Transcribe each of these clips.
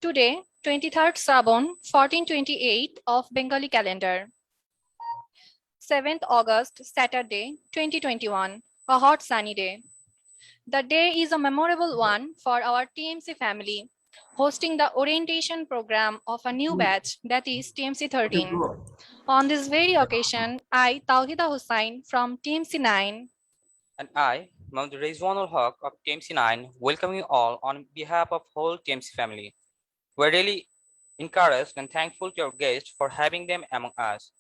Today, 23rd Sabon, 1428 of Bengali calendar. 7th August, Saturday, 2021, a hot sunny day. The day is a memorable one for our TMC family, hosting the orientation program of a new batch, that is TMC 13. On this very occasion, I, Tawhida Hussain from TMC 9, And I, Mohammed Rizwanul Haq of TMC 9, welcome you all on behalf of whole TMC family. We're really encouraged and thankful to our guests for having them among us.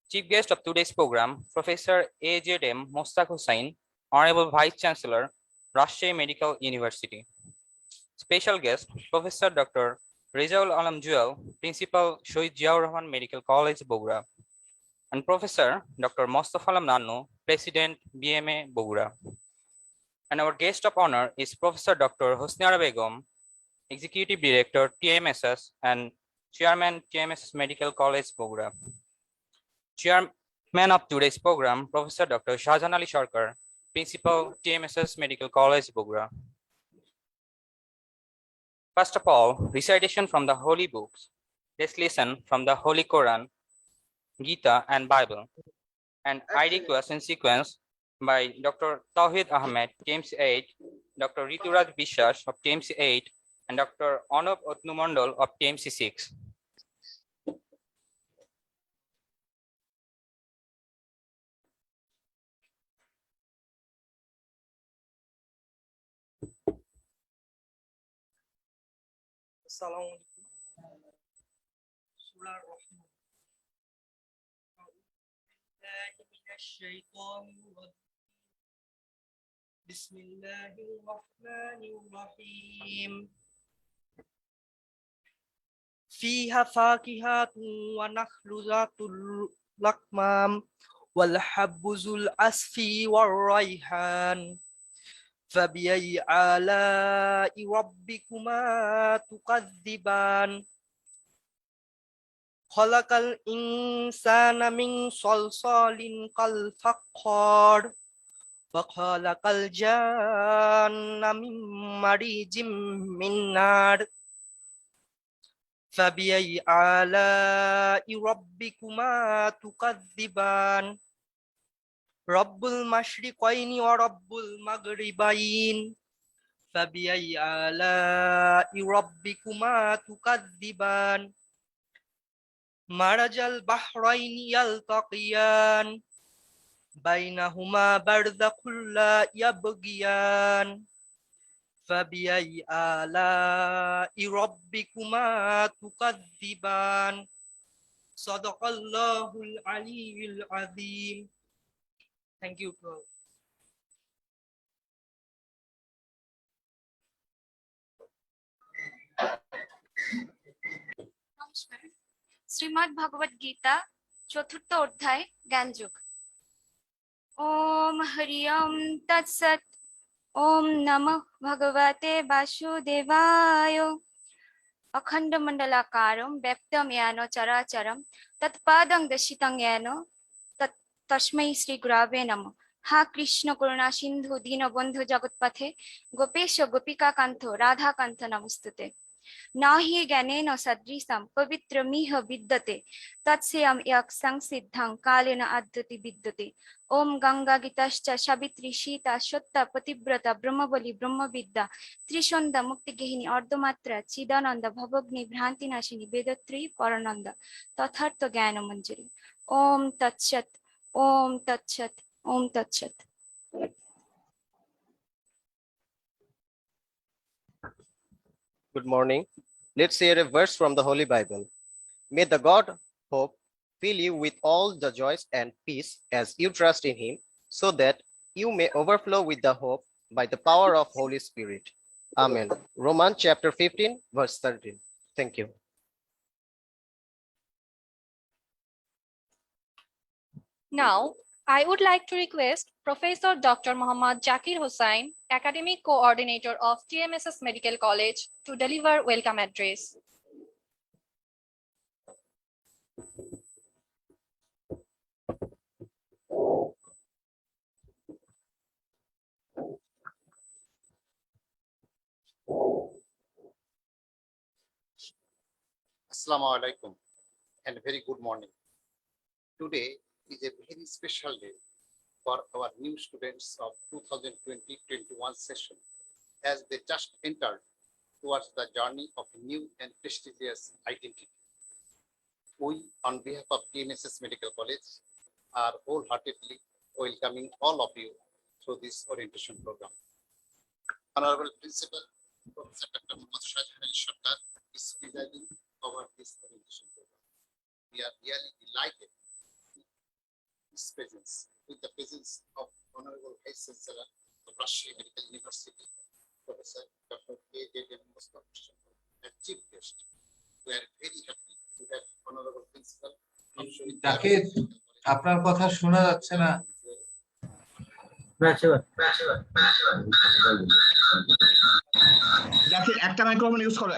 Chief guest of today's program, Professor A.J.M. Mostaq Hussain, Honorable Vice Chancellor, Rajshahi Medical University. Special guest, Professor Dr. Rezaul Alam Jewel, Principal Shohid Ziaur Rahman Medical College, Bogura. And Professor Dr. Mostafa Alam Nannu, President, BMA, Bogura. And our guest of honor is Professor Dr. Husniara Begum, Executive Director, TMSS, and Chairman, TMSS Medical College, Bogura. Chairman of today's program, Professor Dr. Shahjahan Ali Sarkar, Principal, TMSS Medical College, Bogura. First of all, recitation from the holy books. Let's listen from the Holy Quran, Gita, and Bible. And I request in sequence by Dr. Tawhid Ahmed, TMC 8, Dr. Rituraj Bishas of TMC 8, and Dr. Anup Otnumondol of TMC 6. بسم الله الرحمن الرحيم فيها فاكهة ونخل ذات الأكمام والحب ذو العصف والريحان فبأي آلاء ربكما تكذبان خلق الإنسان من صلصال كالفخار وخلق الجان من مريج من نار فبأي آلاء ربكما تكذبان رب المشرقين ورب المغربين فبأي آلاء ربكما تكذبان مرج البحرين يلتقيان بينهما برزخ لا يبغيان فبأي آلاء ربكما تكذبان صدق الله العلي العظيم. Thank you, bro. Shrimad ভগবদ গীতা চতুর্থ অধ্যায় জ্ঞানযোগ। ওম হরি ওম তৎসৎ। ওম নমঃ ভগবতে বাসুদেবায়। অখণ্ড মণ্ডলাকারম ব্যক্তম জ্ঞান চরাচরম তৎপাদং দর্শিতং জ্ঞান তস্मै শ্রী গুরবে নমঃ। হা কৃষ্ণ করুণা সিন্ধু দীনবন্ধু জগৎপথে গোপেশ গোপিকা কান্ত রাধাকান্ত নমস্তুতে। न हि ज्ञानेन सदृशं पवित्रमिह विद्यते तत्स्वयं यक् संसिद्धं कालेन अद्यति विद्यते। ओम गंगा गीताश्च सावित्री सीता सत्ता पतिव्रता ब्रह्मबली ब्रह्मविद्या त्रिसंध्या मुक्तिगेहिनी अर्धमात्रा चिदानंद भवग्नि भ्रांतिनाशिनी वेदत्री परानंद तथार्थ ज्ञान मंजरी। ओम तत्सत्। ओम तत्सत्। ओम तत्सत्। Good morning. Let's hear a verse from the Holy Bible. May the God hope fill you with all the joys and peace as you trust in him, so that you may overflow with the hope by the power of Holy Spirit. Amen. Romans chapter 15, verse 13. Thank you. Now, I would like to request Professor Dr. Muhammad Zakir Hussain, Academic Coordinator of TMSS Medical College, to deliver welcome address. Assalamu alaikum and very good morning. Today is a very special day for our new students of 2020-21 session as they just entered towards the journey of a new and prestigious identity. We, on behalf of TMSS Medical College, are wholeheartedly welcoming all of you through this orientation program. Honorable Principal, Professor Dr. Muhammad Shahjahan Ali Sarkar is presiding over this orientation program. We are really delighted with his presence, with the presence of Honorable Vice Chancellor of Rajshahi Medical University, Professor Dr. A.J.M. Mustafa, and Chief Guest. We are very happy to have Honorable Principal. Zakir, আপনার কথা শোনা যাচ্ছে না। জাকির, একটা microphone use করো,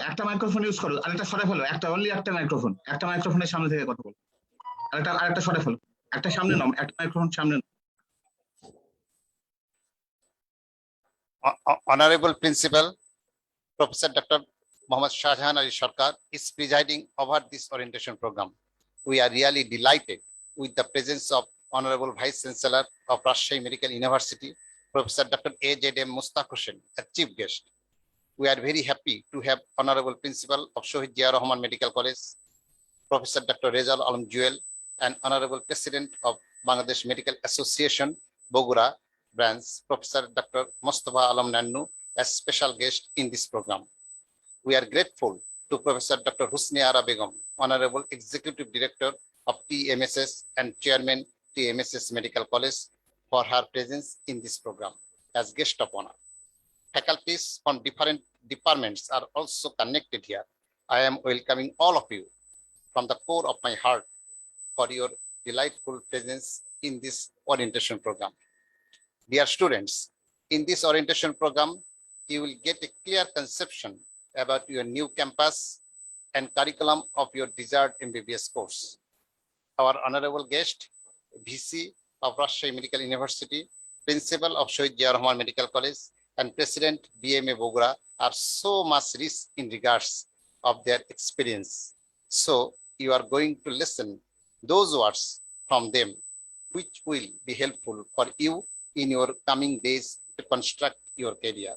আরেকটা সরে ফেলো, একটা মাইক্রোফোনের সামনে থেকে কথা বলো, আরেকটা সরে ফেলো, একটা সামনে নাও, একটা মাইক্রোফোন সামনে নাও। Honorable Principal, Professor Dr. Muhammad Shahjahan Ali Sarkar is presiding over this orientation program. We are really delighted with the presence of Honorable Vice Chancellor of Rajshahi Medical University, Professor Dr. A.J.M. Mustafa, as Chief Guest. We are very happy to have Honorable Principal of Shohid Zia Rahman Medical College, Professor Dr. Rezal Alam Jewel, and Honorable President of Bangladesh Medical Association, Bogura branch, Professor Dr. Mustafa Alam Nannu, as special guest in this program. We are grateful to Professor Dr. Husni Ara Begum, Honorable Executive Director of TMSS and Chairman TMSS Medical College, for her presence in this program as guest of honor. Faculties from different departments are also connected here. I am welcoming all of you from the core of my heart for your delightful presence in this orientation program. Dear students, in this orientation program, you will get a clear conception about your new campus and curriculum of your desired MBBS course. Our honorable guest, VC of Rajshahi Medical University, Principal of Shohid Zia Rahman Medical College, and President BMA Bogura are so much rich in regards of their experience. So you are going to listen those words from them, which will be helpful for you in your coming days to construct your career.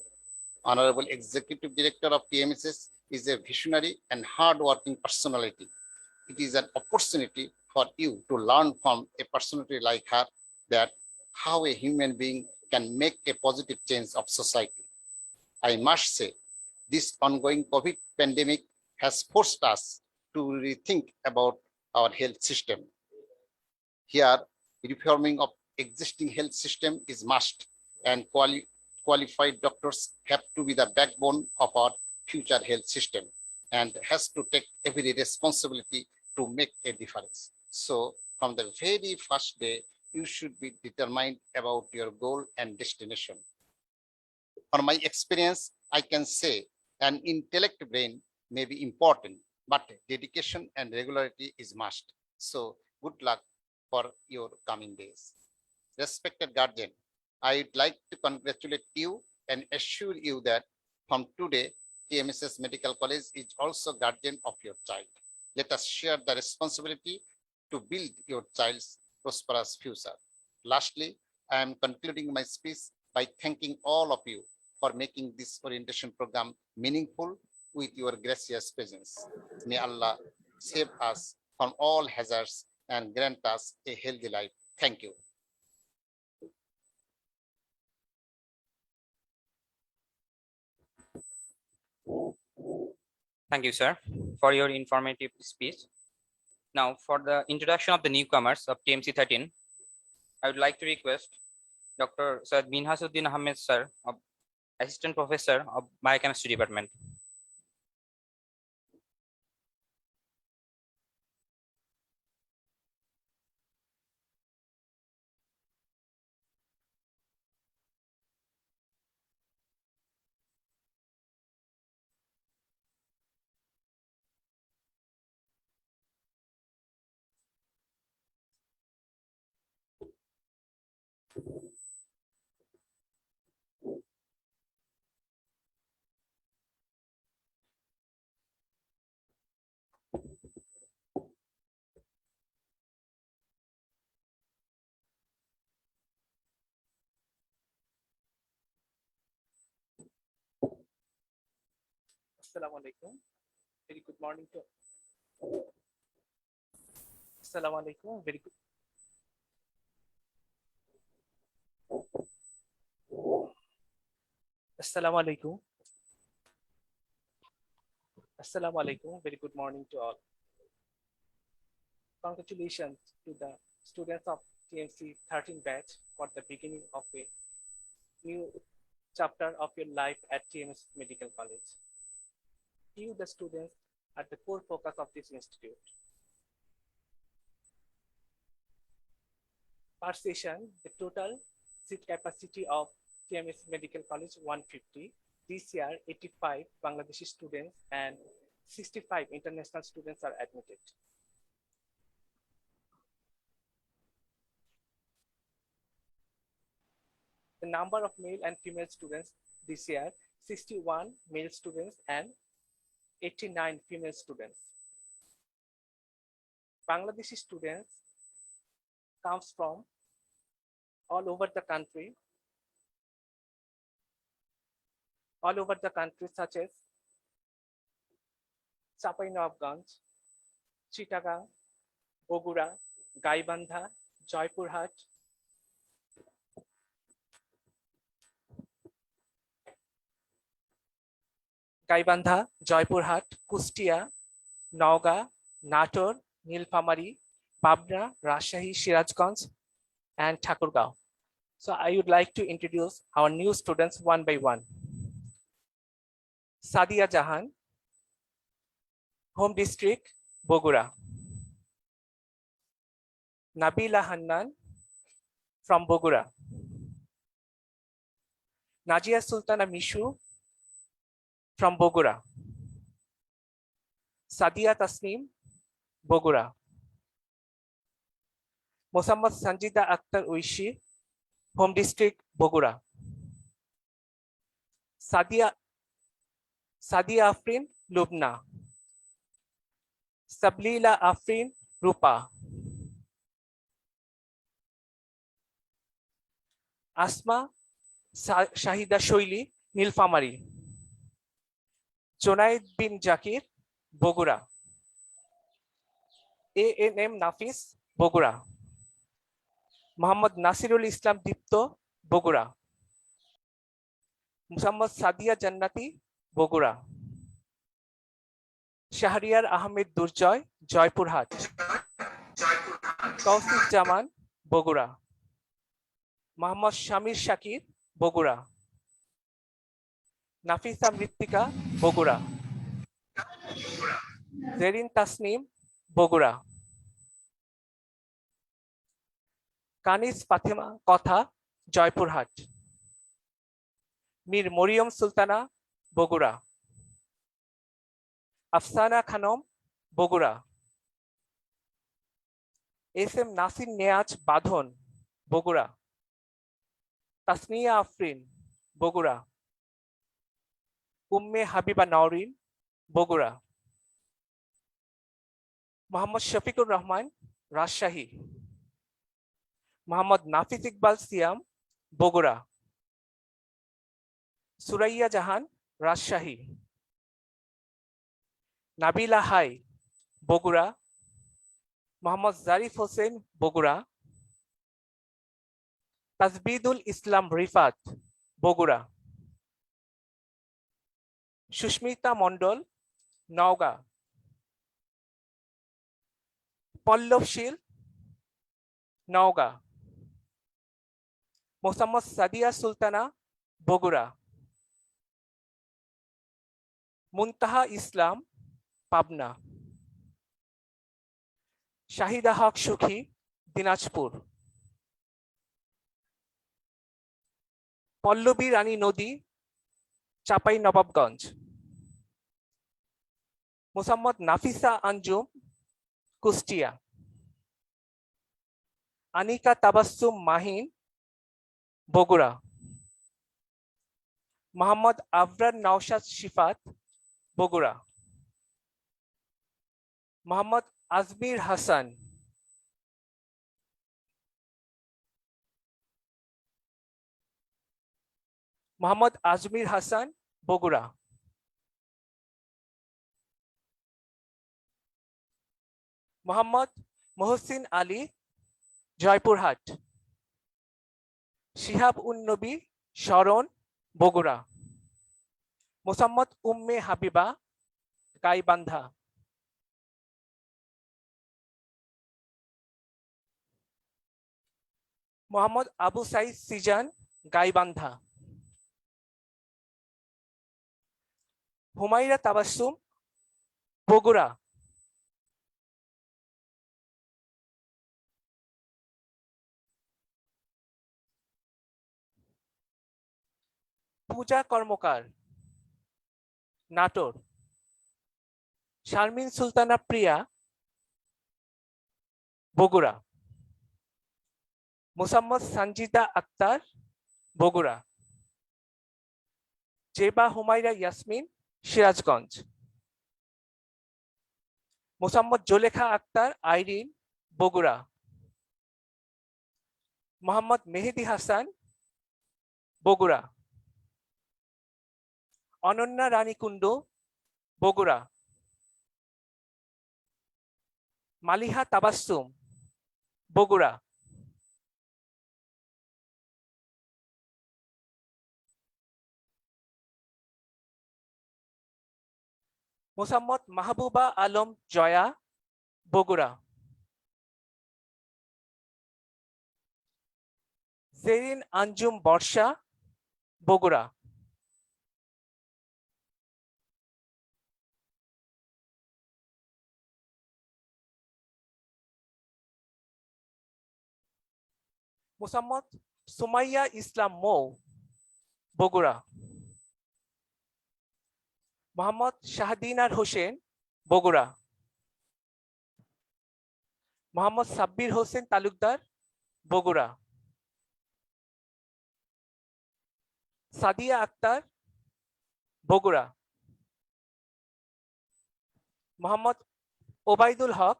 Honorable Executive Director of TMSS is a visionary and hard-working personality. It is an opportunity for you to learn from a personality like her that how a human being can make a positive change of society. I must say, this ongoing COVID pandemic has forced us to rethink about our health system. Here, reforming of existing health system is must, and qualified doctors have to be the backbone of our future health system and has to take every responsibility to make a difference. So from the very first day, you should be determined about your goal and destination. From my experience, I can say an intellect brain may be important, but dedication and regularity is must. So good luck for your coming days. Respected guardian, I would like to congratulate you and assure you that from today, TMSS Medical College is also guardian of your child. Let us share the responsibility to build your child's prosperous future. Lastly, I am concluding my speech by thanking all of you for making this orientation program meaningful with your gracious presence. May Allah save us from all hazards and grant us a healthy life. Thank you. Thank you, sir, for your informative speech. Now, for the introduction of the newcomers of TMC 13, I would like to request Dr. Syed Minhasuddin Ahmed, sir, Assistant Professor of Biochemistry Department. Assalamu alaikum. Very good morning to Assalamu alaikum. Very good. Assalamu alaikum. Assalamu alaikum. Very good morning to all. Congratulations to the students of TMC 13 batch for the beginning of a new chapter of your life at TMS Medical College. You, the students, are the core focus of this institute. Per session, the total seat capacity of TMS Medical College 150. This year, 85 Bangladeshi students and 65 international students are admitted. The number of male and female students this year, 61 male students and 89 female students. Bangladeshi students comes from all over the country, such as Chapainabganj, Chittagong, Bogura, Gaibandha, Joypurhat, Joypurhat, Kustia, Nauga, Nator, Nilphamari, Pabna, Rajshahi, Sirajganj, and Thakurgaon. So I would like to introduce our new students one by one. Sadia Jahan, Home District, Bogura. Nabila Hannan from Bogura. Najia Sultana Mishu from Bogura. Sadia Tasneem, Bogura. Mohammad Sanjida Akhtar Uishi, Home District, Bogura. Sadia Afrin, Lubna. Sablila Afrin, Rupa. Asma Shahida Shoili, Nilphamari. Jonaid bin Jakir, Bogura. ANM Nafis, Bogura. Muhammad Nasirul Islam Dipto, Bogura. Muhammad Sadia Jannati, Bogura. Shahriyar Ahmed Durjoy, Joypurhat. Kausif Jaman, Bogura. Muhammad Shamir Shakir, Bogura. Nafisa Mritika, Bogura. Zerin Tasneem, Bogura. Kanis Fatima Kotha, Joypurhat. Mir Moriam Sultana, Bogura. Afsana Khanom, Bogura. SM Nasir Neaj Badhon, Bogura. Tasniya Afrin, Bogura. Umme Habiba Naurin, Bogura. Muhammad Shafiqur Rahman, Rajshahi. Muhammad Nafiz Iqbal Siam, Bogura. Suraiya Jahan, Rajshahi. Nabila Hai, Bogura. Muhammad Zarif Hossein, Bogura. Tasbidul Islam Rifat, Bogura. Shushmita Mondol, Nauga. Pallav Shil, Nauga. Mohammad Sadia Sultana, Bogura. Muntaha Islam, Pabna. Shahida Haq Shukhi, Dinajpur. Pallavi Rani Nodi, Chapainabganj. Muhammad Nafisa Anjum, Kustia. Anika Tabassum Mahin, Bogura. Muhammad Avran Naushad Shifat, Bogura. Muhammad Azmir Hassan. Muhammad Azmir Hassan, Bogura. Mohammad Mohsin Ali, Joypurhat. Shihab উন নবী শরণ, বগুড়া। মোসাম্মদ উম্মে হাবিবা, গাইবান্ধা। মোহাম্মদ আবু সাইদ সিজান, গাইবান্ধা। হুমাইরা তাবাসসুম, বগুড়া। পূজা কর্মকার, নাটোর। শারমিন সুলতানা প্রিয়া, বগুড়া। মোসাম্মদ সঞ্জিদা আক্তার, বগুড়া। জেবা হুমাইরা ইয়াসমিন, সিরাজগঞ্জ। মোসাম্মদ জোলেখা আক্তার আইরিন, বগুড়া। মোহাম্মদ মেহেদি হাসান, বগুড়া। অনন্যা রানী কুন্ডু, বগুড়া। মালিহা তাবাসসুম, বগুড়া। মোসাম্মদ মাহবুবা আলম জয়া, বগুড়া। জেরিন আঞ্জুম বর্ষা, বগুড়া। মোসাম্মদ সুমাইয়া ইসলাম মৌ, বগুড়া। মোহাম্মদ শাহদিনার হোসেন, বগুড়া। মোহাম্মদ সাব্বির হোসেন তালুকদার, বগুড়া। সাদিয়া আক্তার, বগুড়া। মোহাম্মদ ওবায়দুল হক,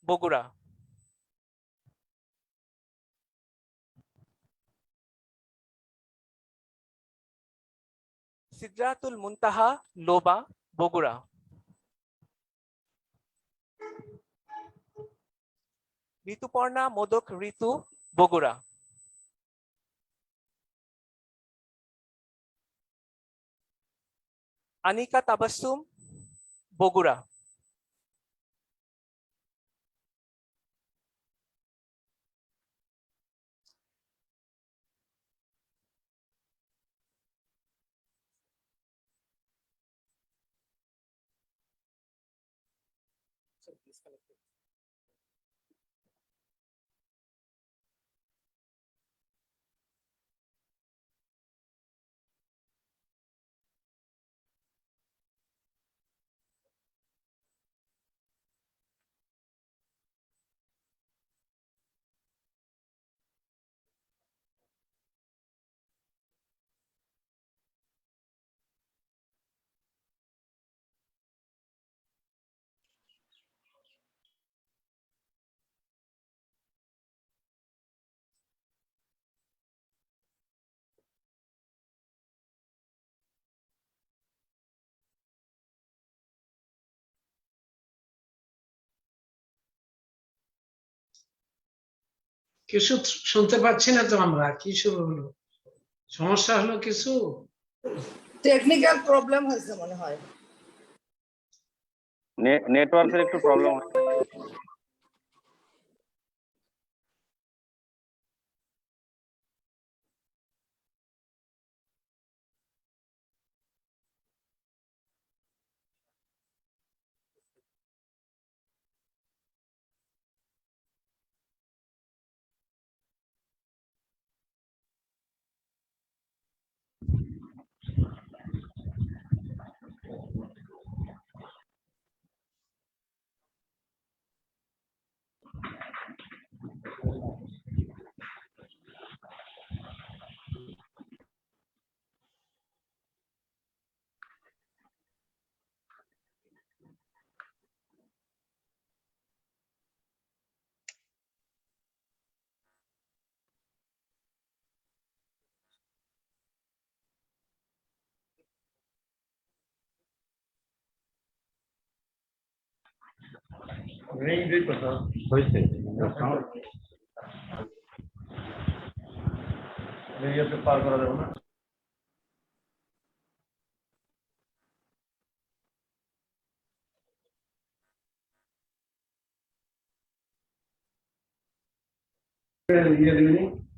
বগুড়া। সিদরাতুল মুনতাহা লোবা, বগুড়া। ঋতুপর্ণা মোদক ঋতু, বগুড়া। আনিকা তাবাসসুম, বগুড়া। কিছু শুনতে পাচ্ছি না তো, আমরা কি শুরু হলো? সমস্যা হলো কিছু? টেকনিক্যাল প্রবলেম হয়েছে মনে হয়। নেটওয়ার্কের একটু প্রবলেম হয়।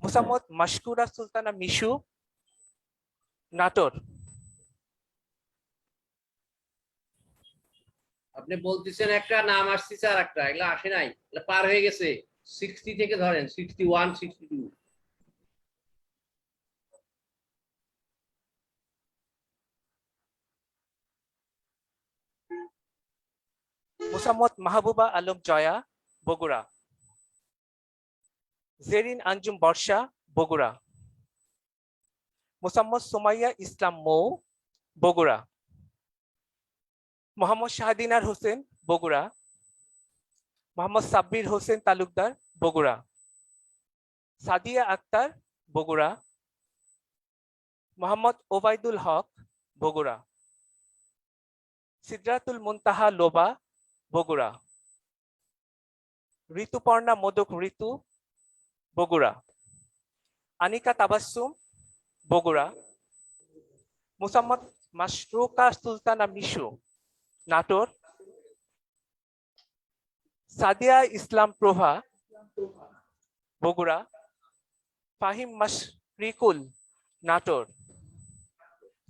Musammad Mashkura Sultana Mishu, Nator. আপনি বলতেছেন একটা নাম আসছে আর একটা এগুলা আসে নাই, এগুলা পার হয়ে গেছে। 60 থেকে ধরেন 61 62। Musammad Mahabuba Alom Joya, Bogura. Zerin Anjum Borsha, Bogura. Musammad Sumaya Islam Mo, Bogura. Muhammad Shahdinar Hussein, Bogura. Muhammad Sabbir Hussein Talukdar, Bogura. Sadia Akhtar, Bogura. Muhammad Obaidul Haq, Bogura. Sidratul Muntaha Loba, Bogura. Rituparna Modok Ritu, Bogura. Anika Tabassum, Bogura. Musammad Mashruka Sultana Mishu, Nator. Sadia Islam Prova, Bogura. Fahim Mashrikul, Nator.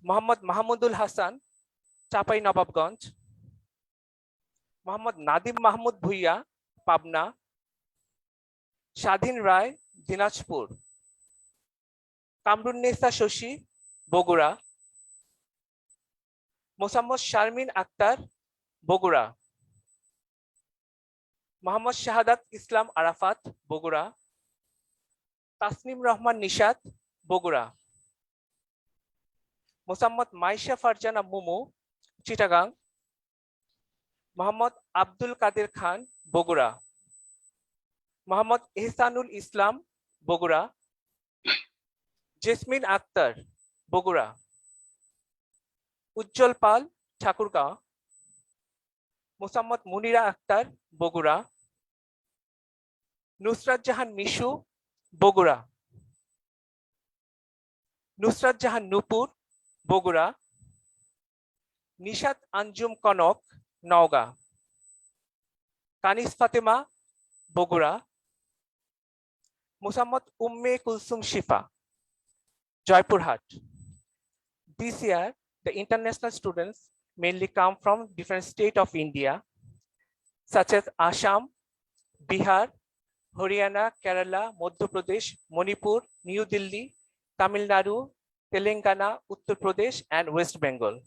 Muhammad Mahamudul Hassan, Chapai Nawabganj. Muhammad Nadim Mahmud Bhuiya, Pabna. Shadhin Rai, Dinajpur. Kamrunnesa Shoshi, Bogura. Musammad Sharmin Akhtar, Bogura. Muhammad Shahadat Islam Arafat, Bogura. Tasnim Rahman Nishat, Bogura. Musammad Maisha Farjana Mumu, Chittagong. Muhammad Abdul Qadir Khan, Bogura. Muhammad Ihsanul Islam, Bogura. Jasmine Akhtar, Bogura. Ujjwal Pal, Thakurgaon. Musammad Munira Akhtar, Bogura. Nusrat Jahan Mishu, Bogura. Nusrat Jahan Nupur, Bogura. Nishat Anjum Konok, Nauga. Kanis Fatima, Bogura. Musammad Umme Kulsum Shifa, Jaipurhat. This year, the international students mainly come from different states of India, such as Assam, Bihar, Haryana, Kerala, Madhya Pradesh, Manipur, New Delhi, Tamil Nadu, Telangana, Uttar Pradesh, and West Bengal.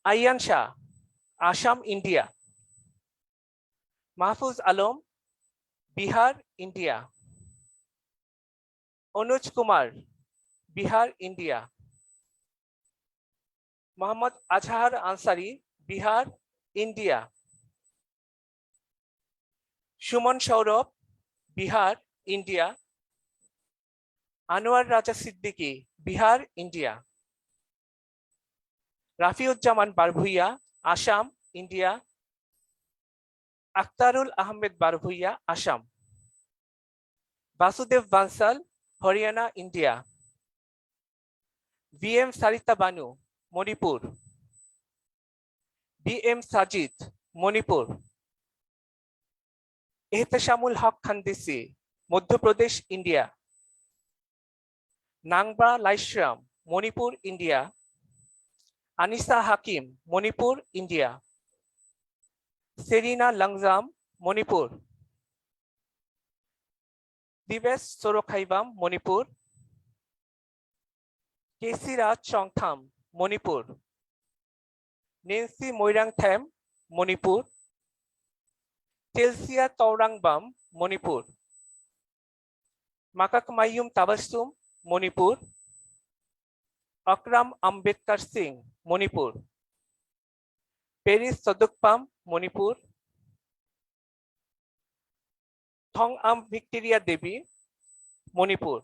Ayan Shah, Assam, India. Mahfuz Alam, Bihar, India. Anuj Kumar, Bihar, India. Muhammad Azhar Ansari, Bihar, India. Shuman Shaurab, Bihar, India. Anwar Raja Siddiqui, Bihar, India. Rafiuzzaman Barbhuiya, Assam, India. Akhtarul Ahmed Barbhuiya, Assam. Vasudev Bansal, Haryana, India. VM Sarita Banu, Manipur. BM Sajid, Manipur. Ehtashamul Haq Khandisi, Madhya Pradesh, India. Nangba Laishram, Manipur, India. Anisa Hakim, Manipur, India. Serena Langzam, Manipur. Divesh Sorokhaivam, Manipur. Kesi Raj Chongtham, Manipur. Nancy Moirangtham, Manipur. Chelsea Taurangbam, Manipur. Makak Mayum Tabassum, Manipur. Akram Ambedkar Singh, Manipur. Paris Sadukpam, Manipur. Thong Am Victoria Devi, Manipur.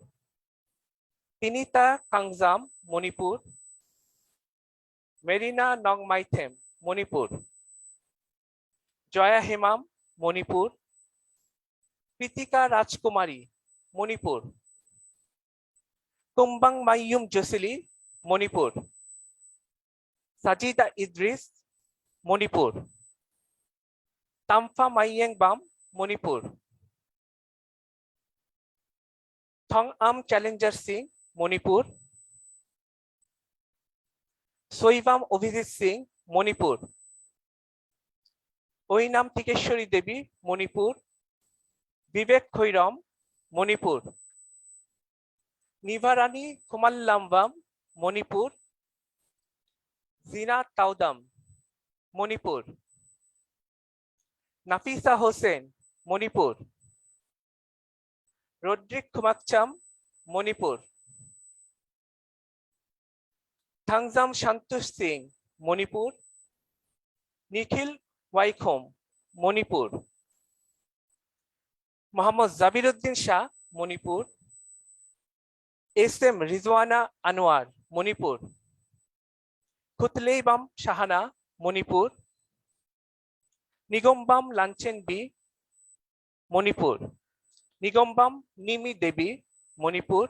Tinita Kangzam, Manipur. Marina Nongmaithem, Manipur. Jaya হেমাম, Manipur. Kritika Rajkumari, Manipur. Kumbang Maiyum Jasili, Manipur. Sajida Idris, Manipur. Tampha Maiengbam, Manipur. Thongam Challenger Singh, Manipur. Saibam Abhijit Singh, Manipur. Oinam Tikeshwari Devi, Manipur. Bibek Khairom, Manipur. Nivarani Kumallambam, Manipur. Jina Thoudam, Manipur. Nafisa Hossain, Manipur. Rodrick Khumukcham, Manipur. Thangjam Santosh Singh, Manipur. Nikhil Waikhom, Manipur. Mohammad Jabiruddin Shah, Manipur. S M Rizwana Anwar, Manipur. Khutleibam Shahana, Manipur. Nigombam Lanchen B, Manipur. Nigombam Nimi Devi, Manipur.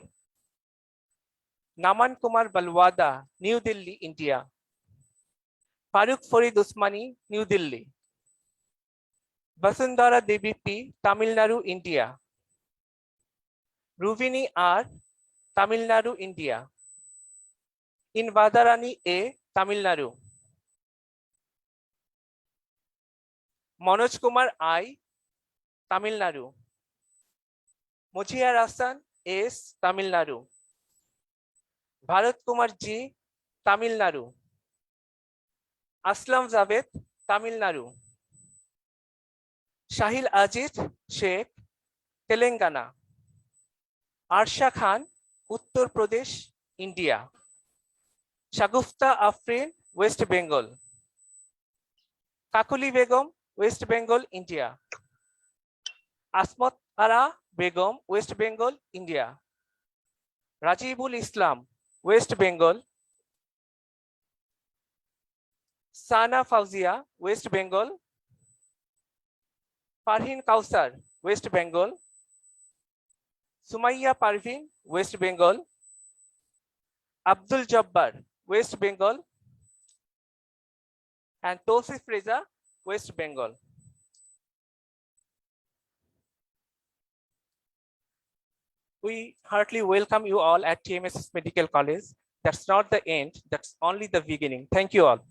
নামান Kumar Balwada, new Delhi, India. Farooq Farid Usmani, new Delhi. Vasundhara Devi P, Tamil Nadu, India. Rubini R, Tamil Nadu, India. Inbadharani A, Tamil Nadu. Manoj Kumar I, Tamil Nadu. Mujiar Hasan S, Tamil Nadu. Bharat Kumar G, Tamil Nadu. Aslam Javed, Tamil Nadu. Shahil Aziz Sheikh, Telangana. Arsha Khan, Uttar Pradesh, India. Shagufta Afrin, west Bengal. Kakuli Begum, west Bengal, India. Asmat Ara Begum, west Bengal, India. Rajibul Islam, west Bengal. Sana Fauzia, west Bengal. Farhin Kawsar, West Bengal. Sumaiya Parvin, West Bengal. Abdul Jabbar, West Bengal. and Tosif Reza, West Bengal. We heartily welcome you all at TMSS Medical College. That's not the end, that's only the beginning. Thank you all.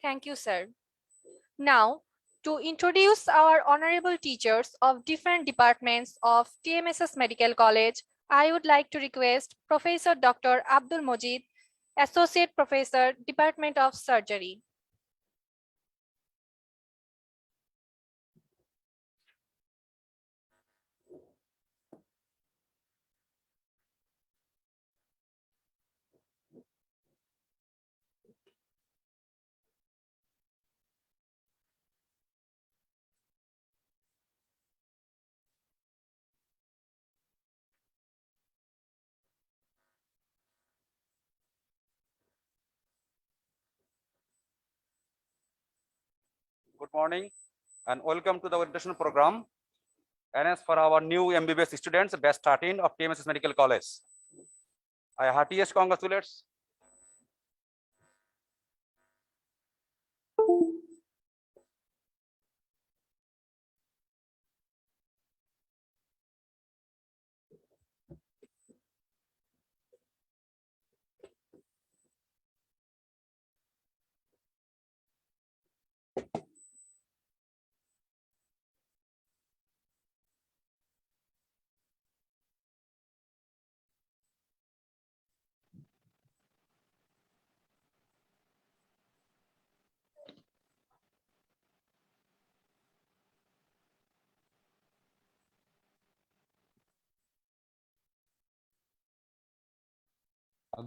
Thank you, sir. Now, to introduce our honorable teachers of different departments of TMSS Medical College, I would like to request Professor Dr. Abdul Mojid, Associate Professor, Department of Surgery. Good morning and welcome to the orientation program. And as for our new MBBS students, batch 13 of TMSS Medical College, I heartiest congratulates.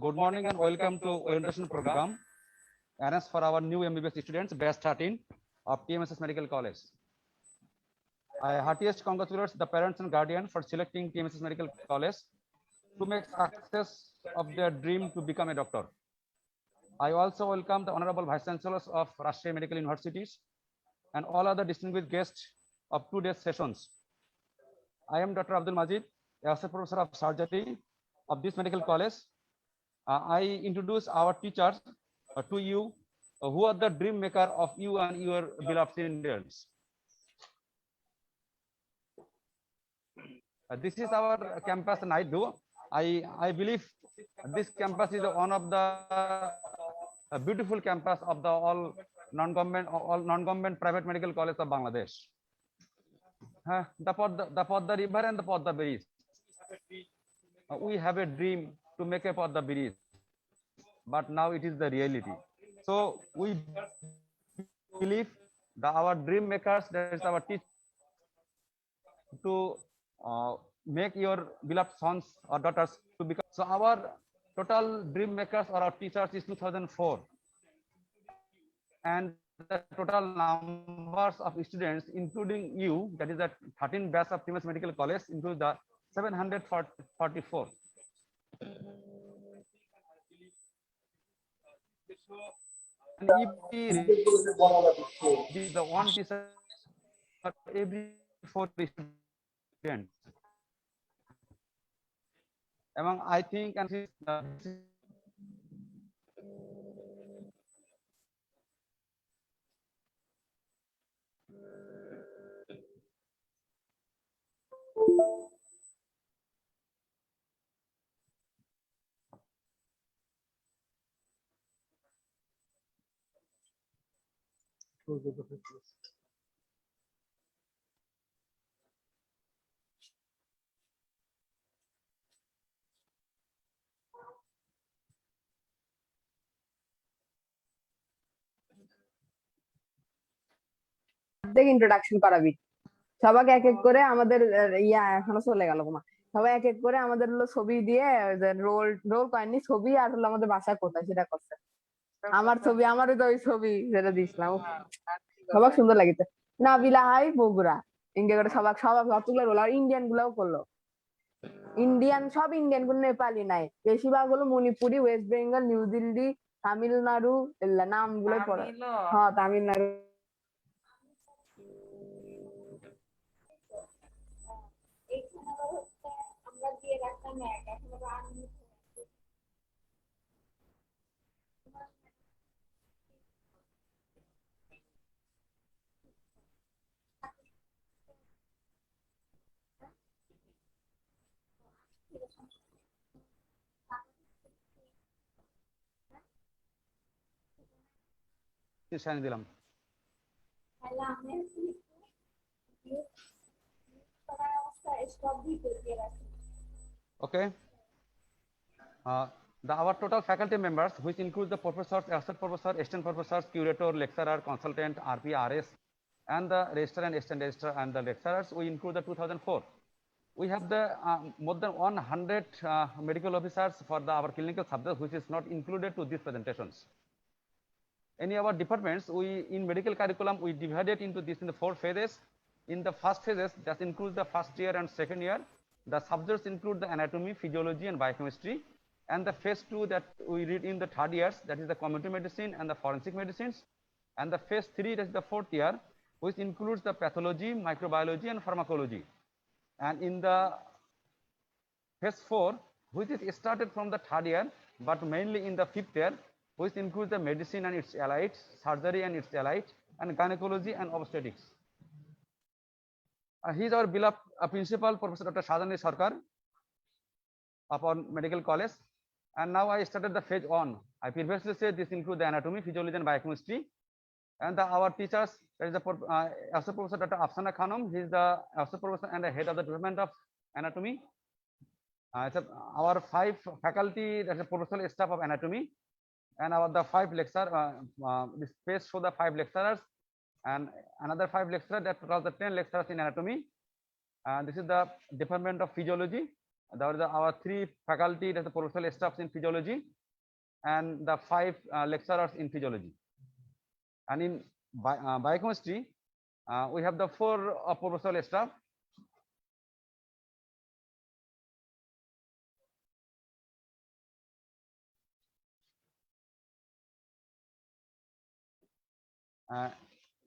Good morning and welcome to orientation program. And as for our new MBBS students, batch 13 of TMSS Medical College, I heartiest congratulate the parents and guardians for selecting TMSS Medical College to make success of their dream to become a doctor. I also welcome the Honorable Vice Chancellors of Rajshahi Medical Universities and all other distinguished guests of today's sessions. I am Dr. Abdul Majid, Associate Professor of Surgery of this medical college. I introduce our teachers to you, who are the dream maker of you and your beloved students. This is our campus night view. I believe this campus is one of the beautiful campus of the all non-government private medical college of Bangladesh. The Podda River and the Podda Bridge. We have a dream to make a Podda Bridge, but now it is the reality. So we believe that our dream makers, that is our teachers, to make your beloved sons or daughters to become. So our total dream makers or our teachers is 2004, and the total numbers of students, including you, that is the 13 batch of TMS Medical College, includes the 744. And if we the one teacher for every 4 students, among I think and introduction করাবি সবাইকে এক এক করে আমাদের ইয়া এখনো চলে গেল না সবাই এক এক করে আমাদের হলো ছবি দিয়ে রোল রোল করেনি ছবি আর হলো আমাদের বাসা কোথায় সেটা করছে আমার ছবি আমারও তো ওই ছবি যেটা দিয়েছিলাম সবাই সুন্দর লাগিছে নাবিলা হাই বগুড়া ইন্ডিয়া করে সবাই যতগুলো রোল আর ইন্ডিয়ান গুলাও করলো ইন্ডিয়ান সব ইন্ডিয়ান গুলো নেপালি নাই বেশিরভাগ হলো মণিপুরি ওয়েস্ট বেঙ্গল নিউ দিল্লি তামিলনাড়ু এগুলা নামগুলো পড়ে হ্যাঁ তামিলনাড়ু দিলাম। Okay. Our total faculty members, which includes the professors, assistant professors, assistant professors, curator, lecturer, consultant, RP, RS, and the registrar and assistant registrar and the lecturers, we include the 2004. We have the more than 100 medical officers for our clinical subject, which is not included to these presentations. In our departments, in medical curriculum, we divided into this in the 4 phases. In the first phases, that includes the first year and second year. The subjects include the anatomy, physiology, and biochemistry. And the phase 2 that we read in the third years, that is the community medicine and the forensic medicines. And the phase 3, that is the fourth year, which includes the pathology, microbiology, and pharmacology. And in the phase 4, which is started from the third year, but mainly in the fifth year, which includes the medicine and its allied, surgery and its allied, and gynecology and obstetrics. He is our beloved principal, Professor Dr. Shahjahan Sarkar, upon medical college. And now I started the phase 1. I previously said this includes the anatomy, physiology, and biochemistry. And our teachers, there is the Associate Professor Dr. Afsana Khanum. He is the Associate Professor and the head of the department of anatomy. Our 5 faculty, that is the professional staff of anatomy. And the 5 lecturers, this page show the 5 lecturers and another 5 lecturers, that was the 10 lecturers in anatomy. This is the department of physiology. There are our 3 faculty, that is the professional staffs in physiology, and the 5 lecturers in physiology. And in biochemistry, We have the 4 professional staff.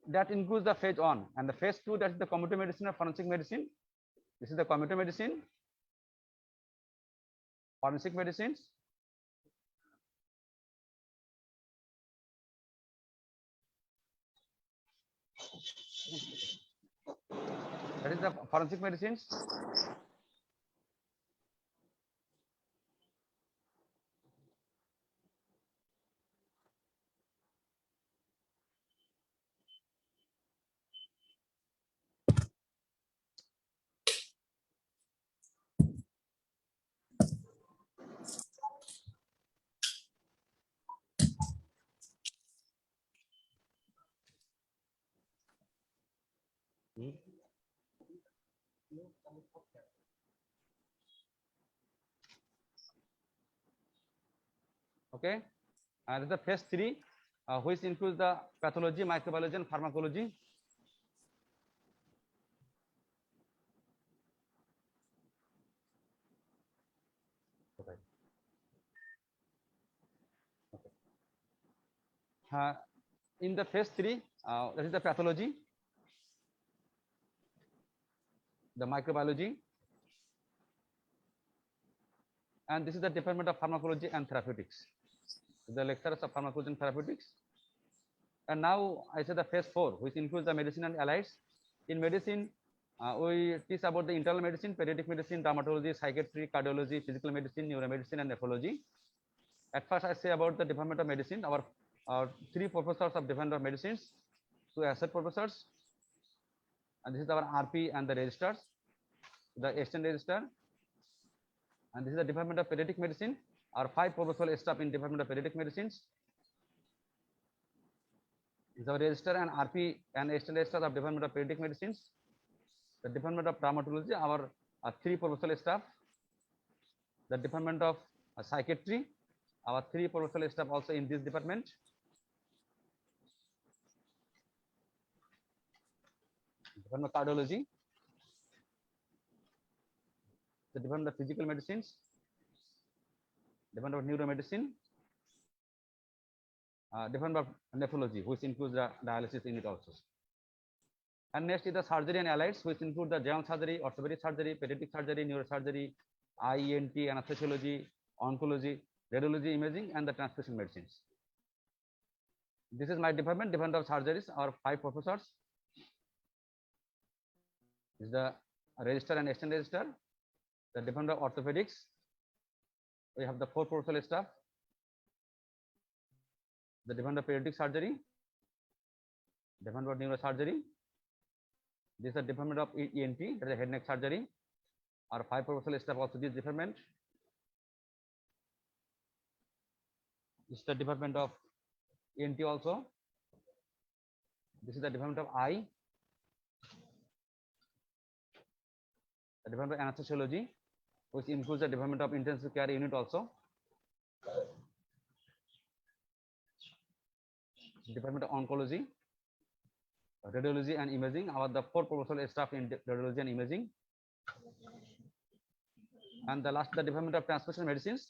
That includes the phase 1 and the phase 2, that is the community medicine or forensic medicine. This is the community medicine, forensic medicines. That is the forensic medicines. Okay, and the phase 3, which includes the pathology, microbiology, and pharmacology. Okay. In the phase 3, that is the pathology, the microbiology, and this is the department of pharmacology and therapeutics, the lecturers of pharmacology and therapeutics. And now I say the phase 4, which includes the medicine and allies. In medicine, we teach about the internal medicine, pediatric medicine, dermatology, psychiatry, cardiology, physical medicine, neuromedicine, and nephrology. At first, I say about the department of medicine. Our 3 professors of department of medicines, 2 asset professors, and this is our RP and the registers, the assistant register. And this is the department of pediatric medicine. Our 5 professional staff in department of pediatric medicines. This is our register and RP and assistant register of department of pediatric medicines. The department of dermatology, our 3 professional staff. The department of psychiatry, our 3 professional staff also in this department. Department of cardiology, the department of physical medicines, department of neuromedicine, department of nephrology, which includes the dialysis unit also. And next is the surgery and allies, which include the general surgery, orthopedic surgery, pediatric surgery, neurosurgery, ENT, anesthesiology, oncology, radiology, imaging, and the transfusion medicines. This is my department, department of surgeries, our 5 professors. This is the register and assistant register. The department of orthopedics, we have the 4 professional staff. The department of pediatric surgery, department of neurosurgery. This is the department of ENT, that is head neck surgery. Our 5 professional staff also this department. This is the department of ENT also. This is the department of eye. The department of anesthesiology, which includes the department of intensive care unit also. Department of oncology, radiology and imaging, our the 4 professional staff in radiology and imaging. And the last, the department of transfusion medicines,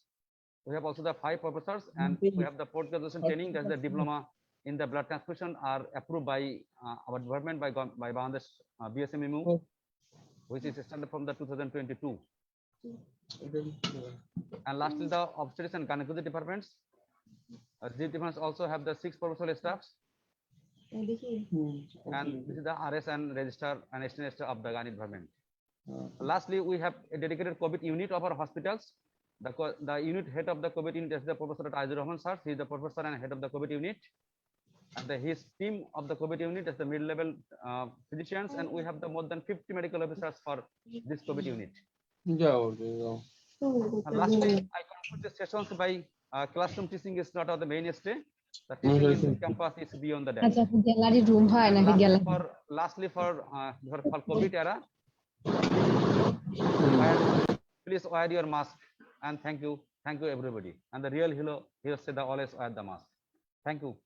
we have also the 5 professors, and we have the post-graduation training, that's the diploma in the blood transfusion are approved by our department by Bangladesh BSMMU, which is started from the 2022. And lastly, the obstetrics and gynecology departments. These departments also have the 6 professional staffs. And this is the RS and register and assistant register of the gynae department. Lastly, we have a dedicated COVID unit of our hospitals. The unit head of the COVID unit is the Professor Aizur Rahman sir. He is the professor and head of the COVID unit. And his team of the COVID unit is the mid-level physicians, and we have the more than 50 medical officers for this COVID unit. Lastly, I conclude the sessions by classroom teaching is not on the mainstay. The teaching in campus is beyond the day. Lastly, for COVID era, please wear your mask, and thank you everybody. And the real hero said that always wear the mask. Thank you.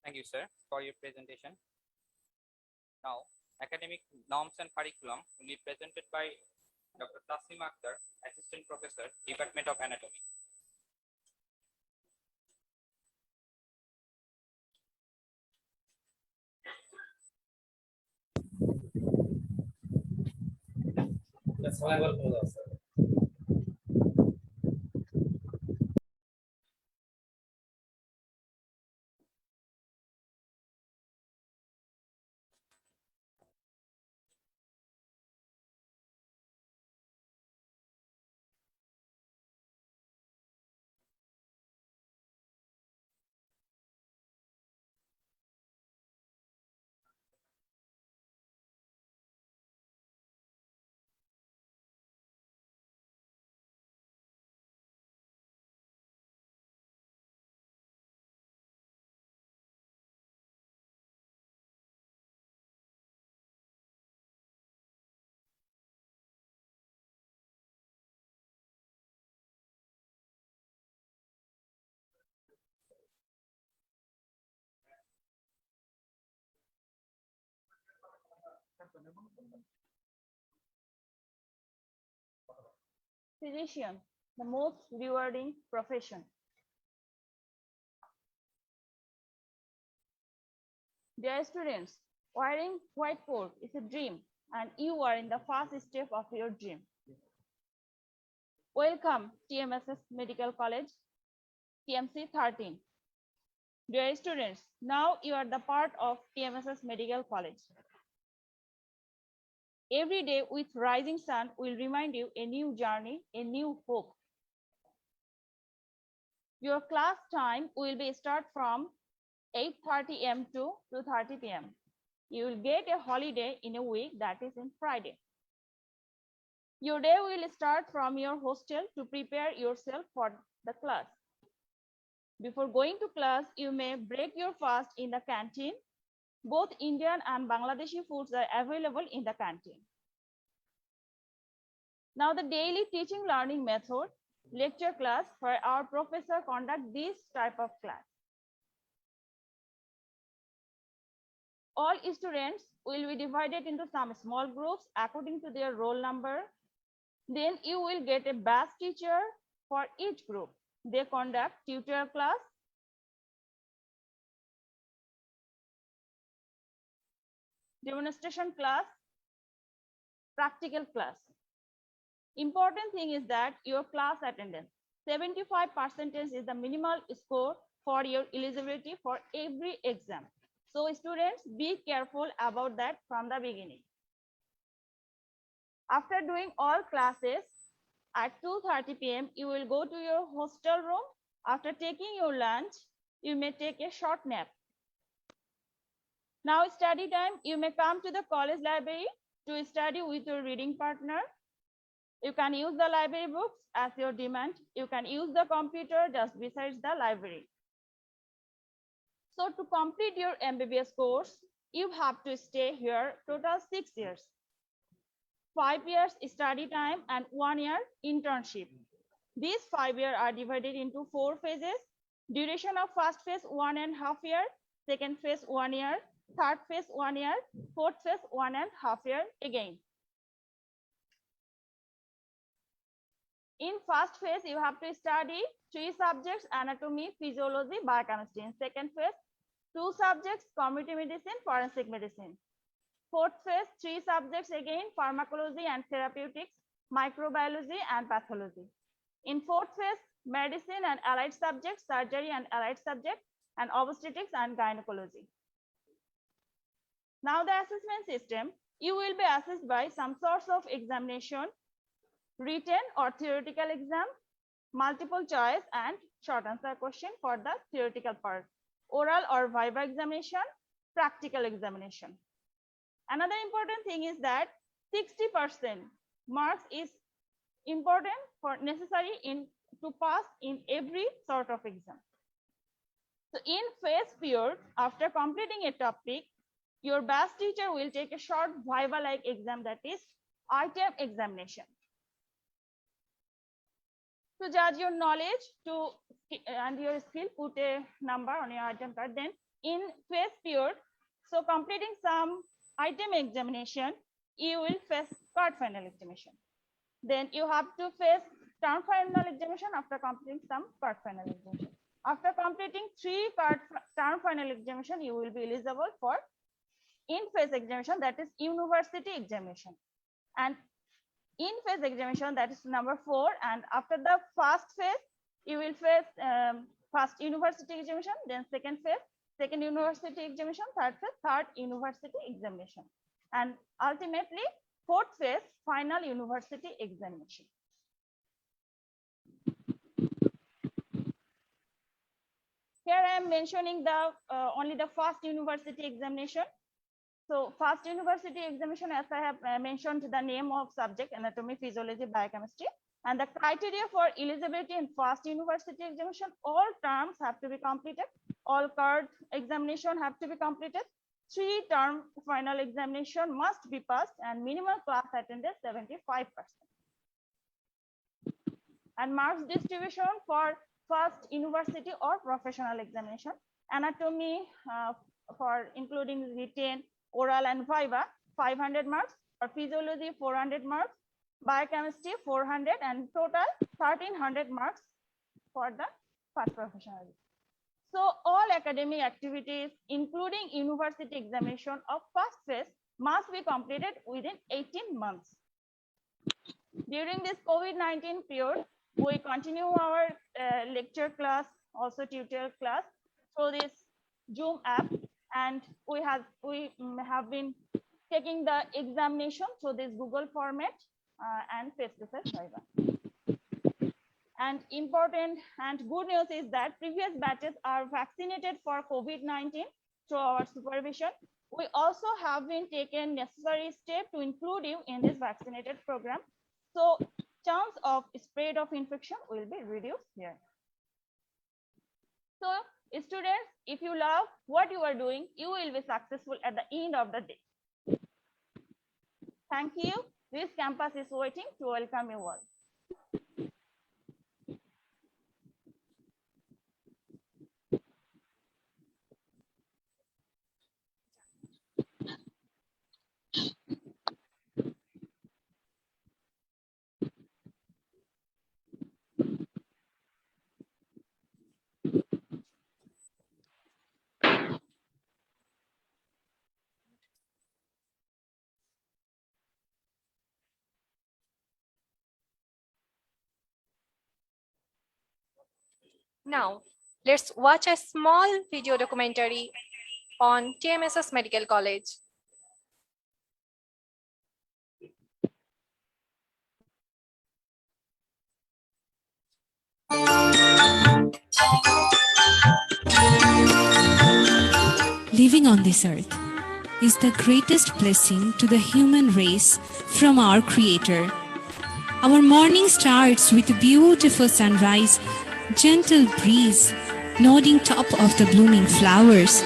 Thank you, sir, for your presentation. Now, academic norms and curriculum will be presented by Dr. Taslim Akhtar, Assistant Professor, Department of Anatomy. Physician, the most rewarding profession. Dear students, wearing white coat is a dream and you are in the first step of your dream. Welcome TMSS Medical College, TMC 13. Dear students, now you are the part of TMSS Medical College. Every day with rising sun will remind you a new journey, a new hope. Your class time will be start from 8:30 a.m. to 2:30 p.m. You will get a holiday in a week, that is in Friday. Your day will start from your hostel to prepare yourself for the class. Before going to class, you may break your fast in the canteen. Both Indian and Bangladeshi foods are available in the canteen. Now the daily teaching learning method, lecture class, where our professor conduct this type of class. All students will be divided into some small groups according to their roll number. Then you will get a batch teacher for each group. They conduct tutor class, demonstration class, practical class. Important thing is that your class attendance, 75% is the minimal score for your eligibility for every exam. So students, be careful about that from the beginning. After doing all classes at 2:30 p.m., you will go to your hostel room. After taking your lunch, you may take a short nap. Now study time, you may come to the college library to study with your reading partner. You can use the library books as your demand. You can use the computer just besides the library. So to complete your MBBS course, you have to stay here total 6 years. 5 years study time and 1 year internship. These 5 years are divided into 4 phases. Duration of first phase 1.5 years, second phase 1 year, third phase 1 year, fourth phase 1.5 years again. In first phase, you have to study 3 subjects, anatomy, physiology, biochemistry. In second phase, 2 subjects, community medicine, forensic medicine. Fourth phase, 3 subjects again, pharmacology and therapeutics, microbiology and pathology. In fourth phase, medicine and allied subjects, surgery and allied subjects, and obstetrics and gynecology. Now the assessment system, you will be assessed by some sorts of examination, written or theoretical exam, multiple choice and short answer question for the theoretical part, oral or viva examination, practical examination. Another important thing is that 60% marks is important for necessary to pass in every sort of exam. So in phase period, after completing a topic, your batch teacher will take a short viva-like exam, that is item examination. To judge your knowledge and your skill, put a number on your item card. Then in phase period, so completing some item examination, you will face card final examination. Then you have to face term final examination after completing some card final examination. After completing 3 term final examination, you will be eligible for in-phase examination, that is university examination. And in-phase examination, that is number 4. And after the first phase, you will face first university examination, then second phase, second university examination, third phase, third university examination. And ultimately, fourth phase, final university examination. Here I am mentioning the only the first university examination. So first university examination, as I have mentioned the name of subject, anatomy, physiology, biochemistry, and the criteria for eligibility in first university examination, all terms have to be completed, all card examination have to be completed, 3 term final examination must be passed, and minimum class attendance 75%. And marks distribution for first university or professional examination, anatomy for including written, oral and viva, 500 marks, for physiology 400 marks, biochemistry 400, and total 1300 marks for the first professional. So all academic activities, including university examination of first phase, must be completed within 18 months. During this COVID-19 period, we continue our lecture class, also tutorial class through this Zoom app, and we have been taking the examination through this Google format and face-to-face viva. And important and good news is that previous batches are vaccinated for COVID-19 through our supervision. We also have been taken necessary steps to include you in this vaccinated program. So chance of spread of infection will be reduced here. So students, if you love what you are doing, you will be successful at the end of the day. Thank you. This campus is waiting to welcome you all. Now, let's watch a small video documentary on TMSS Medical College. Living on this earth is the greatest blessing to the human race from our Creator. Our morning starts with a beautiful sunrise, gentle breeze, nodding top of the blooming flowers,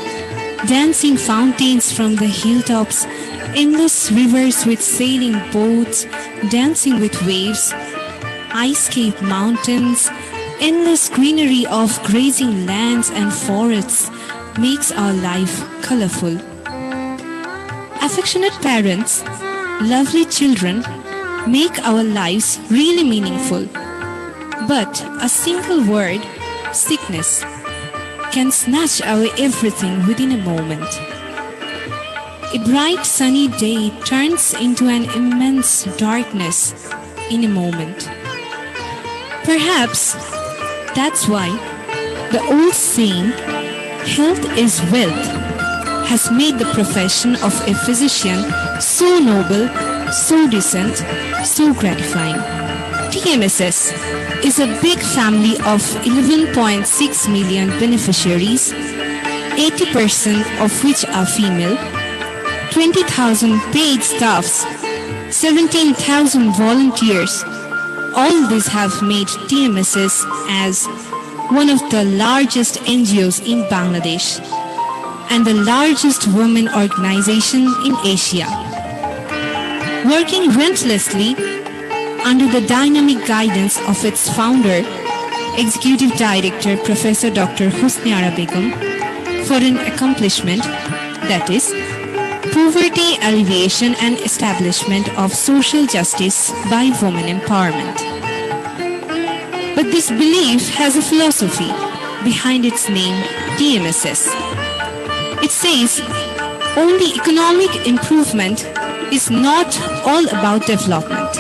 dancing fountains from the hilltops, endless rivers with sailing boats, dancing with waves, ice-capped mountains, endless greenery of grazing lands and forests makes our life colorful. Affectionate parents, lovely children make our lives really meaningful. But a single word, sickness, can snatch away everything within a moment. A bright sunny day turns into an immense darkness in a moment. Perhaps that's why the old saying, health is wealth, has made the profession of a physician so noble, so decent, so gratifying. TMSS is a big family of 11.6 million beneficiaries, 80% of which are female, 20,000 paid staffs, 17,000 volunteers. All these have made TMSS as one of the largest NGOs in Bangladesh and the largest women organization in Asia. Working relentlessly, under the dynamic guidance of its founder, Executive Director Professor Dr. Husni Ara Begum, for an accomplishment, that is, poverty alleviation and establishment of social justice by women empowerment. But this belief has a philosophy behind its name, TMSS. It says only economic improvement is not all about development.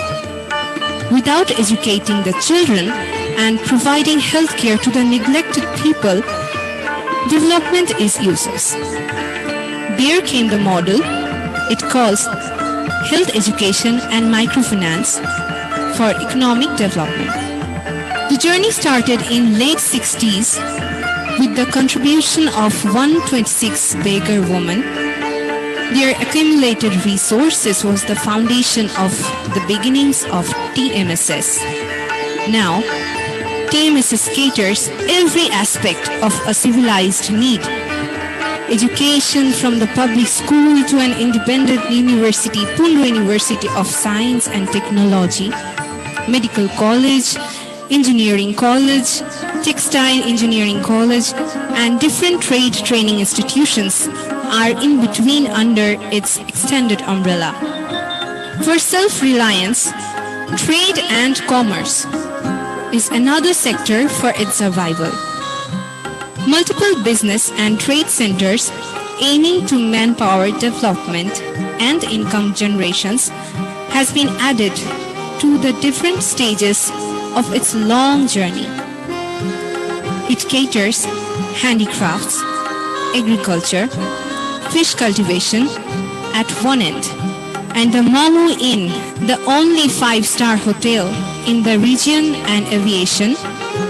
Without educating the children and providing health care to the neglected people, development is useless. There came the model it calls Health Education and Microfinance for Economic Development. The journey started in late 60s with the contribution of 126 Baker women. Their accumulated resources was the foundation of the beginnings of TMSS. Now, TMSS caters every aspect of a civilized need. Education from the public school to an independent university, Pundu University of Science and Technology, Medical College, Engineering College, Textile Engineering College, and different trade training institutions are in between under its extended umbrella. For self-reliance, trade and commerce is another sector for its survival. Multiple business and trade centers aiming to manpower development and income generations has been added to the different stages of its long journey. It caters handicrafts, agriculture, fish cultivation at one end, and the Mamu Inn, the only 5-star hotel in the region, and aviation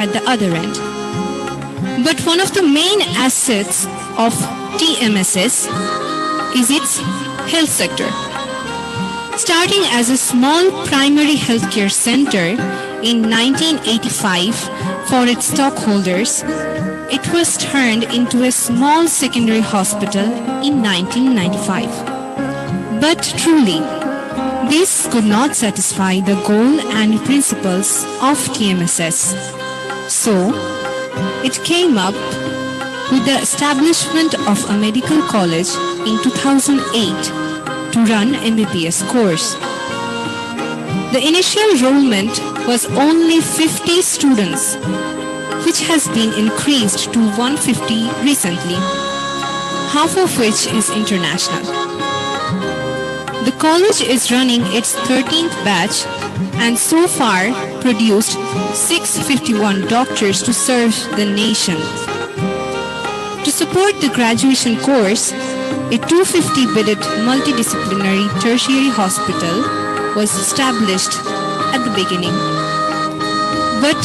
at the other end. But one of the main assets of TMSS is its health sector. Starting as a small primary healthcare center in 1985 for its stockholders, it was turned into a small secondary hospital in 1995. But truly, this could not satisfy the goal and principles of TMSS. So, it came up with the establishment of a medical college in 2008 to run MBBS course. The initial enrollment was only 50 students, which has been increased to 150 recently, half of which is international. The college is running its 13th batch and so far produced 651 doctors to serve the nation. To support the graduation course, a 250-bedded multidisciplinary tertiary hospital was established at the beginning. But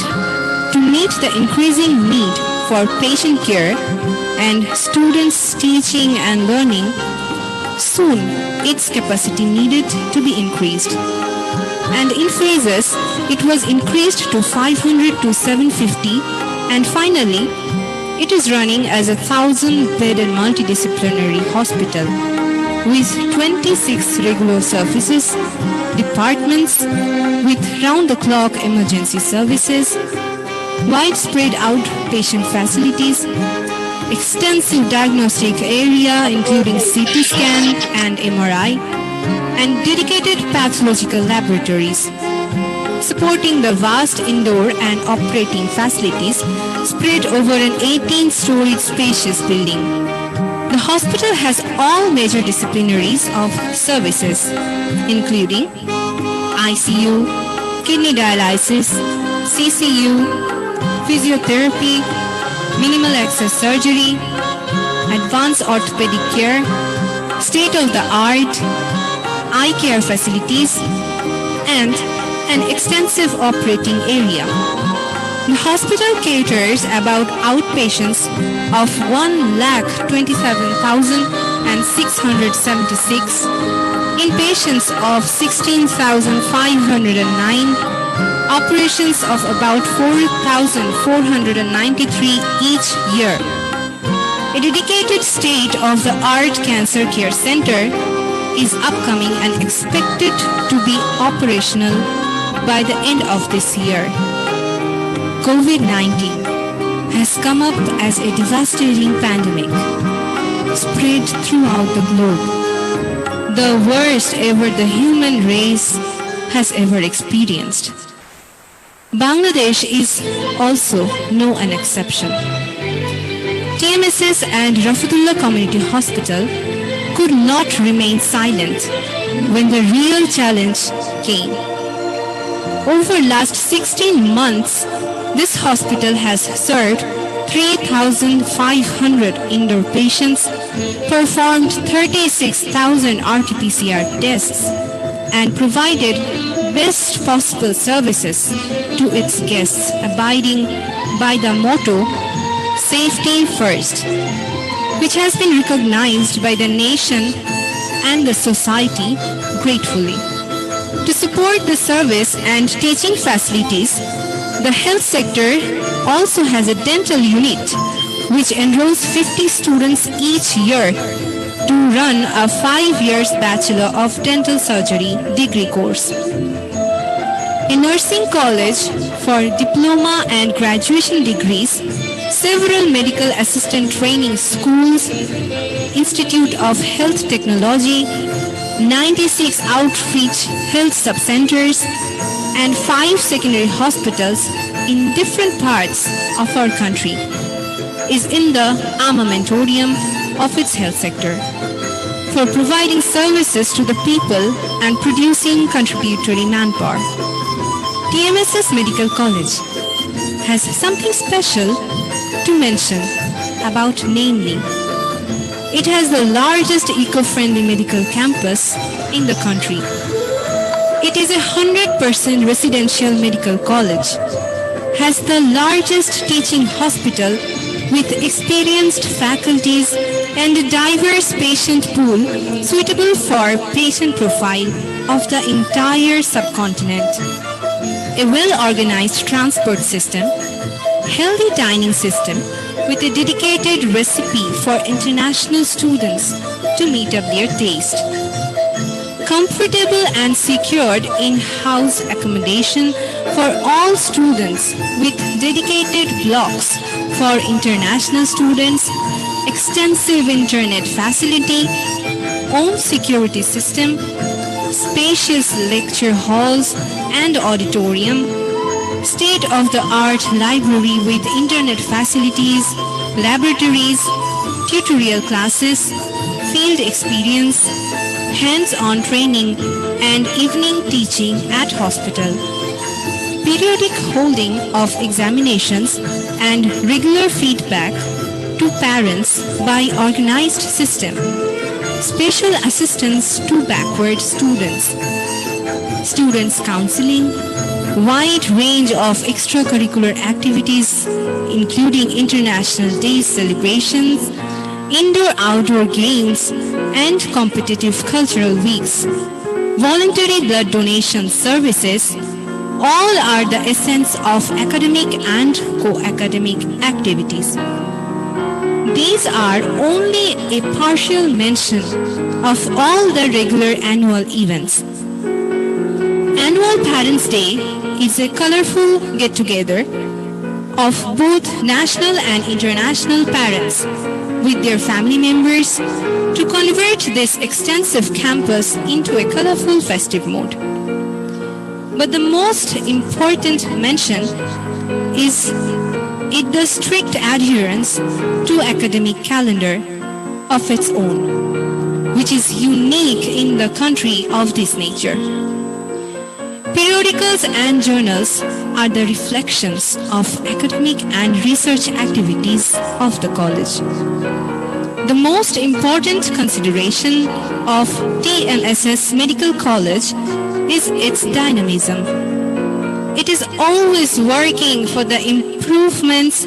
to meet the increasing need for patient care and students' teaching and learning, soon its capacity needed to be increased. And in phases, it was increased to 500 to 750, and finally, it is running as a 1,000-bedded multidisciplinary hospital with 26 regular services, departments with round-the-clock emergency services, widespread outpatient facilities, extensive diagnostic area including CT scan and MRI, and dedicated pathological laboratories, supporting the vast indoor and operating facilities spread over an 18-storied spacious building. The hospital has all major disciplinaries of services, including ICU, kidney dialysis, CCU, physiotherapy, minimal access surgery, advanced orthopedic care, state-of-the-art eye care facilities, and an extensive operating area. The hospital caters about outpatients of 1,27,676, inpatients of 16,509, operations of about 4,493 each year. A dedicated state-of-the-art cancer care center is upcoming and expected to be operational by the end of this year. COVID-19 has come up as a devastating pandemic, spread throughout the globe, the worst ever the human race has ever experienced. Bangladesh is also no an exception. TMSS and Rafatullah Community Hospital could not remain silent when the real challenge came. Over last 16 months, this hospital has served 3,500 indoor patients, performed 36,000 RT-PCR tests, and provided best possible services to its guests, abiding by the motto, Safety First, which has been recognized by the nation and the society gratefully. To support the service and teaching facilities, the health sector also has a dental unit which enrolls 50 students each year to run a 5 years Bachelor of Dental Surgery degree course. A nursing college for diploma and graduation degrees, several medical assistant training schools, Institute of Health Technology, 96 outreach health subcenters, and 5 secondary hospitals in different parts of our country is in the armamentarium of its health sector for providing services to the people and producing contributory manpower. TMSS Medical College has something special to mention about, namely, it has the largest eco-friendly medical campus in the country. It is a 100% residential medical college, has the largest teaching hospital with experienced faculties and a diverse patient pool suitable for patient profile of the entire subcontinent. A well-organized transport system, healthy dining system with a dedicated recipe for international students to meet up their taste. Comfortable and secured in-house accommodation for all students with dedicated blocks for international students, extensive internet facility, own security system, spacious lecture halls and auditorium, state-of-the-art library with internet facilities, laboratories, tutorial classes, field experience, hands-on training, and evening teaching at hospital. Periodic holding of examinations and regular feedback to parents by organized system. Special assistance to backward students. Students counseling, wide range of extracurricular activities including International Day celebrations, indoor-outdoor games, and competitive cultural weeks. Voluntary blood donation services, all are the essence of academic and co-academic activities. These are only a partial mention of all the regular annual events. Annual Parents' Day is a colorful get-together of both national and international parents with their family members to convert this extensive campus into a colorful festive mood. But the most important mention is the strict adherence to academic calendar of its own, which is unique in the country of this nature. Periodicals and journals are the reflections of academic and research activities of the college. The most important consideration of TMSS Medical College is its dynamism. It is always working for the improvements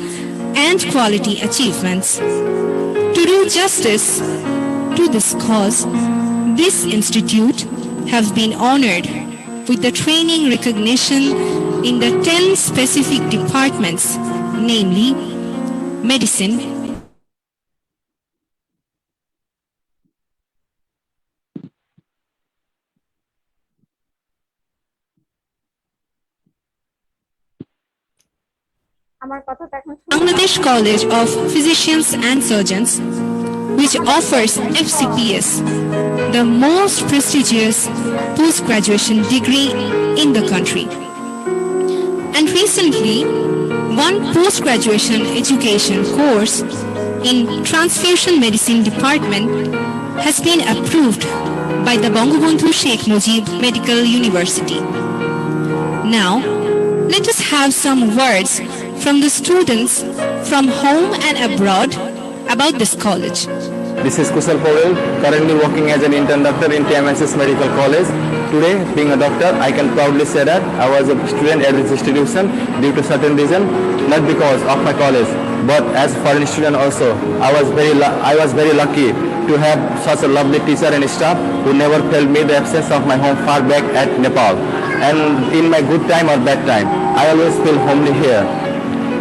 and quality achievements. To do justice to this cause, this institute have been honored with the training recognition in the 10 specific departments, namely medicine, Bangladesh College of Physicians and Surgeons, which offers FCPS, the most prestigious post-graduation degree in the country. And recently, one post-graduation education course in Transfusion Medicine Department has been approved by the Bangabandhu Sheikh Mujib Medical University. Now, let us have some words from the students from home and abroad about this college. This is Kusal Powell, currently working as an intern doctor in TMSS Medical College. Today, being a doctor, I can proudly say that I was a student at this institution due to certain reason, not because of my college, but as a foreign student also. I was very lucky to have such a lovely teacher and staff who never felt me the absence of my home far back at Nepal. And in my good time or bad time, I always feel homely here.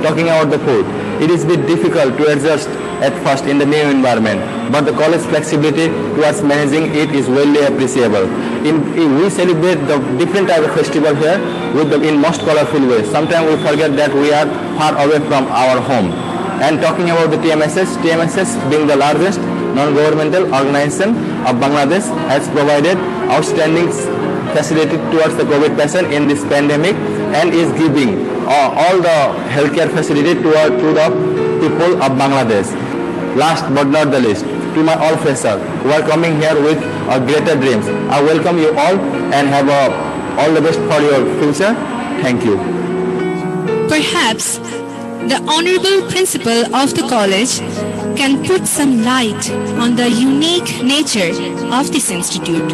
Talking about the food, it is a bit difficult to adjust at first in the new environment, but the college flexibility towards managing it is wildly appreciable. We celebrate the different type of festival here in most colorful ways. Sometimes we forget that we are far away from our home. And talking about the TMSS being the largest non-governmental organization of Bangladesh has provided outstanding facility towards the COVID patient in this pandemic and is giving all the healthcare facility to the people of Bangladesh. Last but not the least, to my all freshers who are coming here with greater dreams, I welcome you all and have all the best for your future. Thank you. Perhaps the Honorable Principal of the college can put some light on the unique nature of this institute.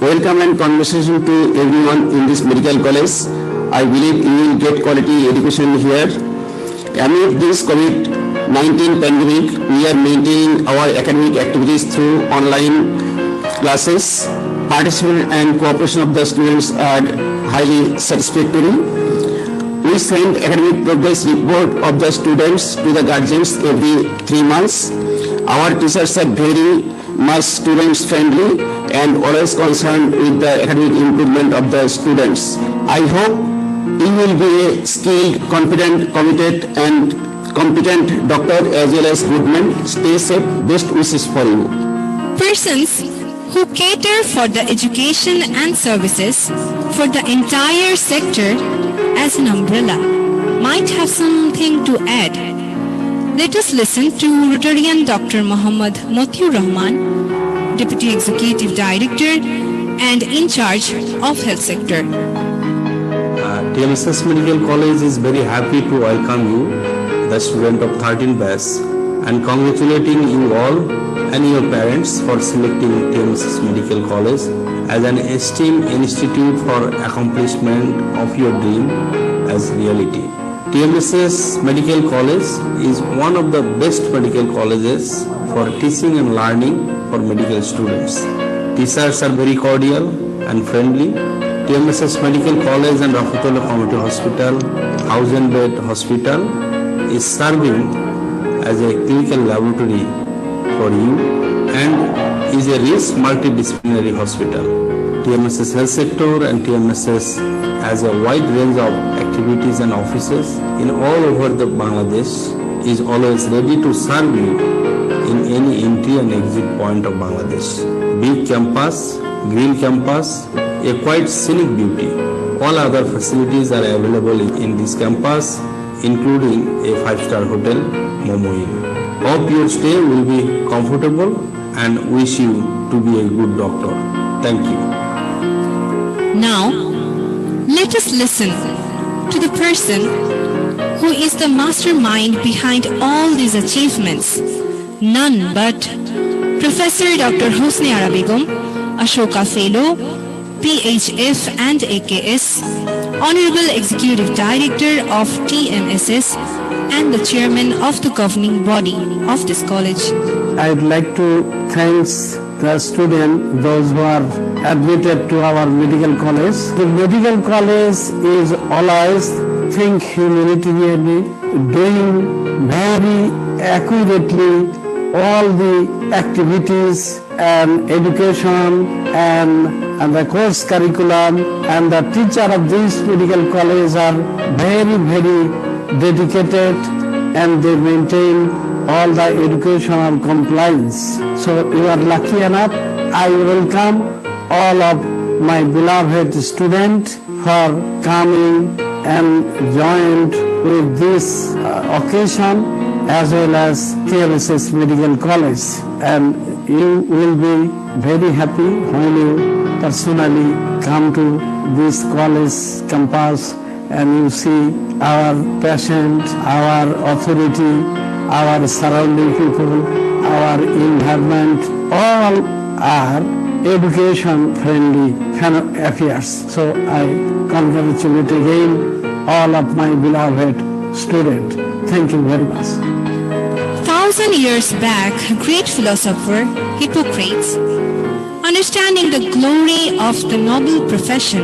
Welcome and congratulations to everyone in this medical college. I believe you will get quality education here. Amid this COVID-19 pandemic, we are maintaining our academic activities through online classes. Participation and cooperation of the students are highly satisfactory. We send academic progress report of the students to the guardians every 3 months. Our teachers are very much students friendly and always concerned with the academic improvement of the students. I hope you will be a skilled, confident, committed and competent doctor as well as good man. Stay safe. Best wishes for you. Persons who cater for the education and services for the entire sector as an umbrella might have something to add. Let us listen to Rotarian Dr. Muhammad Motiur Rahman, Deputy Executive Director and in charge of health sector. TMSS Medical College is very happy to welcome you, the student of 13th batch, and congratulating you all and your parents for selecting TMSS Medical College as an esteemed institute for accomplishment of your dream as reality. TMSS Medical College is one of the best medical colleges for teaching and learning for medical students. Teachers are very cordial and friendly. TMSS Medical College and Rafatullah Community Hospital, 1000-bed hospital, is serving as a clinical laboratory for you and is a rich multidisciplinary hospital. TMSS Health Sector and TMSS has a wide range of activities and offices in all over the Bangladesh, is always ready to serve you in any entry and exit point of Bangladesh. Big campus, green campus, a quite scenic beauty. All other facilities are available in this campus, including a 5-star hotel, Momo Inn. Hope your stay will be comfortable and wish you to be a good doctor. Thank you. Now, let us listen to the person who is the mastermind behind all these achievements, none but Professor Dr. Hosni Ara Begum, Ashoka Fellow, PHF and AKS, Honorable Executive Director of TMSS and the Chairman of the governing body of this college. I'd like to thank the students, those who are admitted to our medical college. The medical college is always think humanitarianly, doing very accurately all the activities and education and the course curriculum, and the teacher of this medical college are very dedicated and they maintain all the educational compliance. So you are lucky enough. I welcome all of my beloved students for coming and joined with this occasion as well as TLSS Medical College. And you will be very happy when you personally come to this college campus and you see our patients, our authority, our surrounding people, our environment, all are education-friendly affairs. So I congratulate again all of my beloved students. Thank you very much. 1,000 years back, great philosopher Hippocrates, understanding the glory of the noble profession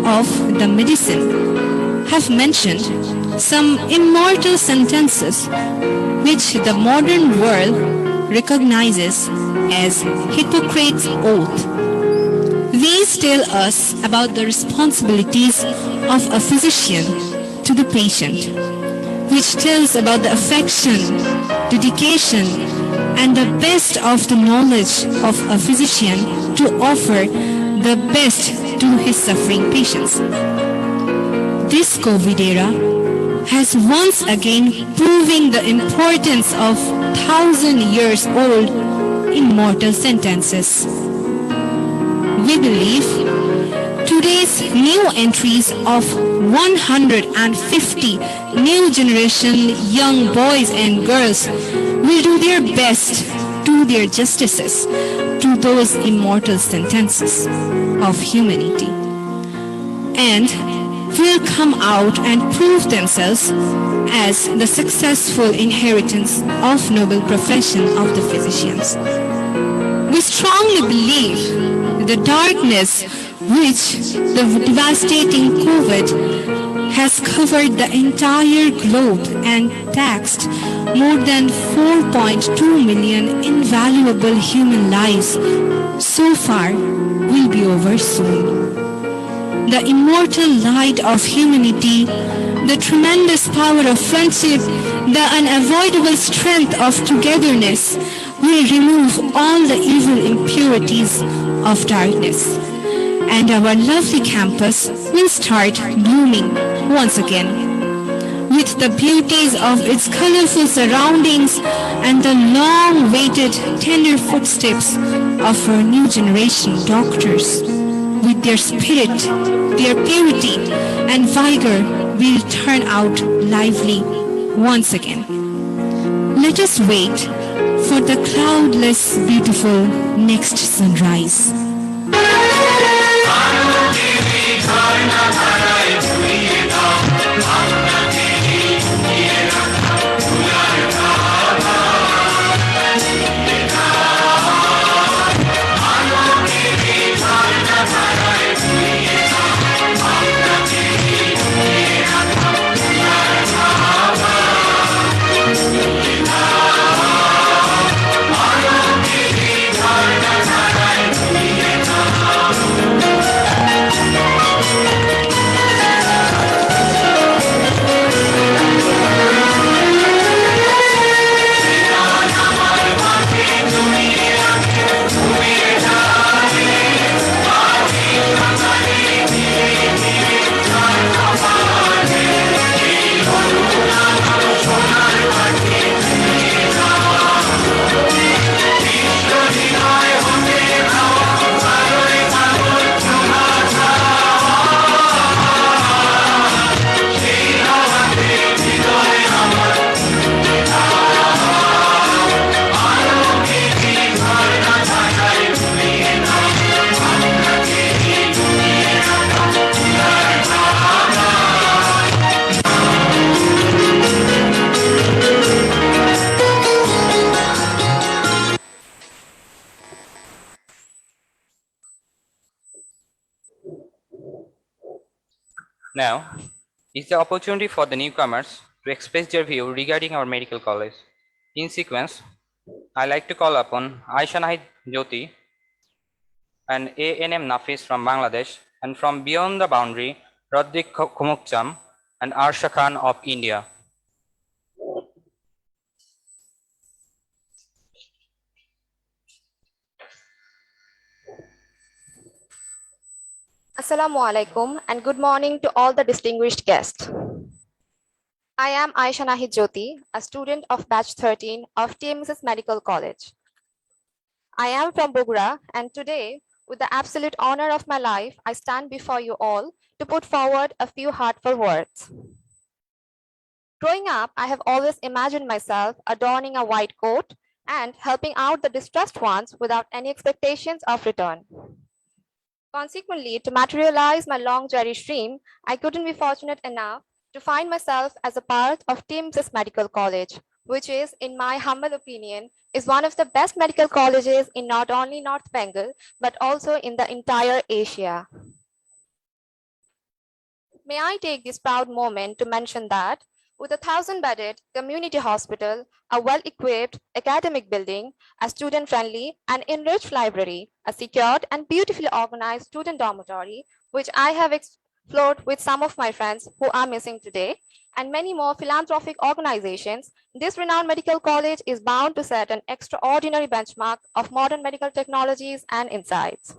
of the medicine, have mentioned some immortal sentences which the modern world recognizes as Hippocrates' oath. These tell us about the responsibilities of a physician to the patient, which tells about the affection, dedication, and the best of the knowledge of a physician to offer the best to his suffering patients. This COVID era has once again proven the importance of 1,000 years old immortal sentences. We believe today's new entries of 150 new generation young boys and girls will do their best, do their justices to those immortal sentences of humanity, and will come out and prove themselves as the successful inheritance of noble profession of the physicians. We strongly believe the darkness which the devastating COVID has covered the entire globe and taxed more than 4.2 million invaluable human lives so far will be over soon. The immortal light of humanity, the tremendous power of friendship, the unavoidable strength of togetherness will remove all the evil impurities of darkness. And our lovely campus will start blooming once again with the beauties of its colorful surroundings and the long-awaited tender footsteps of our new generation doctors. With their spirit, their purity and vigor will turn out lively once again. Let us wait for the cloudless, beautiful next sunrise. Now is the opportunity for the newcomers to express their view regarding our medical college. In sequence, I like to call upon Aisha Nahid Jyoti and ANM Nafis from Bangladesh, and from beyond the boundary, Rodrik Kumukcham, and Arsha Khan of India. Assalamu alaikum and good morning to all the distinguished guests. I am Aisha Nahid Jyoti, a student of batch 13 of TMSS Medical College. I am from Bogura, and today, with the absolute honor of my life, I stand before you all to put forward a few heartfelt words. Growing up, I have always imagined myself adorning a white coat and helping out the distressed ones without any expectations of return. Consequently, to materialize my long cherished dream, I couldn't be fortunate enough to find myself as a part of TMSS Medical College, which is, in my humble opinion, is one of the best medical colleges in not only North Bengal, but also in the entire Asia. May I take this proud moment to mention that with a 1,000-bedded community hospital, a well-equipped academic building, a student-friendly and enriched library, a secured and beautifully organized student dormitory, which I have explored with some of my friends who are missing today, and many more philanthropic organizations, this renowned medical college is bound to set an extraordinary benchmark of modern medical technologies and insights.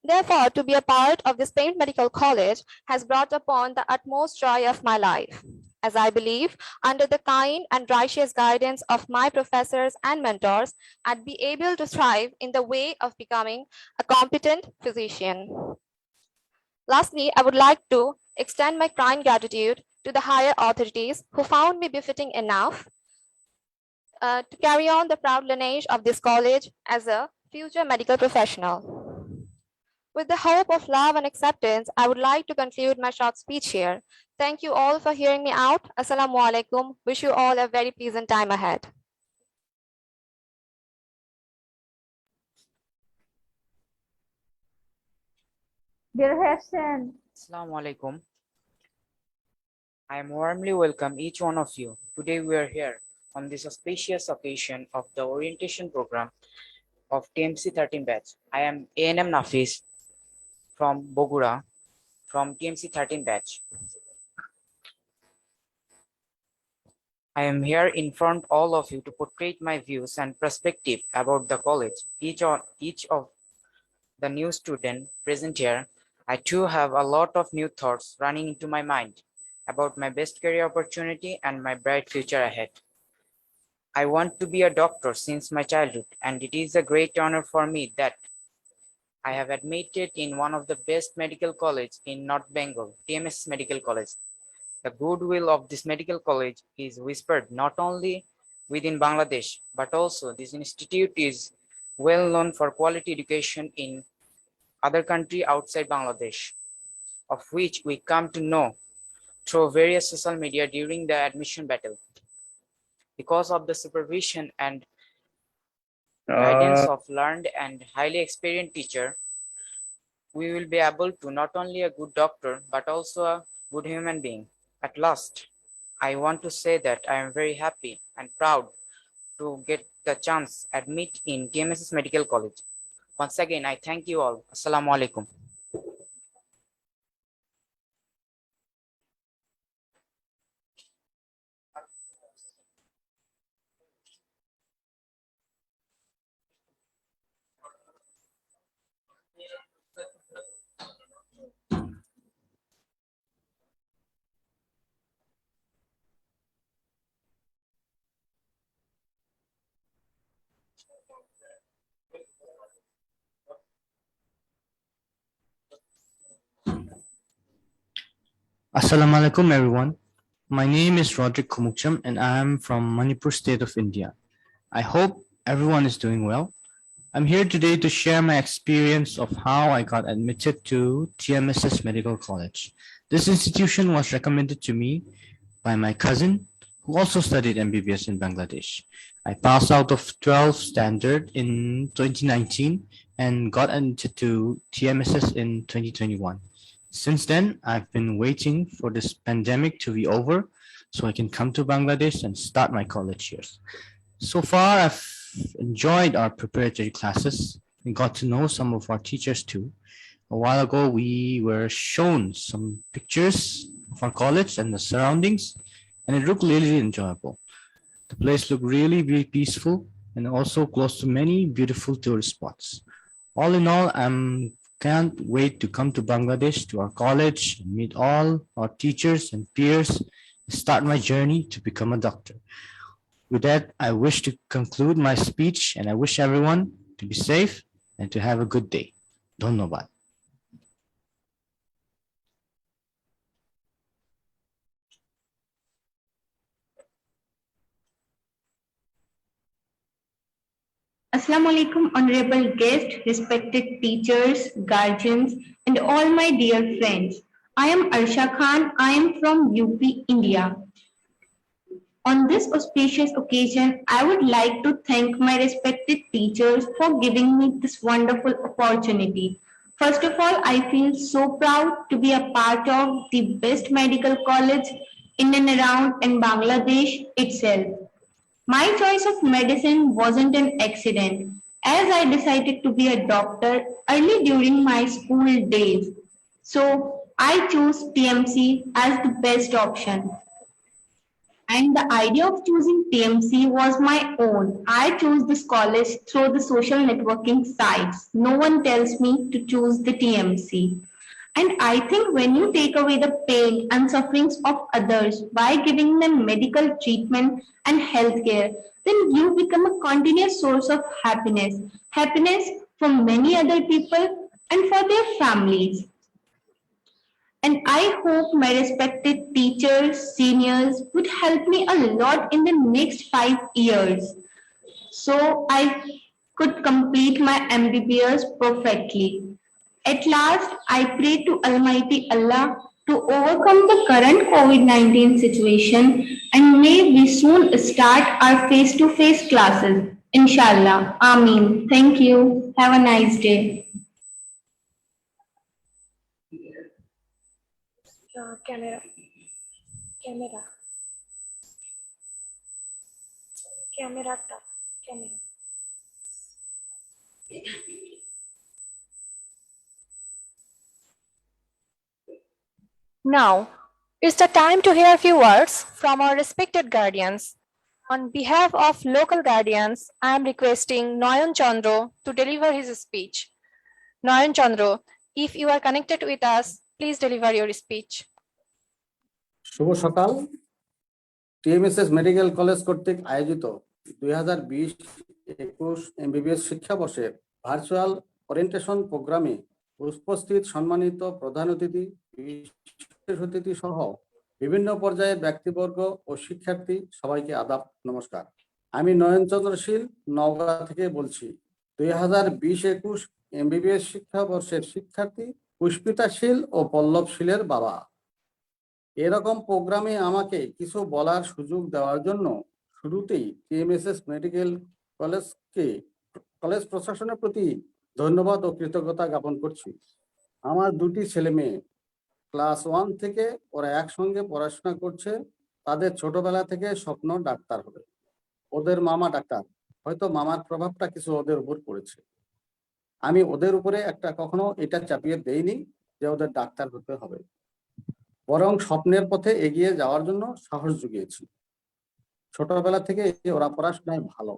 Therefore, to be a part of this famed medical college has brought upon the utmost joy of my life, as I believe, under the kind and righteous guidance of my professors and mentors, I'd be able to thrive in the way of becoming a competent physician. Lastly, I would like to extend my kind gratitude to the higher authorities who found me befitting enough to carry on the proud lineage of this college as a future medical professional. With the hope of love and acceptance, I would like to conclude my short speech here. Thank you all for hearing me out. Assalamu alaikum. Wish you all a very pleasant time ahead. Dear Hassan. Assalamu alaikum. I am warmly welcome each one of you. Today we are here on this auspicious occasion of the orientation program of TMC 13 batch. I am ANM Nafis from Bogura, from TMC 13 batch. I am here in front of all of you to portray my views and perspective about the college. Each of the new student present here, I too have a lot of new thoughts running into my mind about my best career opportunity and my bright future ahead. I want to be a doctor since my childhood, and it is a great honor for me that I have admitted in one of the best medical colleges in North Bengal, TMS Medical College. The goodwill of this medical college is whispered not only within Bangladesh, but also this institute is well known for quality education in other countries outside Bangladesh, of which we come to know through various social media during the admission battle. Because of the supervision and guidance of learned and highly experienced teacher, we will be able to not only a good doctor, but also a good human being. At last, I want to say that I am very happy and proud to get the chance admit in TMSS Medical College. Once again, I thank you all. Assalamu alaikum. Assalamu alaikum everyone. My name is Roderick Kumukcham and I am from Manipur state of India. I hope everyone is doing well. I'm here today to share my experience of how I got admitted to TMSS Medical College. This institution was recommended to me by my cousin who also studied MBBS in Bangladesh. I passed out of 12th standard in 2019 and got admitted to TMSS in 2021. Since then, I've been waiting for this pandemic to be over so I can come to Bangladesh and start my college years. So far, I've enjoyed our preparatory classes and got to know some of our teachers too. A while ago, we were shown some pictures of our college and the surroundings, and it looked really enjoyable. The place looked really, really peaceful and also close to many beautiful tourist spots. All in all, can't wait to come to Bangladesh, to our college, and meet all our teachers and peers, and start my journey to become a doctor. With that, I wish to conclude my speech, and I wish everyone to be safe and to have a good day. Dhonnobad. Assalamu alaikum, honorable guest, respected teachers, guardians, and all my dear friends. I am Arsha Khan. I am from UP, India. On this auspicious occasion, I would like to thank my respected teachers for giving me this wonderful opportunity. First of all, I feel so proud to be a part of the best medical college in and around in Bangladesh itself. My choice of medicine wasn't an accident, as I decided to be a doctor early during my school days. So I chose TMC as the best option. And the idea of choosing TMC was my own. I chose this college through the social networking sites. No one tells me to choose the TMC. And I think when you take away the pain and sufferings of others by giving them medical treatment and healthcare, then you become a continuous source of happiness. Happiness for many other people and for their families. And I hope my respected teachers, seniors would help me a lot in the next 5 years, so I could complete my MBBS perfectly. At last, I pray to Almighty Allah to overcome the current COVID-19 situation, and may we soon start our face-to-face classes. Inshallah. Ameen. Thank you. Have a nice day. Camera. Now, it's the time to hear a few words from our respected guardians. On behalf of local guardians, I am requesting Nayan Chandra to deliver his speech. Nayan Chandra, if you are connected with us, please deliver your speech. শুভ সকাল। TMSS medical college কর্তৃক আয়োজিত 2020-21 MBBS শিক্ষাবর্ষের virtual orientation প্রোগ্রামে উপস্থিত সম্মানিত প্রধান অতিথি, বিশেষ অতিথি সহ বিভিন্ন পর্যায়ের ব্যক্তিবর্গ ও শিক্ষার্থী সবাইকে আদাব, নমস্কার। আমি নয়ন চন্দ্র শীল, নওগাঁ থেকে বলছি। 2020-21 এমবিবিএস শিক্ষাবর্ষের শিক্ষার্থী পুষ্পিতা শীল ও পল্লব শীলের বাবা। এরকম প্রোগ্রামে আমাকে কিছু বলার সুযোগ দেওয়ার জন্য শুরুতেই টিএমএসএস মেডিকেল কলেজ প্রশাসনের প্রতি ধন্যবাদ ও কৃতজ্ঞতা জ্ঞাপন করছি। আমার দুটি ছেলে মেয়ে ক্লাস 1 থেকে ওরা একসঙ্গে পড়াশোনা করছে। তাদের ছোটবেলা থেকে স্বপ্ন ডাক্তার হবে। ওদের মামা ডাক্তার, হয়তো মামার প্রভাবটা কিছু ওদের উপর পড়েছে। আমি ওদের উপরে কখনো এটা চাপিয়ে দেইনি যে ওদের ডাক্তার হতে হবে, বরং স্বপ্নের পথে এগিয়ে যাওয়ার জন্য সাহস জুগিয়েছি। ছোটবেলা থেকে ওরা পড়াশোনায় ভালো।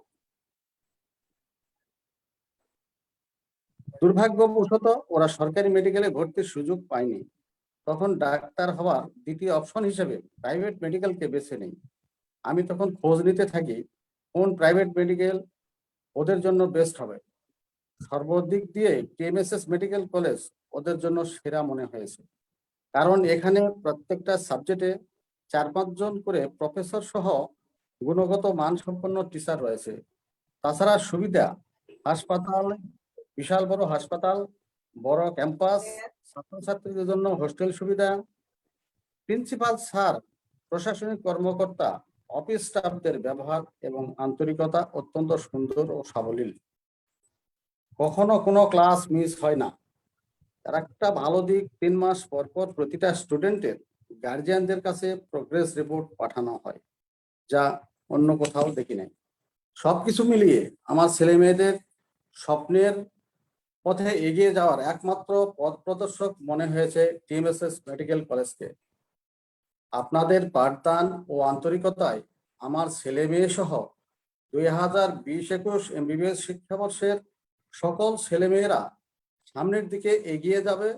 দুর্ভাগ্যবশত ওরা সরকারি মেডিকেলে ভর্তির সুযোগ পায়নি। তখন ডাক্তার হওয়ার দ্বিতীয় অপশন হিসেবে প্রাইভেট মেডিকেলকে বেছে নেই। আমি তখন খোঁজ নিতে থাকি কোন প্রাইভেট মেডিকেল ওদের জন্য বেস্ট হবে। সর্বদিক দিয়ে টিএমএসএস মেডিকেল কলেজ ওদের জন্য সেরা মনে হয়েছে, কারণ এখানে প্রত্যেকটা সাবজেক্টে 4-5 জন করে প্রফেসর সহ গুণগত মানসম্পন্ন টিচার রয়েছে। তাছাড়া সুবিধা, হাসপাতাল, বিশাল বড় হাসপাতাল, বড় ক্যাম্পাস, ছাত্রছাত্রীদের জন্য হোস্টেল সুবিধা, প্রিন্সিপাল স্যার, প্রশাসনিক কর্মকর্তা, অফিস স্টাফদের ব্যবহার এবং আন্তরিকতা অত্যন্ত সুন্দর ও সাবলীল। কখনো কোনো ক্লাস মিস হয় না। আর একটা ভালো দিক, 3 মাস পর পর প্রতিটা স্টুডেন্টের গার্জিয়ানদের কাছে প্রোগ্রেস রিপোর্ট পাঠানো হয়, যা অন্য কোথাও দেখি নাই। সবকিছু মিলিয়ে আমার ছেলে মেয়েদের স্বপ্নের পথে এগিয়ে যাওয়ার একমাত্র পথ প্রদর্শক মনে হয়েছে টিএমএসএস মেডিকেল কলেজকে। আপনাদের পাঠদান ও আন্তরিকতায় আমার ছেলে মেয়ে সহ 2020-21 MBBS শিক্ষাবর্ষের সকল ছেলেমেয়েরা সামনের দিকে এগিয়ে যাবে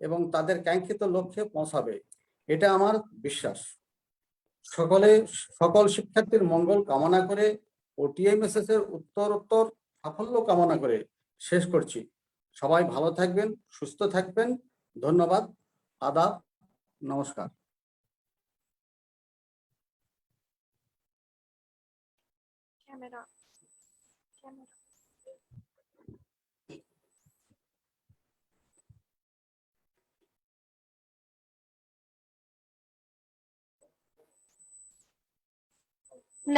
এবং তাদের কাঙ্ক্ষিত লক্ষ্যে পৌঁছাবে, এটা আমার বিশ্বাস। সকল শিক্ষার্থীর মঙ্গল কামনা করে ও TMSS এর উত্তরোত্তর সাফল্য কামনা করে শেষ করছি। সবাই ভালো থাকবেন, সুস্থ থাকবেন। ধন্যবাদ, আদাব, নমস্কার।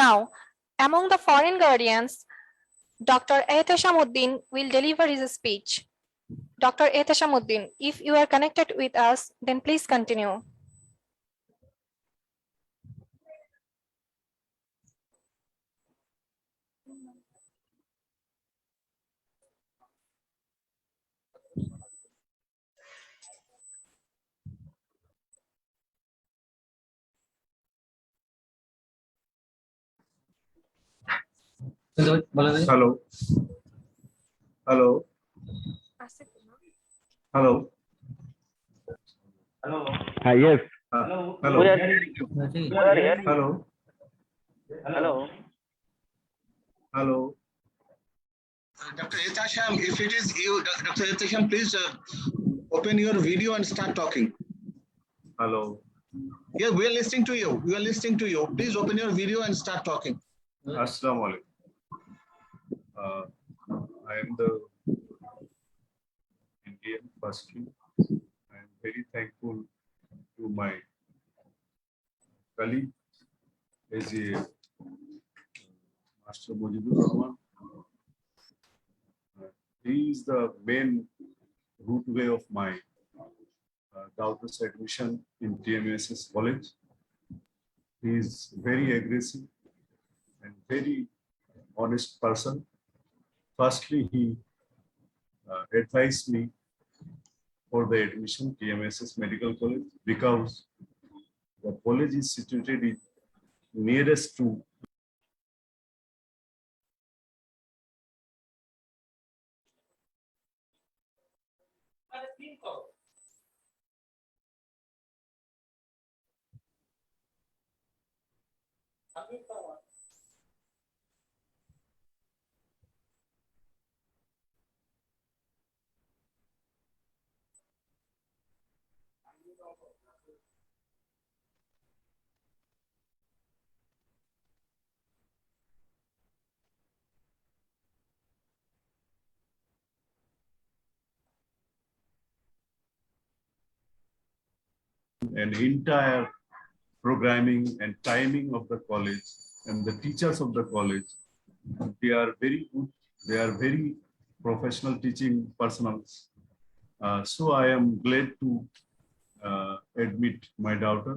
Now, among the foreign guardians, Dr. Ehtashamuddin will deliver his speech. Dr. Ehtashamuddin, if you are connected with us, then please continue. Hello. Hello. Hello. Hello. Yes. Hello. We are Hello. Hello. Hello. Hello. Dr. Etasham, if it is you, Dr. Etasham, please open your video and start talking. Hello. Yeah, we are listening to you. We are listening to you. Please open your video and start talking. Assalamu alaikum. I am the Indian firstly. I am very thankful to my colleague as a Master Mujibur Rahman. He is the main root way of my daughter's admission in TMSS college. He is very aggressive and very honest person. Firstly, he advised me for the admission TMSS Medical College because the college is situated in nearest to an entire programming and timing of the college and the teachers of the college. They are very good. They are very professional teaching personnel. So I am glad to admit my daughter.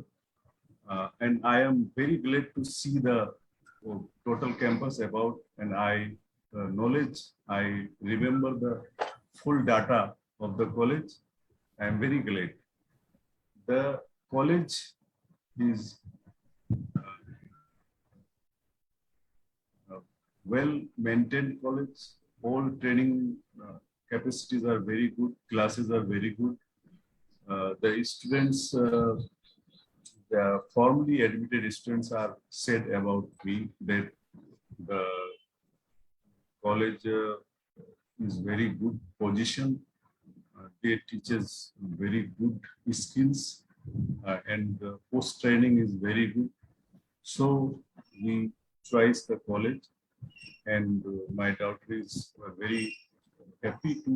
And I am very glad to see the total campus about, and I knowledge, I remember the full data of the college. I am very glad. The college is well-maintained college. All training capacities are very good. Classes are very good. The students, the formally admitted students are said about me that the college is very good position. They teaches very good skills and post training is very good. So we choose the college, and my daughter is very happy to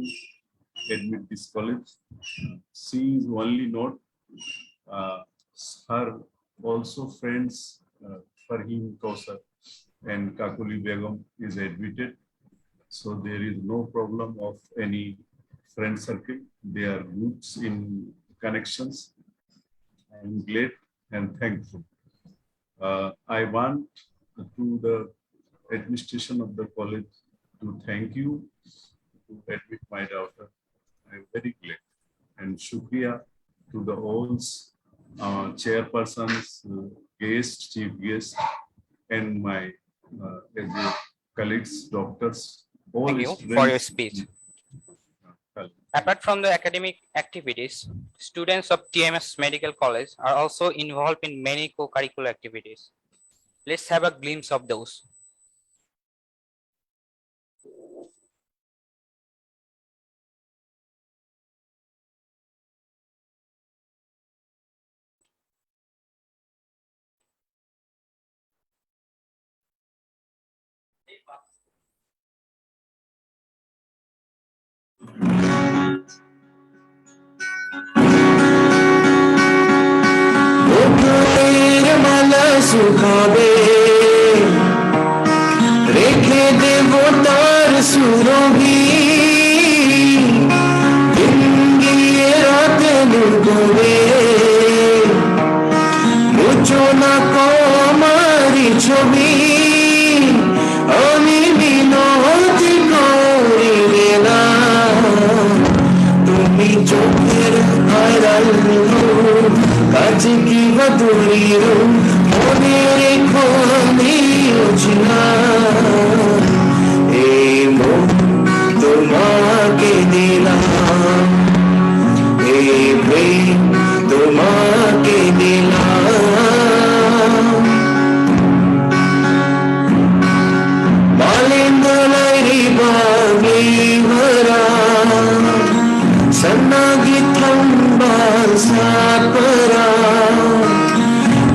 admit this college. She is only not her also friends Farheen Kausar and Kakuli Begum is admitted. So there is no problem of any friend circle. They are groups in connections. I am glad and thankful. I want to the administration of the college to thank you to admit my daughter. I am very glad. And shukriya to the all chairpersons, guests, chief guests, and my colleagues, doctors, all Thank you students. for your speech. Apart from the academic activities, students of TMS Medical College are also involved in many co-curricular activities. Let's have a glimpse of those. सुखावे रेखे देवो तार सुरोगी दिंगी रात नुगोवे मुझो ना को मारी छवि আমি মিনতি করি না তুমি চোখের আড়াল কাছে কি বদলি মনে রেখো আমি বুঝনা এই মন তোমাকে দিলাম এই প্রেম তোমাকে দিলাম বালিন্দলাই বাগি ভরা সন্নাগি থম্বার সাপরা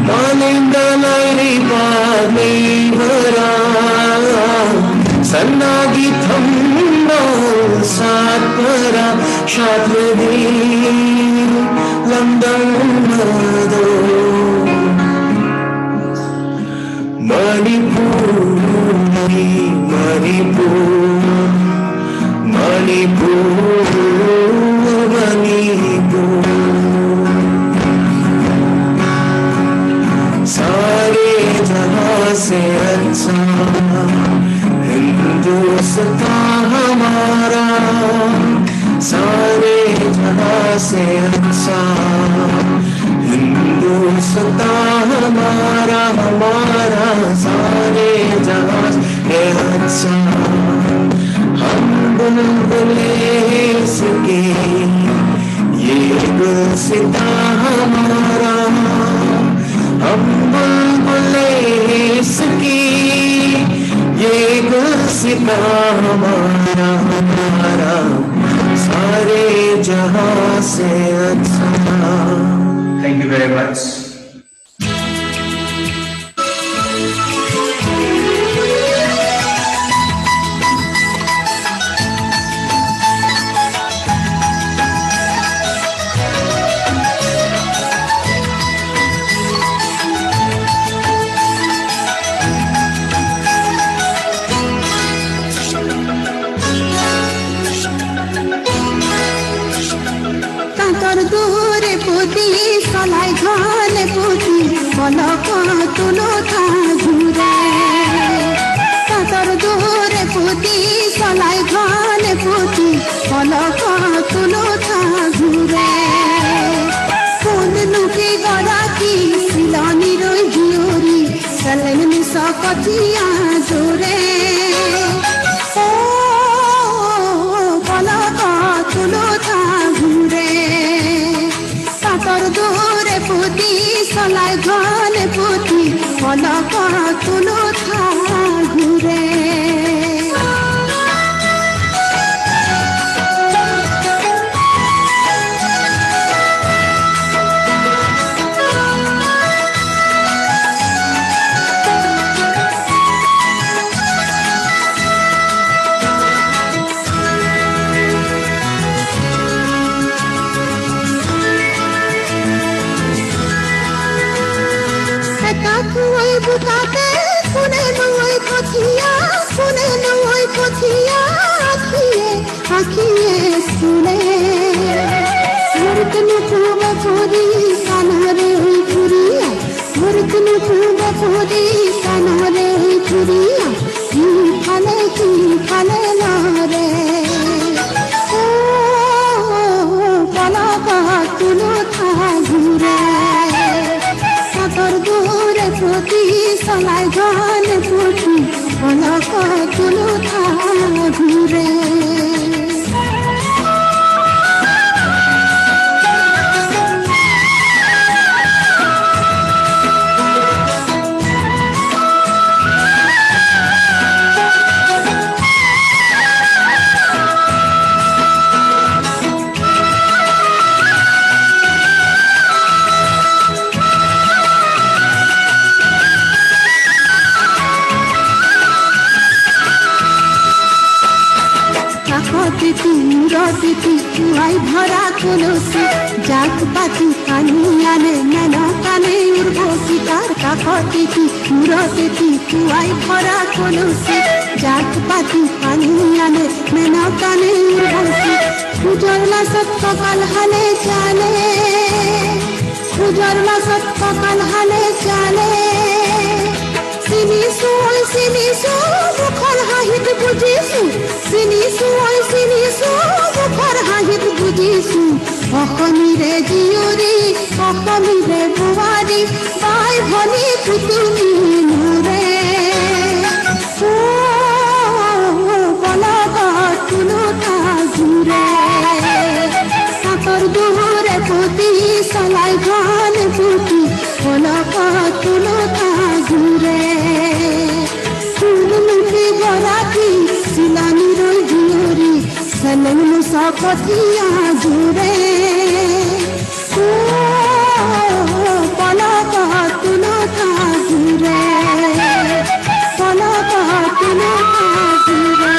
বালিন্দলাই বাগি ভরা সন্নাগি থম্বার সাপরা সাধবি লন্দন মদো মণিপুর Manipur, Manipur, Manipur. सारे जहां से अच्छा हिंदुस्तान हमारा सारे जहां से अच्छा हिंदुस्तान हमारा हमारा सारे जहां से अच्छा हम बुलबुले इसके ये गुलसिता हमारा हम बुलबुले इसकी ये गुलसिता हमारा हमारा सारे जहां से अच्छा. Thank you very much. সলাই ঘনে পুতি পলক তুলো থা ঘুরে তাতর দূরে পুতি সলাই ঘনে পুতি পলক তুলো থা ঘুরে কোন লুকে গড়াকি সিলনি রই জিওরি চলেন নিস কচিয়া জোরে ও পলক তুলো থা ঘুরে তাতর দূরে পুতি সলাই ঘনে পুতি পলক তুলো থা ঘুরে বুকাতে শুনে নয় কথিয়া আখিয়ে আখিয়ে শুনে মুরতনু পুব পুরি কানরে হই পুরিয়া মুরতনু পুব পুরি কানরে হই পুরিয়া কি খালে লরে ও পলক তুলো থা ঘুরে পেতি পেতি কুয়াই ভরা কলসি জাগ পাতি কানি আনে মেন কানে উর্বশী তার কাকতি পেতি কুয়াই ভরা কলসি জাগ পাতি কানি আনে মেন কানে উর্বশী পূজর মাসত কপাল হালে চালে পূজর মাসত কপাল হালে চালে চিনিছো মুখৰ হাঁহিত বুজিছো চিনিছো মুখৰ হাঁহিত বুজিছো অসমীৰে জীয়ৰী অসমীৰে বোৱাৰী বাই ভনী পুতুলি মোৰে পলকত তুলতা ঘূৰে কাকৰ দুহৰে পুতি চলাই ঘন পুতি পলকত তুলতা ঘূৰে ফুলমুখী গৰাকী চিলানীৰ জীয়ৰী চেলেং চকতীয়া জোৰে পলকত তুলতা ঘূৰে পলকত তুলতা ঘূৰে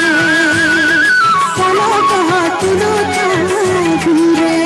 পলকত তুলতা ঘূৰে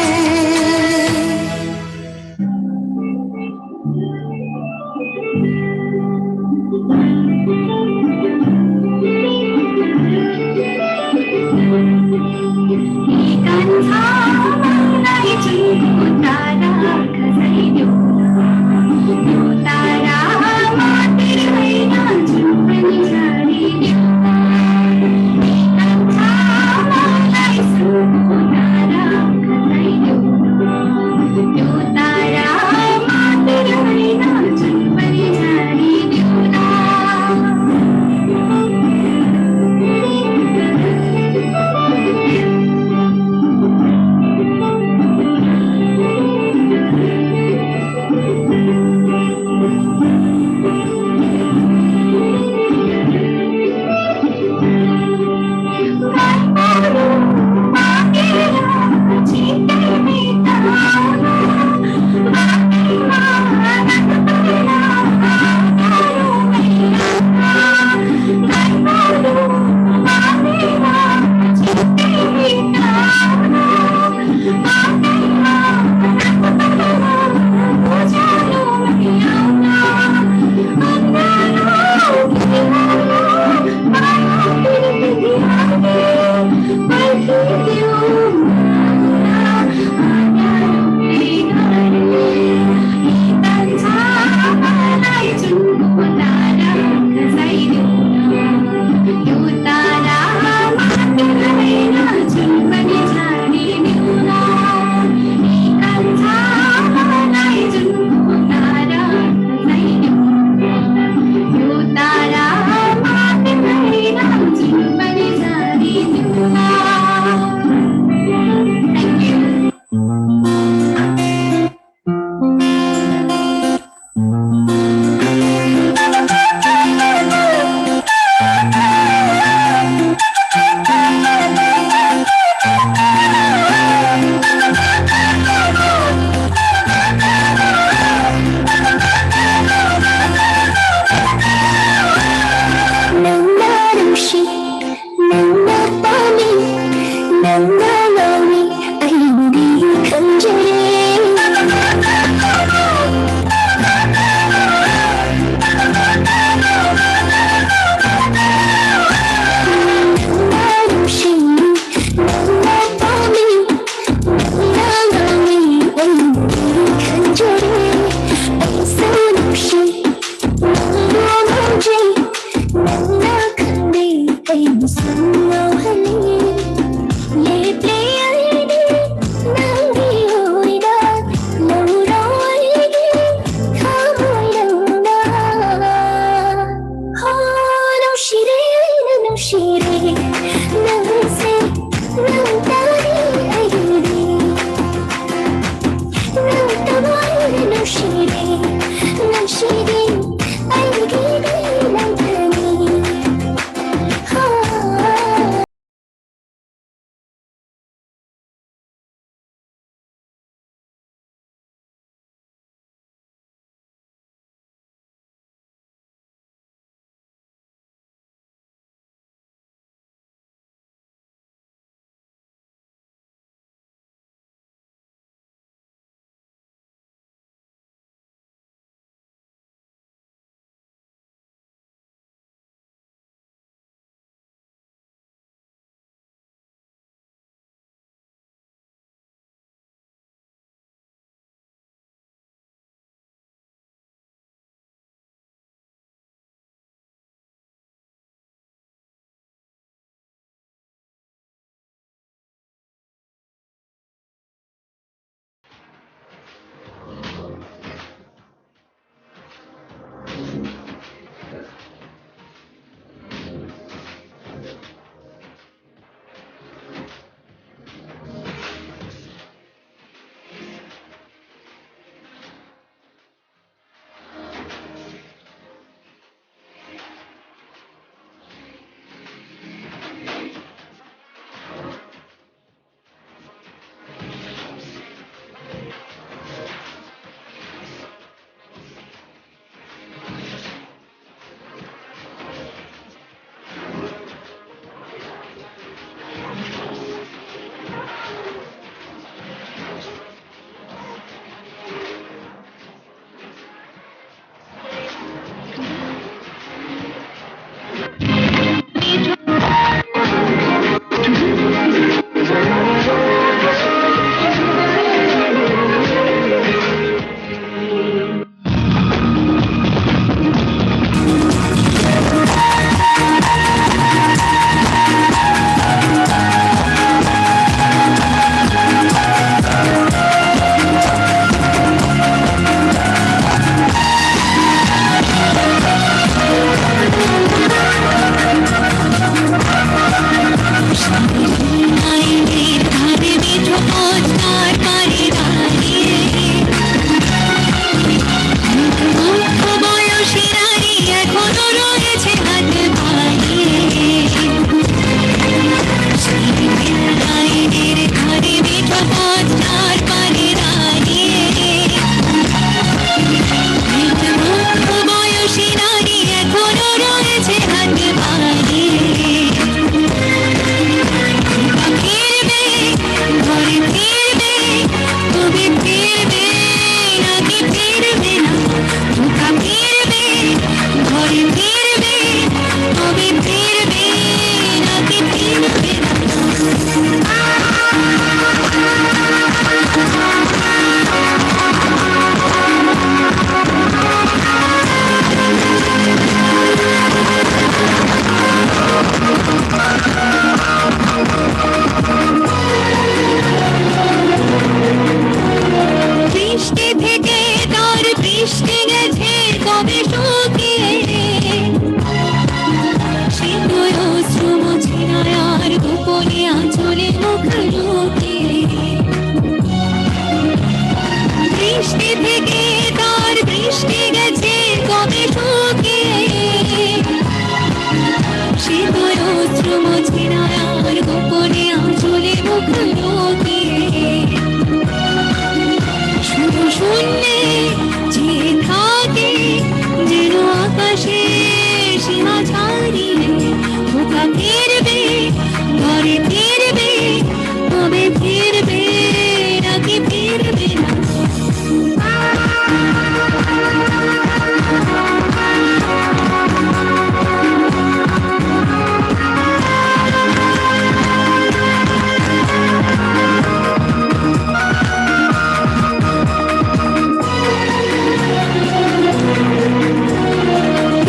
গোপনে আঁচলে মুখ লুকিয়ে বৃষ্টি থেকে তার বৃষ্টি গেছে কবে শুকিয়ে শীতল অশ্রু মুছে না আর গোপনে আঁচলে মুখ লুকিয়ে শুধু শূন্যে চেয়ে থাকে যেন আকাশে সীমা ছাড়িয়ে খোকা ফিরবে ঘরে ফিরবে কবে ফিরবে নাকি ফিরবে না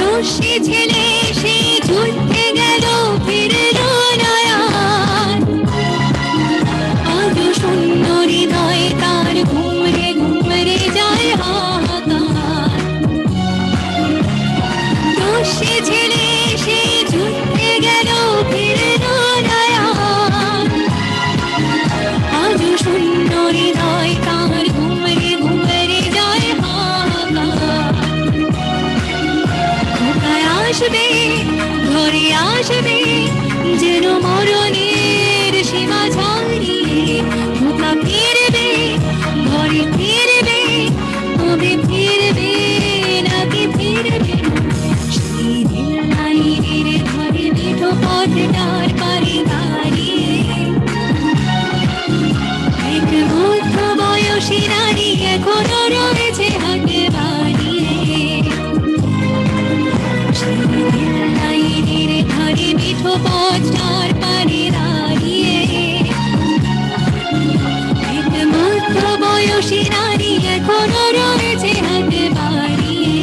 রশ্মি ঝেলে সে ছুটতে গেল ফিরল নয়ান আজও শূন্য হৃদয় তার ঘুমরে ঘুমরে যায় হাহাকার রশ্মি ঝেলে সে ছুটতে গেল ফিরল নয়ান আজও শূন্য হৃদয় তার ঘুমরে ঘুমরে যায় হাহাকার খোকায় আসবে ঘরে আসবে যেন মরণের সীমা ছাড়িয়ে খোকা ফিরবে ঘরে ফিরবে কবে ফিরবে নাকি ফিরবে না সেই লাইনের ঘরে মেঠো পথটার পারে দাঁড়িয়ে এক মধ্য বয়সী নারী এখনো রয়েছে হাতে বাড়িয়ে লাইনের ধারে মিঠো পথটার পারে দাঁড়িয়ে এক মধ্য বয়সী নারী এখনো রয়েছে হাতে বাড়িয়ে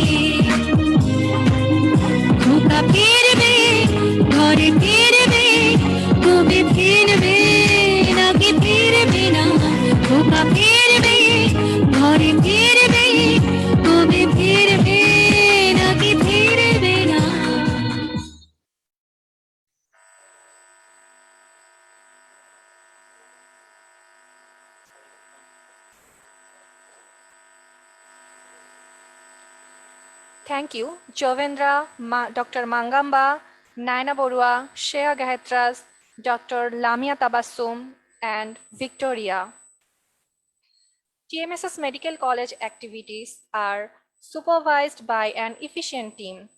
খোকা ফিরবে ঘরে ফিরবে কবে ফিরবে নাকি ফিরবে না খোকা ফিরবে ঘরে ফিরবে কবে ফিরবে নাকি ফিরবে না Thank you, Jovendra, Dr. Mangamba, Naina Borua, Shreya Gahetras, Dr. Lamia Tabassum, and Victoria. TMSS Medical College activities are supervised by an efficient team.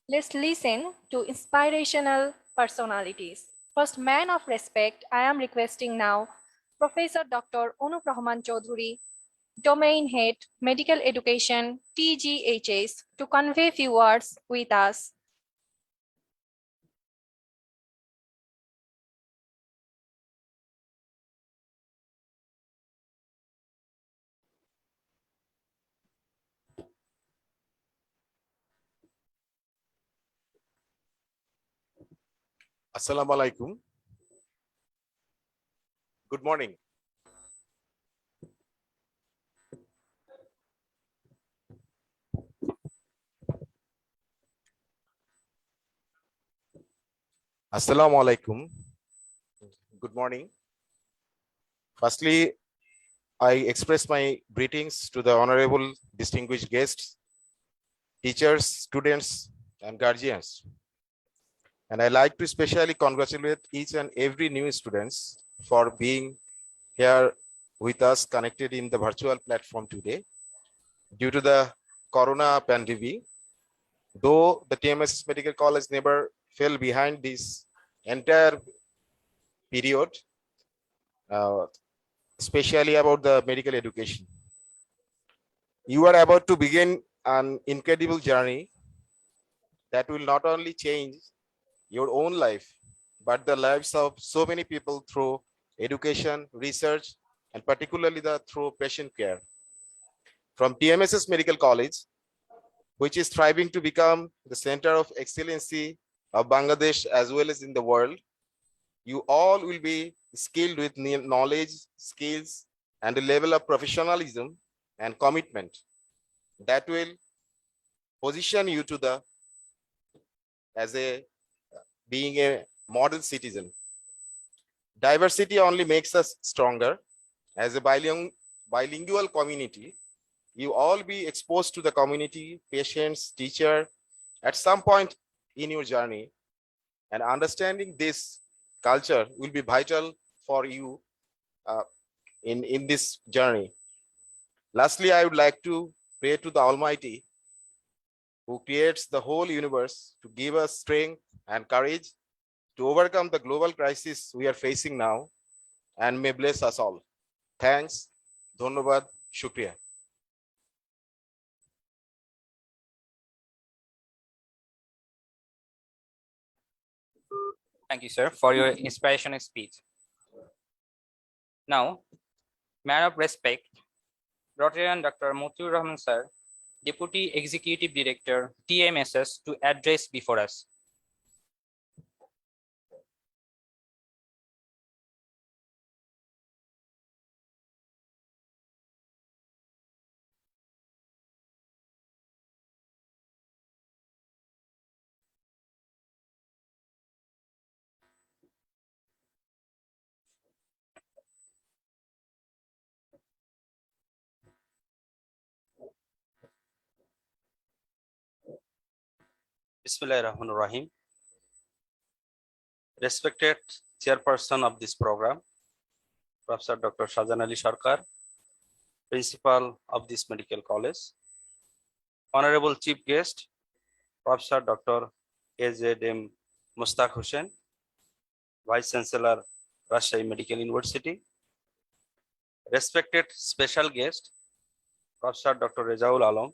Let's listen to inspirational personalities. First, man of respect, I am requesting now Professor Dr. Anup Rahman Chaudhuri, Domain Head, Medical Education, TGHS, to convey few words with us. Assalamu alaikum. Good morning. Assalamu alaikum. Good morning. Firstly, I express my greetings to the honorable distinguished guests, teachers, students, and guardians. And I like to especially congratulate each and every new students for being here with us connected in the virtual platform today. Due to the Corona pandemic, though the TMSS Medical College never fell behind this entire period, especially about the medical education. You are about to begin an incredible journey that will not only change your own life, but the lives of so many people through education, research, and particularly through patient care. From TMSS Medical College, which is striving to become the center of excellency of Bangladesh as well as in the world, you all will be skilled with knowledge, skills, and a level of professionalism and commitment that will position you to as being a model citizen. Diversity only makes us stronger. As a bilingual community, you all be exposed to the community, patients, teacher at some point in your journey, and understanding this culture will be vital for you in this journey. Lastly, I would like to pray to the Almighty who creates the whole universe to give us strength and courage to overcome the global crisis we are facing now, and may bless us all. Thanks. Dhonnobad. Shukriya. Thank you, sir, for your inspirational speech. Now, man of respect, Rotarian Dr. Motiur Rahman sir, Deputy Executive Director, TMSS, to address before us. Bismillahirrahmanirrahim. Respected chairperson of this program, Professor Dr. Shajan Ali Sarkar, principal of this medical college, honorable chief guest, Professor Dr. AZM Mustaq Hussain, Vice Chancellor, Rajshahi Medical University, respected special guest, Professor Dr. Rezaul Alam,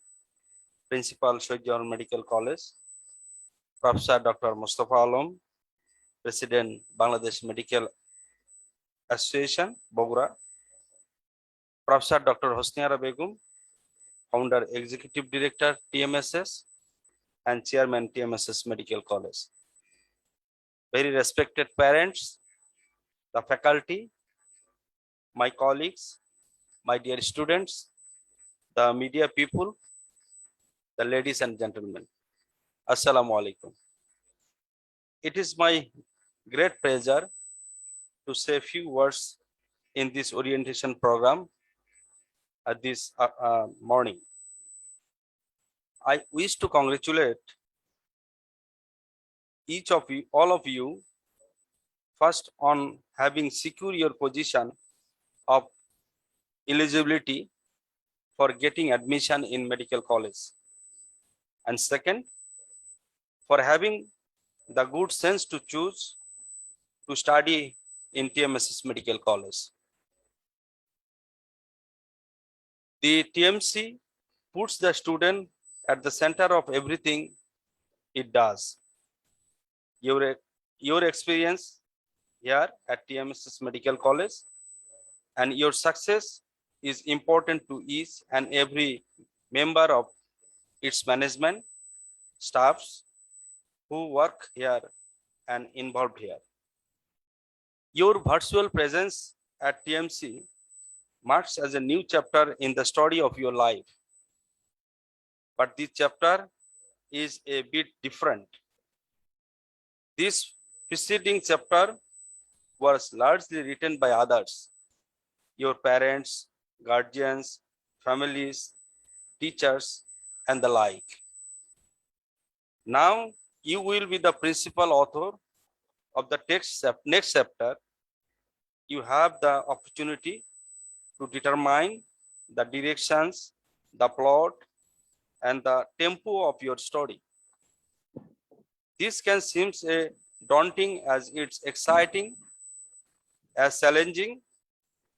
Principal, Shahid Jamal Medical College, Professor Dr. Mustafa Alam, President, Bangladesh Medical Association, Bogura, Professor Dr. Hosniara Begum, Founder, Executive Director, TMSS, and Chairman, TMSS Medical College. Very respected parents, the faculty, my colleagues, my dear students, the media people, the ladies and gentlemen. Assalamu alaikum. It is my great pleasure to say a few words in this orientation program at this morning. I wish to congratulate each of you, all of you, first on having secured your position of eligibility for getting admission in medical college. And second, for having the good sense to choose to study in TMSS Medical College. The TMC puts the student at the center of everything it does. Your experience here at TMSS Medical College and your success is important to each and every member of its management, staffs who work here and involved here. Your virtual presence at TMC marks as a new chapter in the story of your life. But this chapter is a bit different. This preceding chapter was largely written by others, your parents, guardians, families, teachers, and the like. Now, you will be the principal author of the next chapter. You have the opportunity to determine the directions, the plot, and the tempo of your story. This can seem daunting as it's exciting, as challenging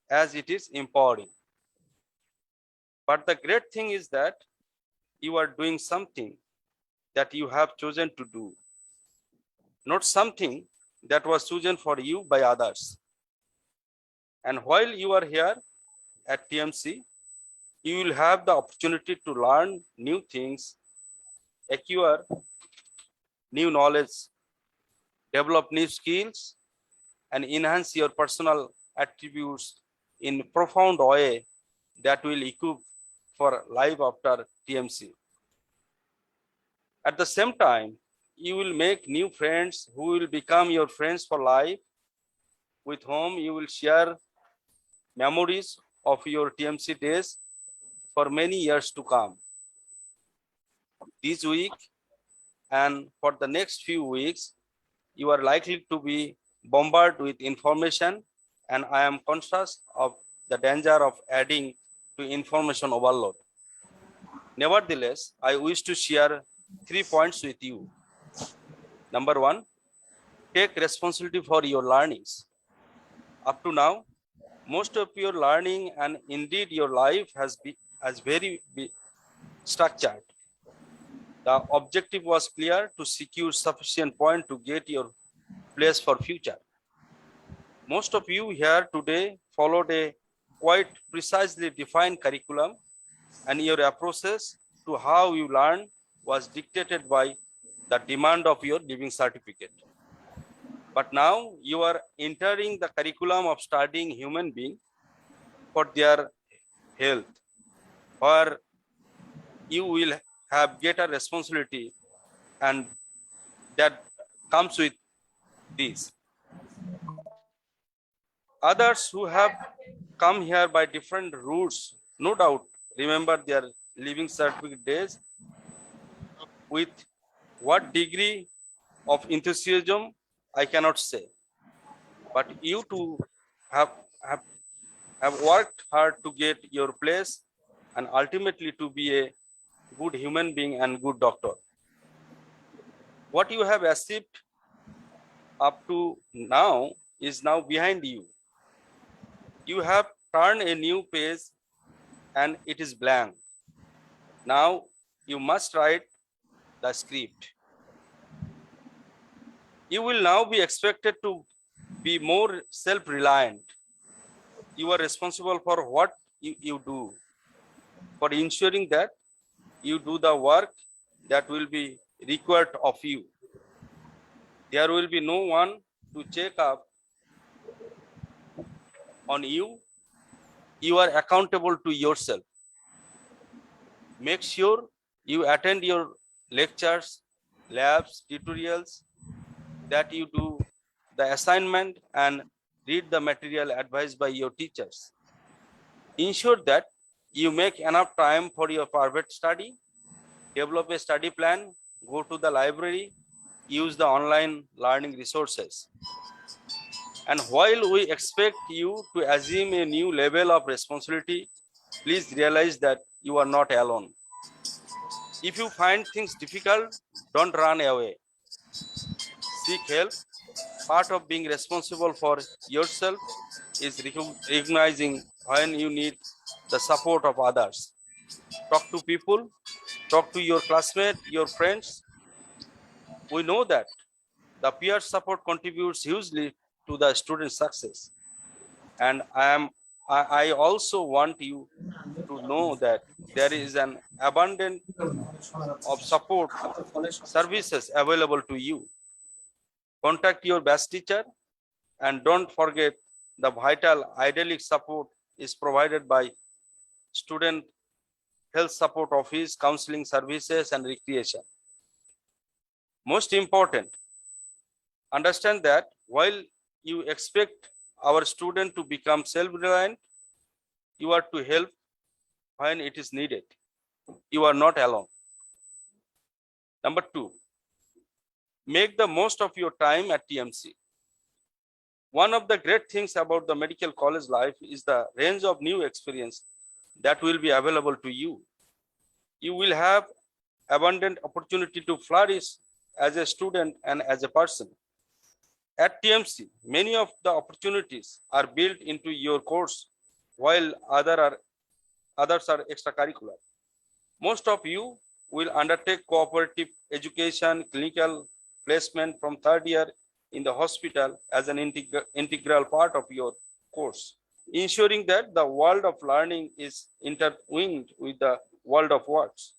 as it is empowering. But the great thing is that you are doing something that you have chosen to do, not something that was chosen for you by others. And while you are here at TMC, you will have the opportunity to learn new things, acquire new knowledge, develop new skills, and enhance your personal attributes in a profound way that will equip for life after TMC. At the same time, you will make new friends who will become your friends for life with whom you will share memories of your TMC days for many years to come. This week and for the next few weeks, you are likely to be bombarded with information, and I am conscious of the danger of adding to information overload. Nevertheless, I wish to share 3 points with you. Number 1, take responsibility for your learnings. Up to now, most of your learning and indeed your life has been very structured. The objective was clear: to secure sufficient point to get your place for future. Most of you here today followed a quite precisely defined curriculum, and your approaches to how you learn was dictated by the demand of your living certificate. But now you are entering the curriculum of studying human being for their health, where you will have greater responsibility, and that comes with this. Others who have come here by different routes, no doubt, remember their living certificate days. With what degree of enthusiasm, I cannot say. But you too have worked hard to get your place and ultimately to be a good human being and good doctor. What you have achieved up to now is now behind you. You have turned a new page and it is blank. Now you must write the script. You will now be expected to be more self-reliant. You are responsible for what you do, for ensuring that you do the work that will be required of you. There will be no one to check up on you. You are accountable to yourself. Make sure you attend your lectures, labs, tutorials, that you do the assignment and read the material advised by your teachers. Ensure that you make enough time for your private study. Develop a study plan, go to the library, use the online learning resources. And while we expect you to assume a new level of responsibility, please realize that you are not alone. If you find things difficult, don't run away. Seek help. Part of being responsible for yourself is recognizing when you need the support of others. Talk to people, talk to your classmates, your friends. We know that the peer support contributes hugely to the student success. And I also want you to know that there is an abundance of support services available to you. Contact your best teacher, and don't forget the vital idyllic support is provided by Student Health Support Office, counseling services, and recreation. Most important, understand that while you expect our student to become self-reliant, you are to help when it is needed. You are not alone. Number 2, make the most of your time at TMC. One of the great things about the medical college life is the range of new experience that will be available to you. You will have abundant opportunity to flourish as a student and as a person. At TMC, many of the opportunities are built into your course, while others are extracurricular. Most of you will undertake cooperative education, clinical placement from 3rd year in the hospital as an integral part of your course, ensuring that the world of learning is intertwined with the world of works.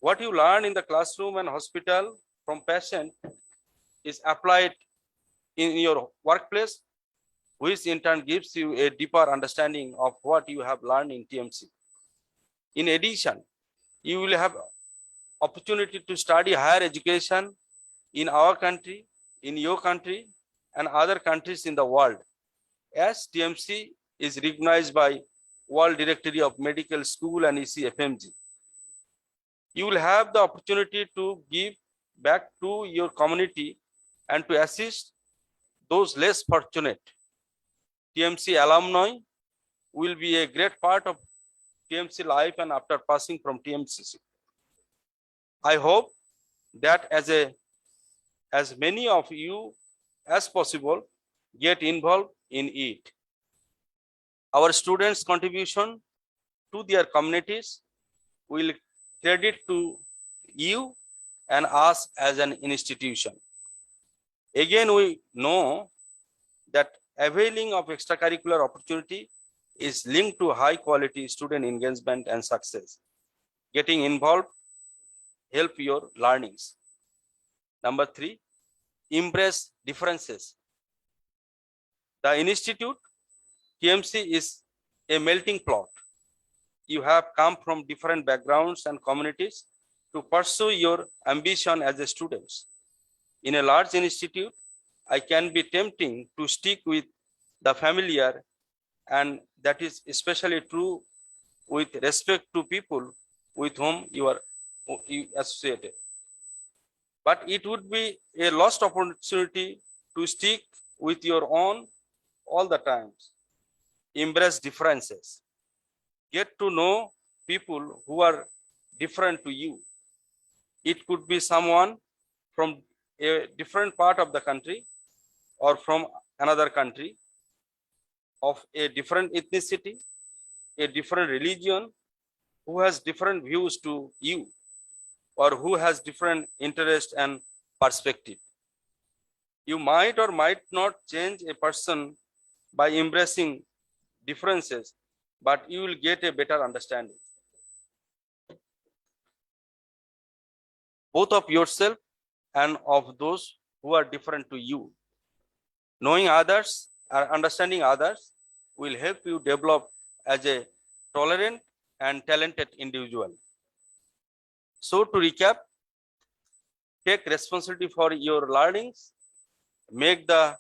What you learn in the classroom and hospital from patient is applied in your workplace, which in turn gives you a deeper understanding of what you have learned in TMC. In addition, you will have opportunity to study higher education in our country, in your country, and other countries in the world, as TMC is recognized by World Directory of Medical School and ECFMG. You will have the opportunity to give back to your community and to assist those less fortunate. TMC alumni will be a great part of TMC life and after passing from TMCC. I hope that as many of you as possible get involved in it. Our students' contribution to their communities will credit to you and us as an institution. Again, we know that availing of extracurricular opportunity is linked to high quality student engagement and success. Getting involved help your learnings. Number 3, embrace differences. The institute TMC is a melting pot. You have come from different backgrounds and communities to pursue your ambition as a student. In a large institute, I can be tempting to stick with the familiar, and that is especially true with respect to people with whom you are associated. But it would be a lost opportunity to stick with your own all the times. Embrace differences. Get to know people who are different to you. It could be someone from a different part of the country or from another country, of a different ethnicity, a different religion, who has different views to you, or who has different interest and perspective. You might or might not change a person by embracing differences, but you will get a better understanding, both of yourself and of those who are different to you. Knowing others or understanding others will help you develop as a tolerant and talented individual. So to recap, take responsibility for your learnings, make the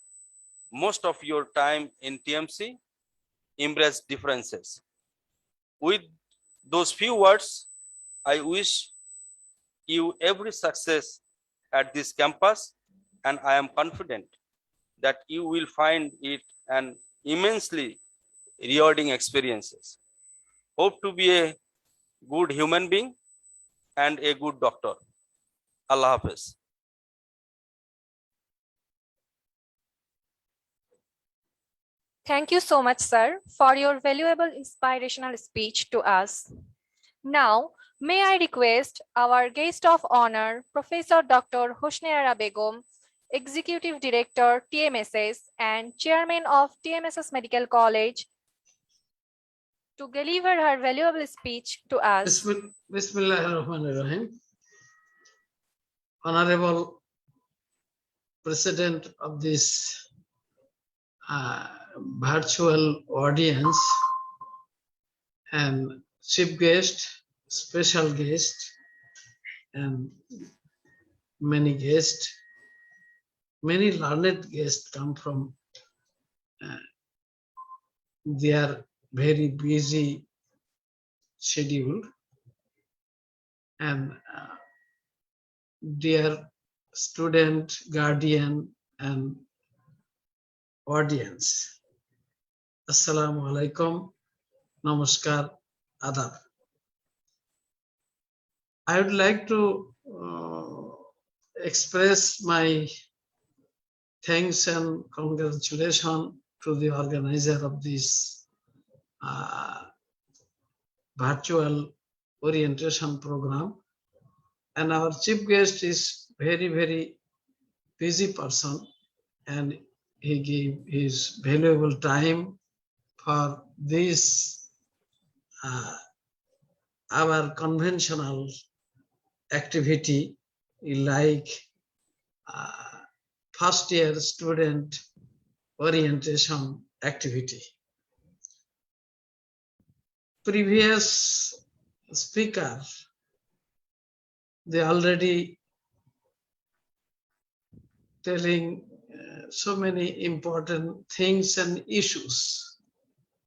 most of your time in TMC, embrace differences. With those few words, I wish you every success at this campus, and I am confident that you will find it an immensely rewarding experiences. Hope to be a good human being and a good doctor. Allah Hafiz. Thank you so much, sir, for your valuable inspirational speech to us. Now, may I request our guest of honor, Professor Dr. Hosni Ara Begum, Executive Director, TMSS, and Chairman of TMSS Medical College, to deliver her valuable speech to us. Bismillahirrahmanirrahim. Honorable President of this virtual audience and chief guest, special guest, and many guests, many learned guests come from their very busy schedule, and dear student, guardian, and audience. Assalamu alaikum, namaskar, adab. I would like to express my thanks and congratulations to the organizer of this virtual orientation program. And our chief guest is very busy person, and he gave his valuable time for this our conventional activity like first year student orientation activity. Previous speaker, they already telling so many important things and issues,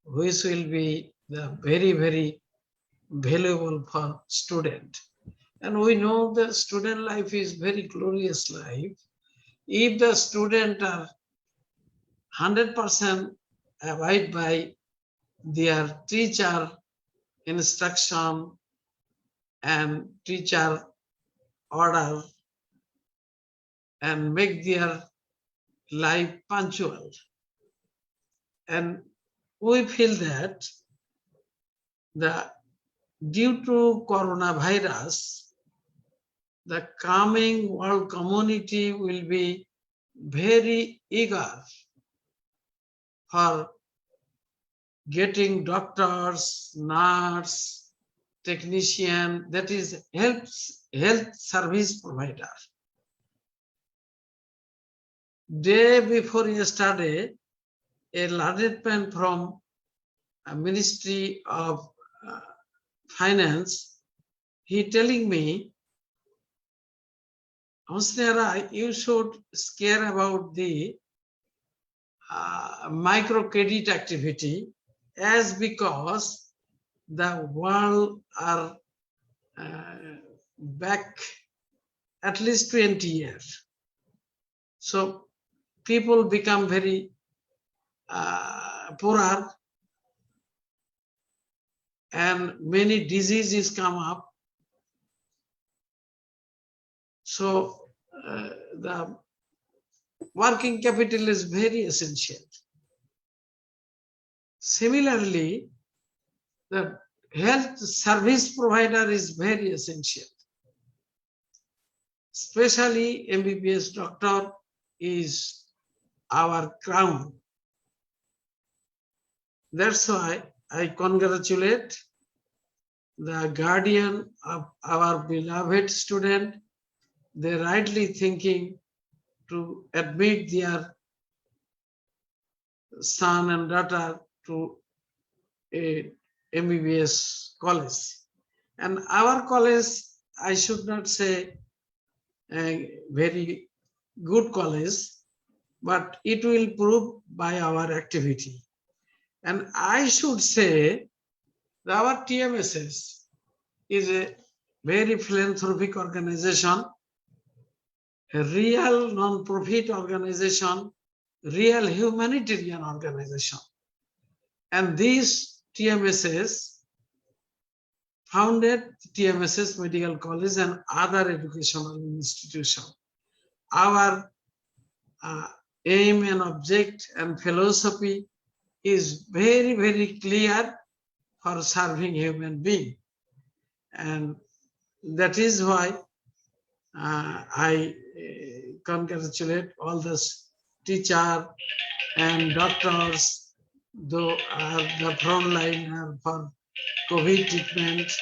which will be the very, very valuable for student. And we know the student life is very glorious life. If the student are 100% abide by their teacher instruction and teacher order and make their life punctual. And we feel that due to coronavirus, the coming world community will be very eager for getting doctors, nurse, technician, that is health service provider. Day before yesterday, a learned man from Ministry of Finance, he telling me, Hosnera, you should care about the microcredit activity, as because the world are back at least 20 years. So people become very poorer and many diseases come up. So the working capital is very essential. Similarly, the health service provider is very essential. Especially MBBS doctor is our crown. That's why I congratulate the guardian of our beloved student. They're rightly thinking to admit their son and daughter to a MBBS college. And our college, I should not say a very good college, but it will prove by our activity. And I should say that our TMSS is a very philanthropic organization, a real non-profit organization, real humanitarian organization. And this TMSS founded TMSS Medical College and other educational institutions. Our aim and object and philosophy is very, very clear for serving human being. And that is why I congratulate all those teachers and doctors, though are the front line for COVID treatment.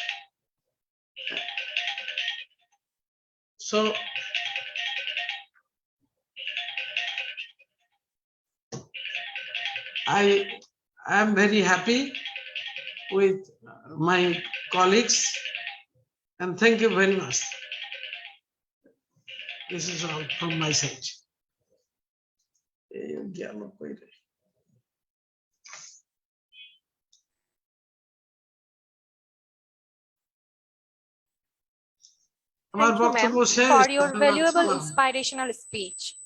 So I am very happy with my colleagues, and thank you very much. This is all from my side. Thank you, ma'am, for your valuable inspirational speech.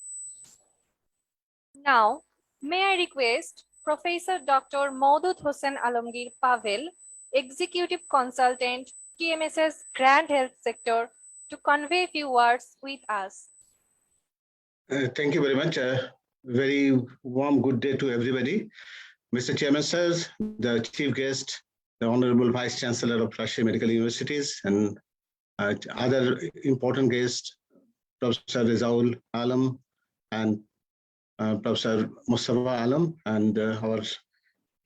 Now, may I request Professor Dr. Maudud Hossain Alamgir Pavel, Executive Consultant, TMSS Grand Health Sector, to convey a few words with us. Thank you very much. Very warm good day to everybody. Mr. Chairman, sirs, the chief guest, the Honorable Vice Chancellor of Rajshahi Medical Universities, and other important guests, Professor Rizaul Alam and Professor Mustafa Alam, and our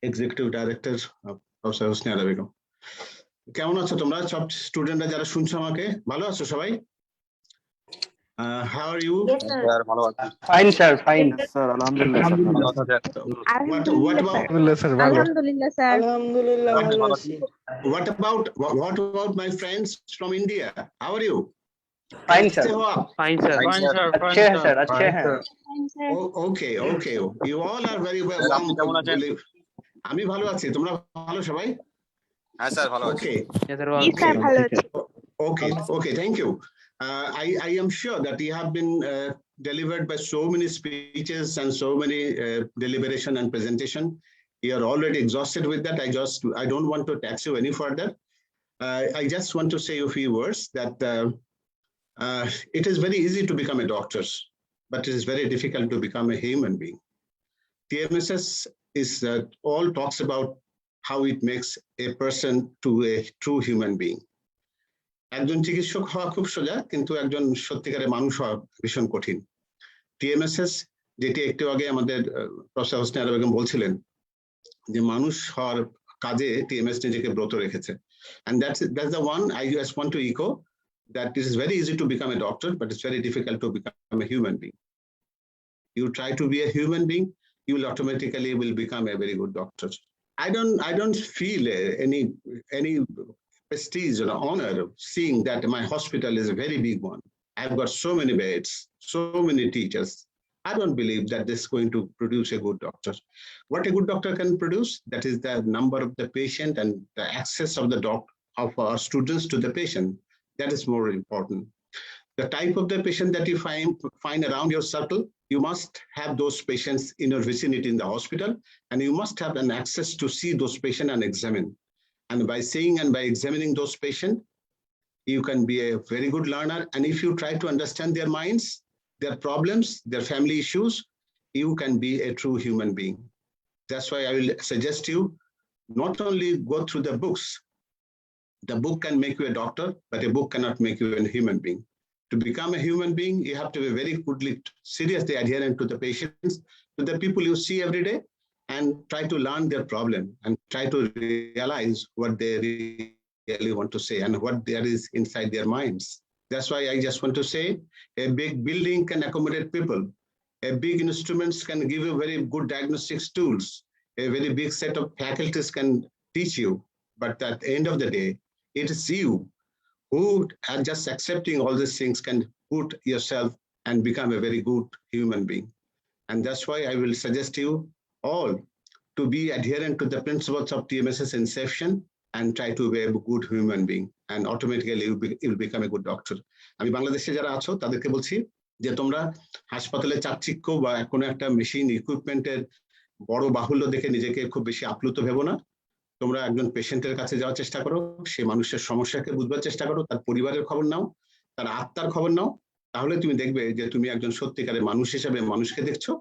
Executive Director, Professor Hosnera Begum. কেমন আছো তোমরা সব স্টুডেন্টরা যারা শুনছো আমাকে? ভালো আছো সবাই? How are you? Yes, sir. Fine, sir. Fine, sir. Alhamdulillah. What about my friends from India? How are you? Fine, sir. Fine, sir. Fine, sir. Fine, sir. Okay, you all are very well. আমি ভালো আছি, তোমরা ভালো সবাই? হ্যাঁ sir ভালো আছি। Okay, thank you. I am sure that you have been delivered by so many speeches and so many deliberation and presentation. You are already exhausted with that. I don't want to tax you any further. I just want to say a few words that it is very easy to become a doctor, but it is very difficult to become a human being. TMSS is all talks about how it makes a person to a true human being. একজন চিকিৎসক হওয়া খুব সোজা, কিন্তু একজন সত্যিকারের মানুষ হওয়া ভীষণ কঠিন। টিএমএসএস যেটি একটু আগে আমাদের প্রফেসর হোসনে আরা বেগম বলছিলেন যে মানুষ হওয়ার কাজে টিএমএস নিজেকে ব্রত রেখেছে, and that's the one I just want to echo, that it is very easy to become a doctor, but it's very difficult to become a human being. You try to be a human being, you will automatically become a very good doctor. I don't feel any prestige or honor of seeing that my hospital is a very big one. I've got so many beds, so many teachers. I don't believe that this is going to produce a good doctor. What a good doctor can produce, that is the number of the patient and the access of the of our students to the patient. That is more important. The type of the patient that you find around your circle, you must have those patients in your vicinity in the hospital, and you must have an access to see those patients and examine. And by seeing and by examining those patients, you can be a very good learner. And if you try to understand their minds, their problems, their family issues, you can be a true human being. That's why I will suggest you not only go through the books. The book can make you a doctor, but a book cannot make you a human being. To become a human being, you have to be very goodly, seriously adherent to the patients, to the people you see every day, and try to learn their problem and try to realize what they really want to say and what there is inside their minds. That's why I just want to say a big building can accommodate people. A big instruments can give you very good diagnostics tools. A very big set of faculties can teach you. But at the end of the day, it is you who are just accepting all these things can put yourself and become a very good human being. And that's why I will suggest you all to be adherent to the principles of TMSS inception and try to be a good human being, and automatically you will become a good doctor. আমি বাংলাদেশে যারা আছো তাদেরকে বলছি যে তোমরা হাসপাতালে চাকচিক্য বা কোনো একটা মেশিন ইকুইপমেন্টের বড় বাহুল্য দেখে নিজেকে খুব বেশি আপ্লুত ভেবো না। তোমরা একজন পেশেন্টের কাছে যাওয়ার চেষ্টা করো, সে মানুষের সমস্যাকে বুঝবার চেষ্টা করো, তার পরিবারের খবর নাও, তার আত্মার খবর নাও, তাহলে তুমি দেখবে যে তুমি একজন সত্যিকারের মানুষ হিসেবে মানুষকে দেখছো,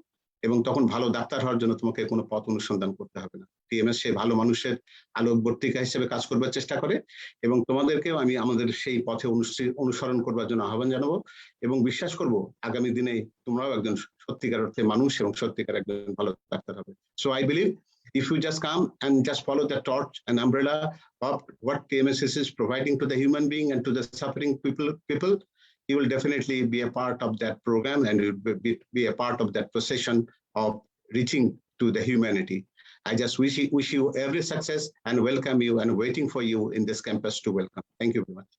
এবং তখন ভালো ডাক্তার হওয়ার জন্য তোমাকে কোনো পথ অনুসন্ধান করতে হবে না। টিএমএস সে ভালো মানুষের আলোকবর্তিকা হিসেবে কাজ করবার চেষ্টা করে, এবং তোমাদেরকেও আমি আমাদের সেই পথে অনুসরণ করবার জন্য আহ্বান জানাবো, এবং বিশ্বাস করব আগামী দিনে তোমরাও একজন সত্যিকার অর্থে মানুষ এবং সত্যিকার একজন ভালো ডাক্তার হবে। So I believe if you just come and just follow the torch and umbrella of what TMSS is providing to the human being and to the suffering people, you will definitely be a part of that program, and you will be a part of that procession of reaching to the humanity. I just wish you every success and welcome you and waiting for you in this campus to welcome. Thank you very much.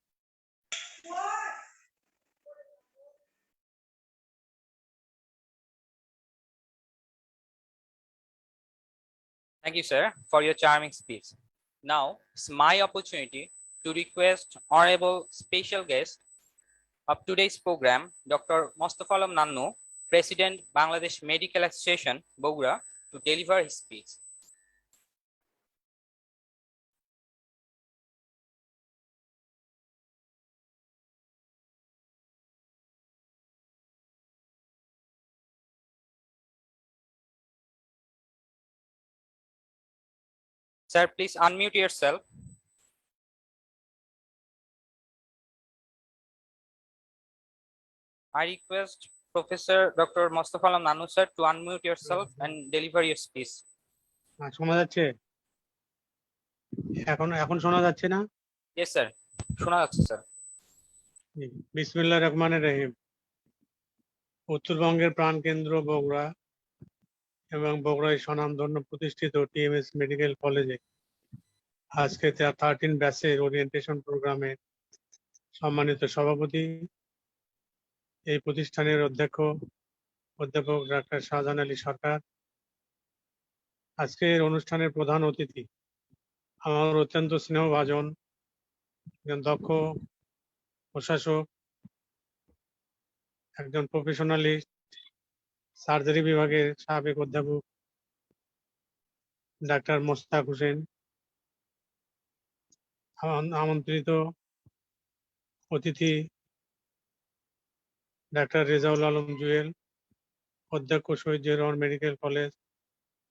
Thank you, sir, for your charming speech. Now it's my opportunity to request honorable special guest of today's program, Dr. Mostafa Alam Nannu, President, Bangladesh Medical Association, Bogura, to deliver his speech. Sir, please unmute yourself. I request Professor Dr. Mostafa Alam Nannu, sir, to unmute yourself and deliver your speech. শোনা যাচ্ছে? এখন শোনা যাচ্ছে না? Yes, sir. শোনা যাচ্ছে, sir. বিসমিল্লাহির রহমানির রহিম। উত্তরবঙ্গের প্রাণকেন্দ্র বগুড়া এবং বগুড়ায় স্বনামধন্য প্রতিষ্ঠিত টিএমএস মেডিকেল কলেজে আজকে 13 ব্যাচের ওরিয়েন্টেশন প্রোগ্রামে সম্মানিত সভাপতি, এই প্রতিষ্ঠানের অধ্যক্ষ অধ্যাপক ডাক্তার শাহজাহান আলী সরকার। আজকের অনুষ্ঠানের প্রধান অতিথি আমার অত্যন্ত স্নেহভাজন একজন দক্ষ প্রশাসক, একজন প্রফেশনালিস্ট, সার্জারি বিভাগের সাবেক অধ্যাপক ডাক্তার মোস্তাক হোসেন, আমন্ত্রিত অতিথি ডাক্তার রেজাউল আলম জুয়েল, অধ্যক্ষ শহীদ জিয়াউর রহমান মেডিকেল কলেজ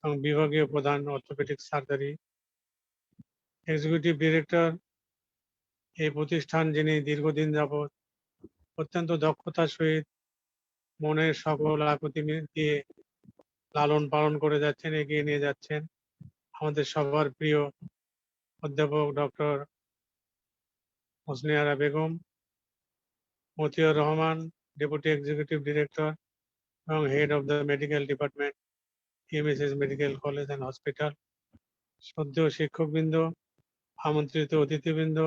এবং বিভাগীয় প্রধান অর্থোপেডিক সার্জারি, এক্সিকিউটিভ ডিরেক্টর এই প্রতিষ্ঠান, যিনি দীর্ঘদিন যাবৎ অত্যন্ত দক্ষতার সহিত মনের সকল আকুতি দিয়ে লালন পালন করে যাচ্ছেন, এগিয়ে নিয়ে যাচ্ছেন, আমাদের সবার প্রিয় অধ্যাপক doctor Hosne Ara Begum, Motiur Rahman, deputy executive director এবং head of the medical department, TMSS medical college and hospital, শ্রদ্ধেয় শিক্ষকবৃন্দ, আমন্ত্রিত অতিথিবৃন্দ,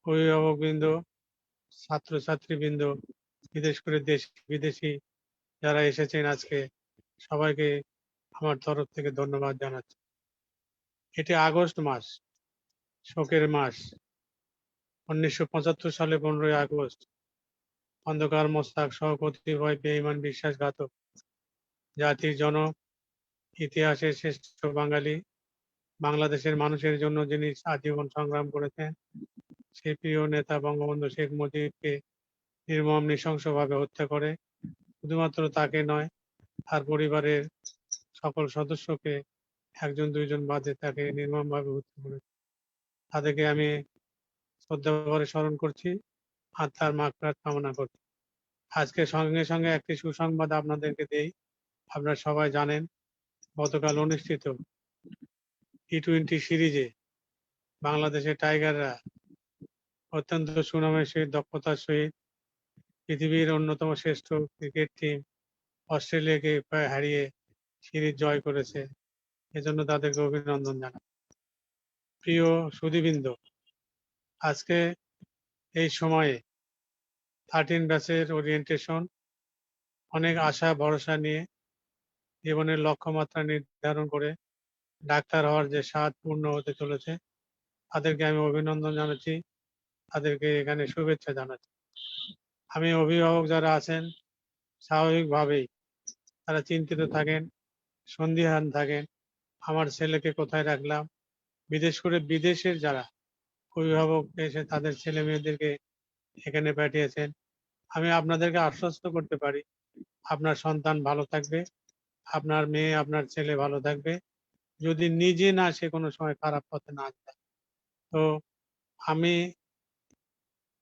অভিভাবকবৃন্দ, ছাত্রছাত্রীবৃন্দ, বিশেষ করে দেশি বিদেশি যারা এসেছেন আজকে, সবাইকে আমার তরফ থেকে ধন্যবাদ জানাচ্ছি। এটি আগস্ট মাস, শোকের মাস। 1975 সালে 15ই আগস্ট খন্দকার মোস্তাক সহ কতিপয় বেঈমান বিশ্বাসঘাতক জাতির জনক, ইতিহাসের শ্রেষ্ঠ বাঙালি, বাংলাদেশের মানুষের জন্য যিনি আজীবন সংগ্রাম করেছেন, সেই প্রিয় নেতা বঙ্গবন্ধু শেখ মুজিবকে নির্মম নৃশংসভাবে হত্যা করে শুধুমাত্র তাকে নয়, তার পরিবারের সকল সদস্যকে, একজন দুইজন বাদে তাকে নির্মমভাবে হত্যা করেছে। তাদেরকে আমি শ্রদ্ধা ভরে স্মরণ করছি আর তার মাগফিরাত কামনা করছি। আজকে সঙ্গে সঙ্গে একটি সুসংবাদ আপনাদেরকে দেই। আপনারা সবাই জানেন, গতকাল অনুষ্ঠিত টি-20 সিরিজে বাংলাদেশের টাইগাররা অত্যন্ত সুনামের সহিত, দক্ষতার সহিত পৃথিবীর অন্যতম শ্রেষ্ঠ ক্রিকেট টিম অস্ট্রেলিয়াকে প্রায় হারিয়ে সিরিজ জয় করেছে। এজন্য তাদেরকে অভিনন্দন জানাই। প্রিয় সুধীবৃন্দ, আজকে এই সময়ে 13 ব্যাচের ওরিয়েন্টেশন, অনেক আশা ভরসা নিয়ে জীবনের লক্ষ্যমাত্রা নির্ধারণ করে ডাক্তার হওয়ার যে স্বাদ পূর্ণ হতে চলেছে, তাদেরকে আমি অভিনন্দন জানাচ্ছি, তাদেরকে এখানে শুভেচ্ছা জানাচ্ছি। আমি অভিভাবক যারা আছেন, স্বাভাবিকভাবেই তারা চিন্তিত থাকেন, সন্দিহান থাকেন, আমার ছেলেকে কোথায় রাখলাম। বিশেষ করে বিদেশের যারা অভিভাবক এসে তাদের ছেলে মেয়েদেরকে এখানে পাঠিয়েছেন, আমি আপনাদেরকে আশ্বস্ত করতে পারি, আপনার সন্তান ভালো থাকবে, আপনার মেয়ে, আপনার ছেলে ভালো থাকবে, যদি নিজে না সে কোনো সময় খারাপ পথে না যায়। তো আমি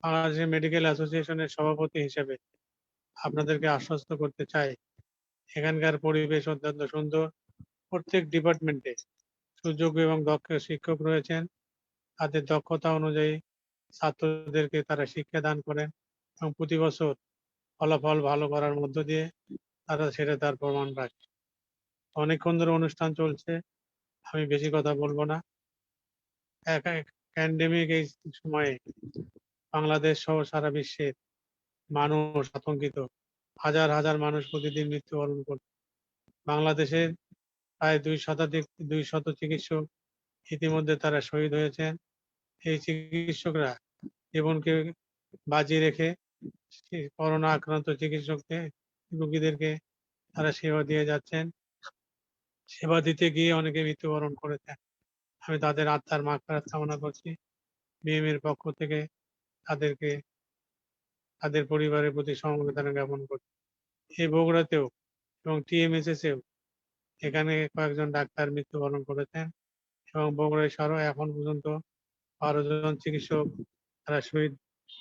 বাংলাদেশ মেডিকেল অ্যাসোসিয়েশনের সভাপতি হিসেবে আপনাদেরকে আশ্বস্ত করতে চাই, এখানকার পরিবেশ অত্যন্ত সুন্দর। প্রত্যেক ডিপার্টমেন্টে সুযোগ্য এবং দক্ষ শিক্ষক রয়েছেন, তাদের দক্ষতা অনুযায়ী ছাত্রদেরকে তারা শিক্ষা দান করেন এবং প্রতি বছর ফলাফল ভালো করার মধ্য দিয়ে তারা সেটা তার প্রমাণ রাখে। অনেকক্ষণ ধরে অনুষ্ঠান চলছে, আমি বেশি কথা বলবো না। প্যান্ডেমিক এই সময়ে বাংলাদেশ সহ সারা বিশ্বের মানুষ আতঙ্কিত, হাজার হাজার মানুষ প্রতিদিন মৃত্যুবরণ করছে। বাংলাদেশের প্রায় 200 চিকিৎসক ইতিমধ্যে তারা শহীদ হয়েছেন। এই চিকিৎসকরা জীবনকে বাজি রেখে করোনা আক্রান্ত চিকিৎসককে, রোগীদেরকে তারা সেবা দিয়ে যাচ্ছেন। সেবা দিতে গিয়ে অনেকে মৃত্যুবরণ করেছেন। আমি তাদের আত্মার মাগফিরাত কামনা করছি। বিএমএর পক্ষ থেকে তাদেরকে, তাদের পরিবারের প্রতি সমবেদনা জ্ঞাপন করছি। এই বগুড়াতেও এবং টিএমএসএসেও এখানে কয়েকজন ডাক্তার মৃত্যুবরণ করেছেন এবং বগুড়ায় সহ এখন পর্যন্ত 12 জন চিকিৎসক তারা শহীদ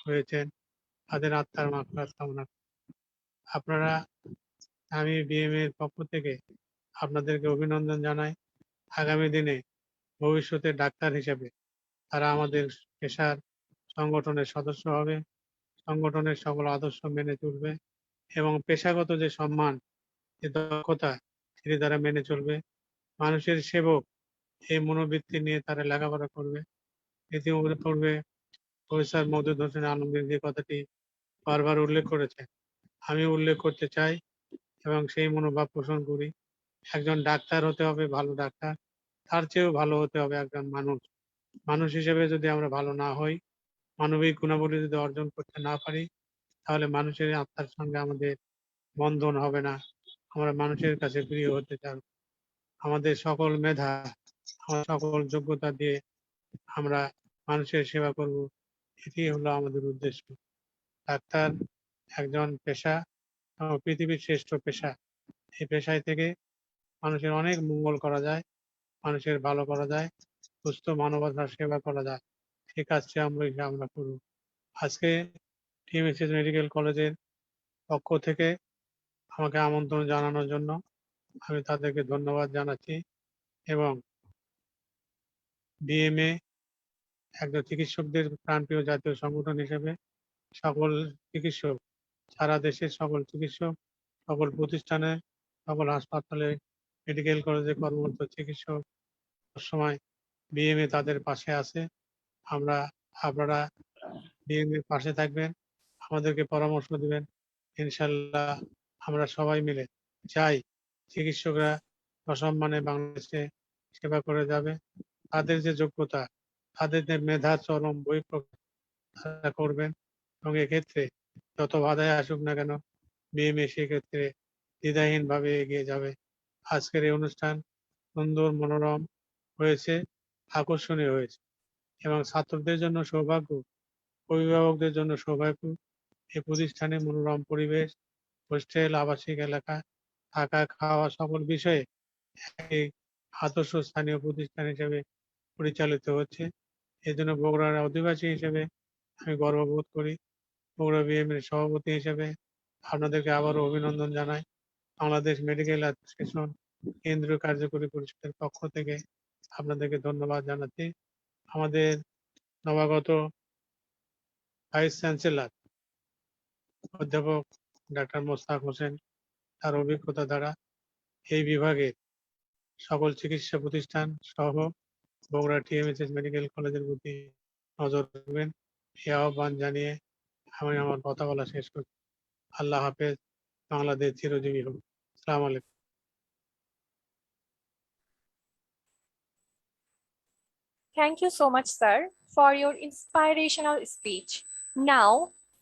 হয়েছেন। তাদের আত্মার মাগফিরাত কামনা। আপনারা, আমি বিএমএর পক্ষ থেকে আপনাদেরকে অভিনন্দন জানাই। আগামী দিনে ভবিষ্যতে ডাক্তার হিসেবে তারা আমাদের পেশার সংগঠনের সদস্য হবে, সংগঠনের সকল আদর্শ মেনে চলবে এবং পেশাগত যে সম্মান, যে দক্ষতা, সেটি তারা মেনে চলবে। মানুষের সেবক এই মনোবৃত্তি নিয়ে তারা লেখাপড়া করবে। ইতিপূর্বে প্রফেসর মওদুদ হোসেন আলমগীর যে কথাটি বারবার উল্লেখ করেছেন, আমি উল্লেখ করতে চাই, এবং সেই মনোভাব পোষণ করি। একজন ডাক্তার হতে হবে ভালো ডাক্তার, তার চেয়েও ভালো হতে হবে একজন মানুষ। মানুষ হিসেবে যদি আমরা ভালো না হই, মানবিক গুণাবলী যদি অর্জন করতে না পারি, তাহলে মানুষের আত্মার সঙ্গে আমাদের বন্ধন হবে না। আমরা মানুষের কাছে প্রিয় হতে চাই। আমাদের সকল মেধা, আমার সকল যোগ্যতা দিয়ে আমরা মানুষের সেবা করব, এটি হলো আমাদের উদ্দেশ্য। ডাক্তার একজন পেশা, পৃথিবীর শ্রেষ্ঠ পেশা। এই পেশায় থেকে মানুষের অনেক মঙ্গল করা যায়, মানুষের ভালো করা যায়, সুস্থ মানবতার সেবা করা যায়। এই কাজটি আমরা করব। আজকে টিএমএসএস মেডিকেল কলেজের পক্ষ থেকে আমাকে আমন্ত্রণ জানানোর জন্য আমি তাদেরকে ধন্যবাদ জানাচ্ছি এবং বিএমএ একজন চিকিৎসকদের প্রাণপ্রিয় জাতীয় সংগঠন হিসেবে সকল চিকিৎসক, সারা দেশের সকল চিকিৎসক, সকল প্রতিষ্ঠানে, সকল হাসপাতালে, মেডিকেল কলেজে কর্মরত চিকিৎসক সবসময় বিএমএ তাদের পাশে আছে। আপনারা বিএমএ পাশে থাকবেন, আমাদেরকে পরামর্শ দিবেন। ইনশাল্লাহ আমরা সবাই মিলে চাই চিকিৎসকরা সসম্মানে বাংলাদেশে সেবা করে যাবে। তাদের যে যোগ্যতা, তাদের যে মেধা চরম বহিঃপ্রকাশ তারা করবেন এবং এক্ষেত্রে যত বাধাই আসুক না কেন বিএমএ সেক্ষেত্রে দ্বিধাহীনভাবে এগিয়ে যাবে। আজকের এই অনুষ্ঠান সুন্দর মনোরম হয়েছে, আকর্ষণীয় হয়েছে এবং ছাত্রদের জন্য সৌভাগ্য, অভিভাবকদের জন্য সৌভাগ্য। এই প্রতিষ্ঠানে মনোরম পরিবেশ, হোস্টেল, আবাসিক এলাকা, থাকা খাওয়া সকল বিষয়ে এই আদর্শ স্থানীয় প্রতিষ্ঠান হিসেবে পরিচালিত হচ্ছে। এই জন্য বগুড়ার অধিবাসী হিসেবে আমি গর্ববোধ করি। বগুড়া বিএমএর সভাপতি হিসেবে আপনাদেরকে আবারও অভিনন্দন জানাই। বাংলাদেশ মেডিকেল অ্যাসোসিয়েশন কেন্দ্রীয় কার্যকরী পরিষদের পক্ষ থেকে আপনাদেরকে ধন্যবাদ জানাচ্ছি। আমাদের নবাগত ভাইস চ্যান্সেলর অধ্যাপক ডাক্তার মোস্তাক হোসেন তার অভিজ্ঞতা দ্বারা এই বিভাগের সকল চিকিৎসা প্রতিষ্ঠান সহ বগুড়া টিএমএসএস মেডিকেল কলেজের প্রতি নজর রাখবেন, এই আহ্বান জানিয়ে আমি আমার কথা বলা শেষ করছি। আল্লাহ হাফেজ, বাংলাদেশ চিরজীবী হোক। আসসালামু আলাইকুম। Thank you so much, sir, for your inspirational speech. Now,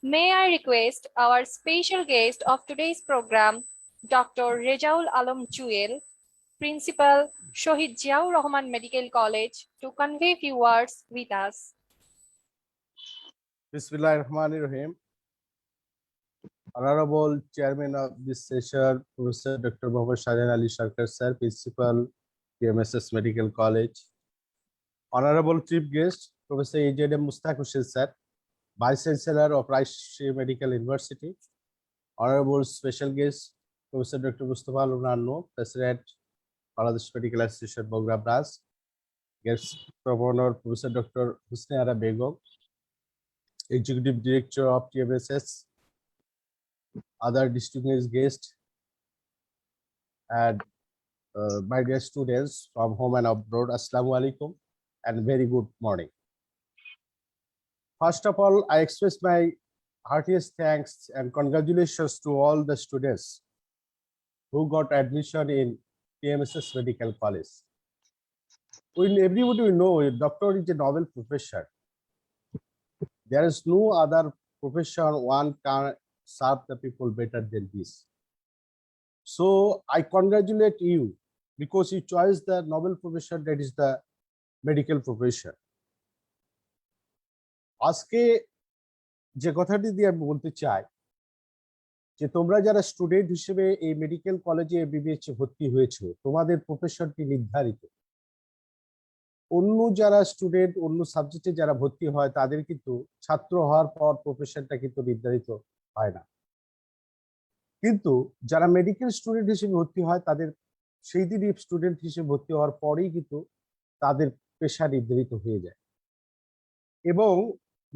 may I request our special guest of today's program, Dr. Rejaul Alam Juel, Principal, Shohid Ziaur Rahman Medical College, to convey few words with us. Bismillahirrahmanirrahim. Honorable Chairman of this session, Professor Dr. Mohammad Shahjahan Ali Sarkar Sir, Principal, TMSS Medical College. Honorable Chief Guest, Professor AJM Mustak Hussain Sir, Vice Chancellor of Rajshahi Medical University. Honorable Special Guest, Professor Dr. Mustafa Lunano, President, Bangladesh Medical Association, Bogra Branch. Guest of Honor, Professor Dr. Husni Ara Begum, Executive Director of TMSS. Other distinguished guests and my dear students from home and abroad, Assalamu alaikum and very good morning. First of all, I express my heartiest thanks and congratulations to all the students who got admission in TMSS Medical College. Everybody will know doctor is a novel profession. There is no other profession one can serve the people better than this. So I congratulate you because you chose the noble profession, that is the medical profession. আজকে যে কথাটি দিয়ে আমি বলতে চাই যে তোমরা যারা স্টুডেন্ট হিসেবে এই মেডিকেল কলেজে এমবিবিএস ভর্তি হয়েছো, তোমাদের প্রফেশনটি নির্ধারিত। অন্য যারা স্টুডেন্ট অন্য সাবজেক্টে যারা ভর্তি হয় তাদের কিন্তু ছাত্র হওয়ার পর প্রফেশনটা কিন্তু নির্ধারিত হয় না, কিন্তু যারা মেডিকেল স্টুডেন্ট হিসেবে ভর্তি হয় তাদের সেই দিনই স্টুডেন্ট হিসেবে ভর্তি হওয়ার পরেই কিন্তু তাদের পেশা নির্ধারিত হয়ে যায়। এবং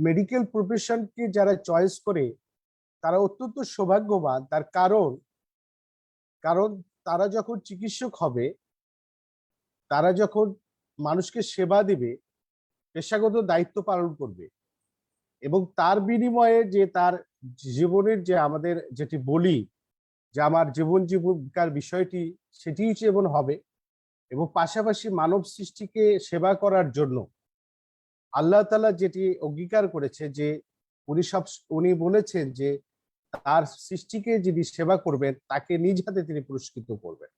মেডিকেল প্রফেশনকে যারা চয়েস করে তারা অত্যন্ত সৌভাগ্যবান, তার কারণ তারা যখন চিকিৎসক হবে, তারা যখন মানুষকে সেবা দিবে, পেশাগত দায়িত্ব পালন করবে এবং তার বিনিময়ে যে তার জীবনের যে আমাদের যেটি বলি যে আমার জীবিকার বিষয়টি সেটি যেমন হবে, এবং পাশাপাশি মানব সৃষ্টিকে সেবা করার জন্য আল্লাহ তাআলা যেটি অঙ্গীকার করেছে যে উনি বলেছেন যে তার সৃষ্টিকে যিনি সেবা করবেন তাকে নিজ হাতে তিনি পুরস্কৃত করবেন।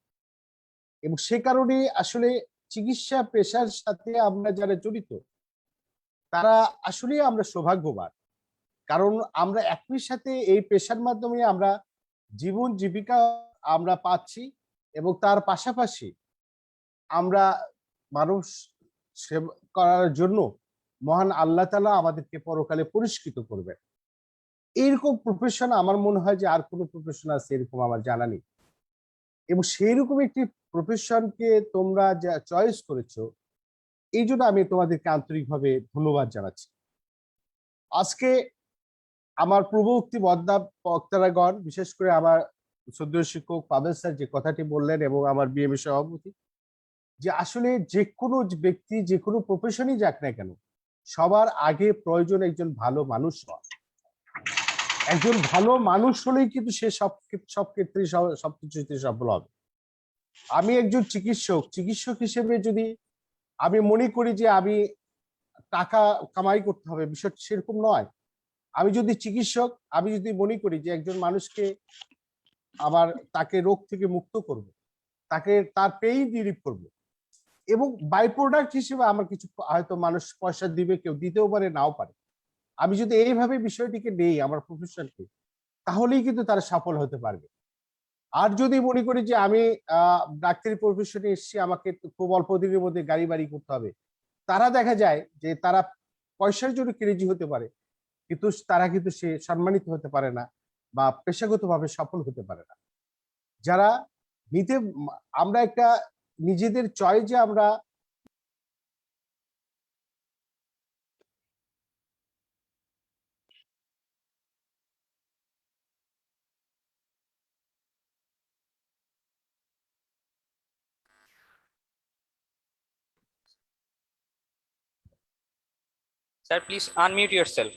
এবং সে কারণে আসলে চিকিৎসা পেশার সাথে আমরা যারা জড়িত তারা আসলে আমরা সৌভাগ্যবান, কারণ আমরা একই সাথে এই পেশার মাধ্যমে আমরা জীবন জীবিকা আমরা পাচ্ছি, এবং তার পাশাপাশি আমরা মানুষ সেবা করার জন্য মহান আল্লাহ তাআলা আমাদেরকে পরকালে পুরস্কৃত করবেন। এইরকম প্রফেশন আমার মনে হয় যে আর কোনো প্রফেশন আছে এরকম আমার জানা নেই, এবং সেইরকম একটি প্রফেশনকে তোমরা যা চয়েস করেছো এই জন্য আমি তোমাদেরকে আন্তরিকভাবে ধন্যবাদ জানাচ্ছি। আজকে আমার পূর্ববর্তী বক্তারাগণ, বিশেষ করে আমার শ্রদ্ধেয় শিক্ষক পাবেল স্যার যে কথাটি বললেন এবং আমার বিএমএ সভাপতি, যে আসলে যে কোনো ব্যক্তি যে কোনো প্রফেশনই যাক না কেন সবার আগে প্রয়োজন একজন ভালো মানুষ হওয়া। একজন ভালো মানুষ হলেই কিন্তু সে সব ক্ষেত্রে সবকিছুতে সফল হবে। আমি একজন চিকিৎসক হিসেবে যদি আমি মনে করি যে আমি টাকা কামাই করতে হবে, বিষয়টা সেরকম নয়। আমি যদি চিকিৎসক, আমি যদি মনে করি যে একজন মানুষকে তাকে রোগ থেকে মুক্ত করব, তাকে তার পেইন রিলিফ করব, এবং বাই প্রোডাক্ট হিসেবে আমার কিছু হয়তো মানুষ পয়সা দিবে, কেউ দিতেও পারে নাও পারে, আমি যদি এইভাবে বিষয়টিকে নেই আমার প্রফেশনকে, তাহলেই কিন্তু তারা সফল হতে পারবে। আর যদি মনে করি যে আমি ডাক্তারি প্রফেশনে এসেছি, আমাকে খুব অল্প দিনের মধ্যে গাড়ি বাড়ি করতে হবে, তারা দেখা যায় যে তারা পয়সার জন্য ক্রেজি হতে পারে, কিন্তু তারা কিন্তু সে সম্মানিত হতে পারে না বা পেশাগতভাবে সফল হতে পারে না। যারা আমরা একটা নিজেদের চয়েসে আমরা Sir, please unmute yourself.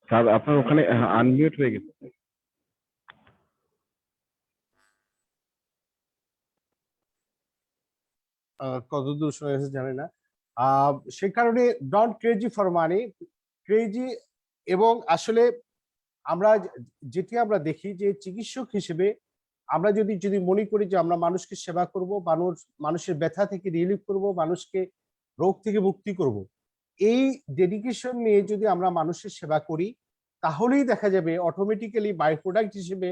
Sir আপনার ওখানে আনমিউট হয়ে গেছে। কতদূর শুনে গেছে জানি না। সে কারণে don't crazy for money, crazy. এবং আসলে যেটি আমরা দেখি যে চিকিৎসক হিসেবে আমরা যদি মনে করি যে আমরা মানুষকে সেবা করব, মানুষের ব্যথা থেকে রিলিফ করব, মানুষকে রোগ থেকে মুক্তি করব, এই ডেডিকেশন নিয়ে যদি আমরা মানুষের সেবা করি, তাহলেই দেখা যাবে অটোমেটিক্যালি বাই প্রোডাক্ট হিসেবে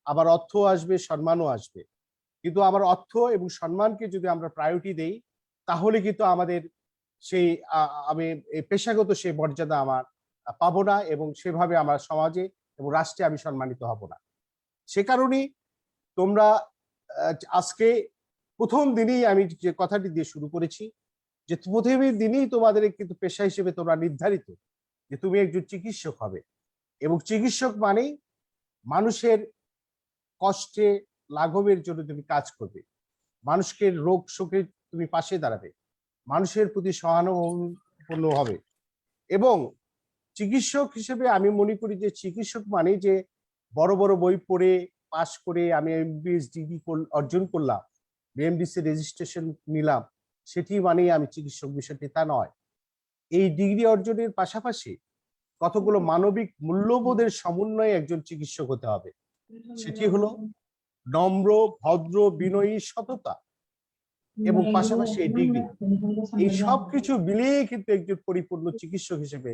আবার অর্থ আসবে, সম্মানও আসবে। কিন্তু আমার অর্থ এবং সম্মানকে যদি আমরা প্রায়োরিটি দেই, তাহলে কিন্তু আমাদের সেই আমি পেশাগত সেই মর্যাদা আমার পাবো না, এবং সেভাবে আমার সমাজে এবং রাষ্ট্রে আমি সম্মানিত হব না। সে কারণেই তোমরা আজকে প্রথম দিনেই আমি যে কথাটি দিয়ে শুরু করেছি, যে প্রথম দিনেই তোমাদের কিন্তু পেশা হিসেবে তোমরা নির্ধারিত যে তুমি একজন চিকিৎসক হবে, এবং চিকিৎসক মানেই মানুষের কষ্টে লাঘবের জন্য তুমি কাজ করবে, মানুষকে রোগ শোকে তুমি পাশে দাঁড়াবে, মানুষের প্রতি সহানুভূতিপূর্ণ হবে। এবং চিকিৎসক হিসেবে আমি মনে করি যে চিকিৎসক মানে যে বড় বড় বই পড়ে পাশ করে আমি এমবিবিএস ডিগ্রি অর্জন করলাম, বিএমডিসি রেজিস্ট্রেশন নিলাম, সেটি মানেই আমি চিকিৎসক, বিষয়টি তা নয়। এই ডিগ্রি অর্জনের পাশাপাশি কতগুলো মানবিক মূল্যবোধের সমন্বয়ে একজন চিকিৎসক হতে হবে। সেটি হলো নম্র, ভদ্র, বিনয়ী, সততা, এবং পাশাপাশি এই ডিগ্রি, এই সব কিছু মিলিয়ে কিন্তু একজন পরিপূর্ণ চিকিৎসক হিসেবে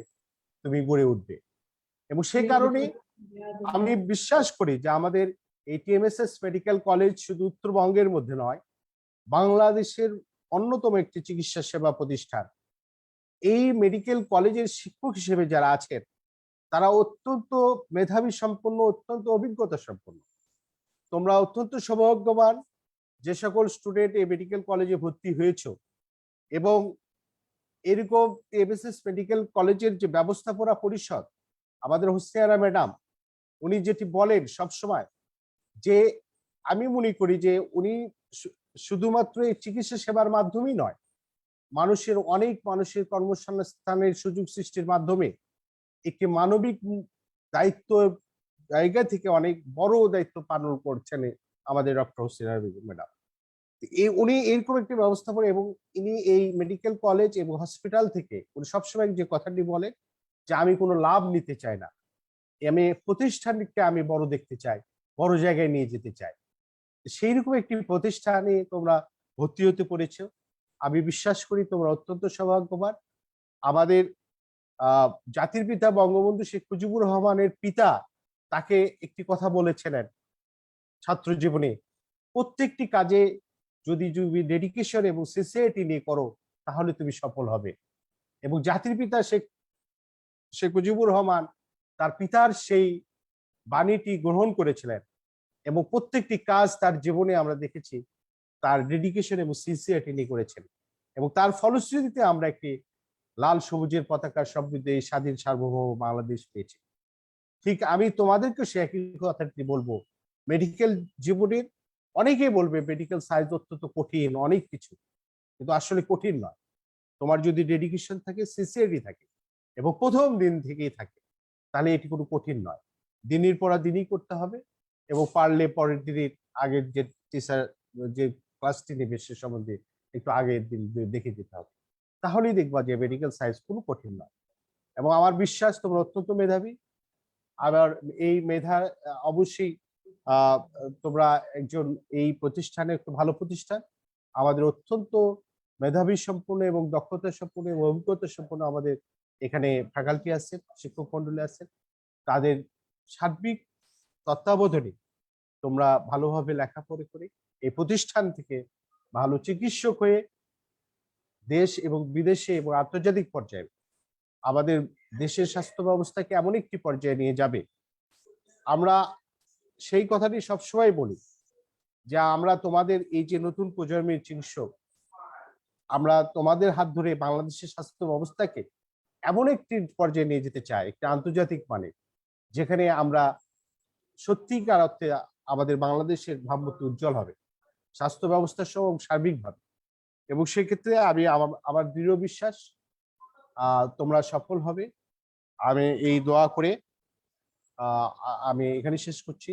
তুমি গড়ে উঠবে। এবং সে কারণে আমি বিশ্বাস করি যে আমাদের এই টিএমএসএস মেডিকেল কলেজ শুধু উত্তরবঙ্গের মধ্যে নয়, বাংলাদেশের অন্যতম একটি চিকিৎসা সেবা প্রতিষ্ঠান। এই মেডিকেল কলেজের শিক্ষক হিসেবে যারা আছেন তারা অত্যন্ত মেধাবী সম্পন্ন, অত্যন্ত অভিজ্ঞতা সম্পন্ন। তোমরা অত্যন্ত সৌভাগ্যবান যে সকল স্টুডেন্ট এই মেডিকেল কলেজে ভর্তি হয়েছ, এবং এরকম টিএমএসএস মেডিকেল কলেজের যে ব্যবস্থাপনা পরিষদ, আমাদের হোসনিয়ারা ম্যাডাম, উনি যেটি বলেন সবসময় যে আমি মনে করি যে উনি শুধুমাত্র এই চিকিৎসা সেবার মাধ্যমেই নয়, অনেক মানুষের কর্মসংস্থানের সুযোগ সৃষ্টির মাধ্যমে একটি মানবিক দায়িত্ব জায়গা থেকে অনেক বড় দায়িত্ব পালন করছেন আমাদের ডক্টর হোসিনা বেগম ম্যাডাম। উনি এরকম একটি ব্যবস্থাপনা, এবং ইনি এই মেডিকেল কলেজ এবং হসপিটাল থেকে উনি সবসময় যে কথাটি বলে যে আমি কোনো লাভ নিতে চাই না, আমি প্রতিষ্ঠানকে আমি বড় দেখতে চাই, বড় জায়গায় নিয়ে যেতে চাই। সেই রকম একটি প্রতিষ্ঠানে তোমরা ভর্তি হতে পেরেছো। আমি বিশ্বাস করি তোমরা অত্যন্ত সৌভাগ্যবান। আমাদের জাতির পিতা বঙ্গবন্ধু শেখ মুজিবুর রহমানের পিতা তাকে একটি কথা বলেছিলেন ছাত্র জীবনে, প্রত্যেকটি কাজে যদি ডেডিকেশন এবং সিনসিয়ারিটি নিয়ে করো তাহলে তুমি সফল হবে। এবং জাতির পিতা শেখ মুজিবুর রহমান তার পিতার সেই বাণীটি গ্রহণ করেছিলেন, এবং প্রত্যেকটি কাজ তার জীবনে আমরা দেখেছি তার ডেডিকেশন এবং সিনসিয়ারিটি নিয়ে করেছেন, এবং তার ফলশ্রুতিতে আমরা একটি লাল সবুজের পতাকার সমৃদ্ধ এই স্বাধীন সার্বভৌম বাংলাদেশ পেয়েছি। ঠিক আমি তোমাদেরকে সে একই কথাটি বলবো, মেডিকেল জীবনের অনেকেই বলবে মেডিকেল সায়েন্স অত্যন্ত কঠিন, অনেক কিছু, কিন্তু আসলে কঠিন নয়। তোমার যদি ডেডিকেশন থাকে, সিনসিয়ারিটি থাকে, এবং প্রথম দিন থেকেই থাকে, তাহলে এটি কোনো কঠিন নয়। দিনের পর দিনই করতে হবে, এবং পারলে পরের দিনের আগের যে টিচার যে ক্লাসটি নেবে সে সম্বন্ধে একটু আগের দিন দেখে দিতে হবে, তাহলেই দেখবা যে মেডিকেল সায়েন্স কোনো কঠিন নয়। এবং আমার বিশ্বাস তোমরা অত্যন্ত মেধাবী। আবার এই মেধা অবশ্যই তোমরা একজন এই প্রতিষ্ঠানে একটু ভালো প্রতিষ্ঠান, আমাদের অত্যন্ত মেধাবী সম্পন্ন এবং দক্ষতা সম্পন্ন এবং অভিজ্ঞতা সম্পন্ন আমাদের এখানে ফ্যাকাল্টি আছেন, শিক্ষক মন্ডলী আছেন। তাদের সার্বিক তত্ত্বাবধানে তোমরা ভালোভাবে লেখাপড়া করে এই প্রতিষ্ঠান থেকে ভালো চিকিৎসক হয়ে দেশ এবং বিদেশে এবং আন্তর্জাতিক পর্যায়ে আমাদের দেশের স্বাস্থ্য ব্যবস্থাকে এমন একটি পর্যায়ে নিয়ে যাবে। আমরা সেই কথাটি সবসময় বলি যে আমরা তোমাদের এই যে নতুন প্রজন্মের চিকিৎসক, আমরা তোমাদের হাত ধরে বাংলাদেশের স্বাস্থ্য ব্যবস্থাকে এমন একটি পর্যায়ে নিয়ে যেতে চাই, একটি আন্তর্জাতিক মানে, যেখানে আমরা সত্যিকার অর্থে আমাদের বাংলাদেশের ভাবমূর্তি উজ্জ্বল হবে স্বাস্থ্য ব্যবস্থা সহ সার্বিকভাবে। এবং সেক্ষেত্রে আমি আমার দৃঢ় বিশ্বাস তোমরা সফল হবে। আমি এই দোয়া করে আমি এখানে শেষ করছি।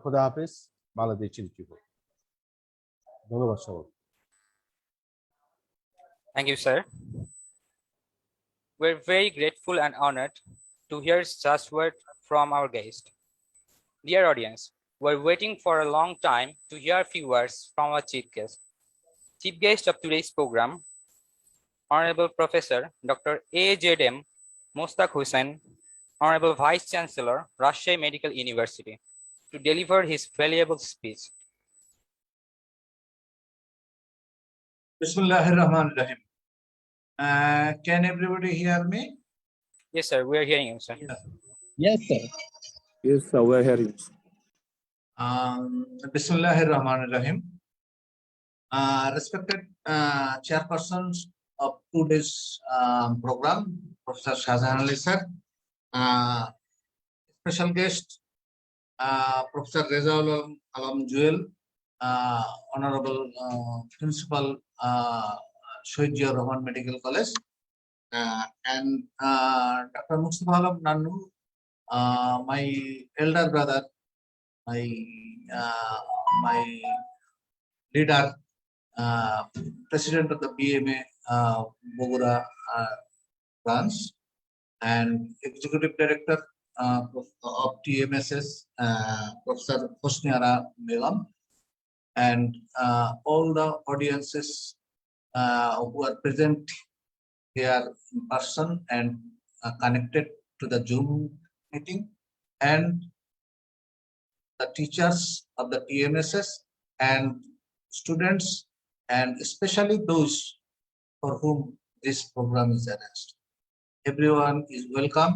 খোদা হাফেজ, বাংলাদেশ চিরজীবন। ধন্যবাদ সবাই। Thank you, sir. We're very grateful and honored to hear such words from our guest. Dear audience, we're waiting for a long time to hear a few words from our chief guest. Chief guest of today's program, Honorable Professor Dr. A.Z.M. Mostaq Hussain, Honorable Vice Chancellor, Rajshahi Medical University, to deliver his valuable speech. Bismillahirrahmanirrahim. Can everybody hear me? Yes, sir, we are hearing you, sir. Yes, sir. Yes, sir, we are hearing. Bismillahirrahmanirrahim. Respected chairpersons of today's program, Professor Shahjahan Ali sir, special guest, Professor Rezaul Alam Jewel, Honorable Principal Shahid Ziaur Rahman Medical College, and Dr. Mustafa Alam Nannu, my elder brother, my leader, president of the BMA Bogura branch, and executive director of TMSS, Professor Hosni Ara Begum, and all the audiences who are present here in person and connected to the Zoom meeting, and the teachers of the TMSS and students, and especially those for whom this program is arranged. Everyone is welcome,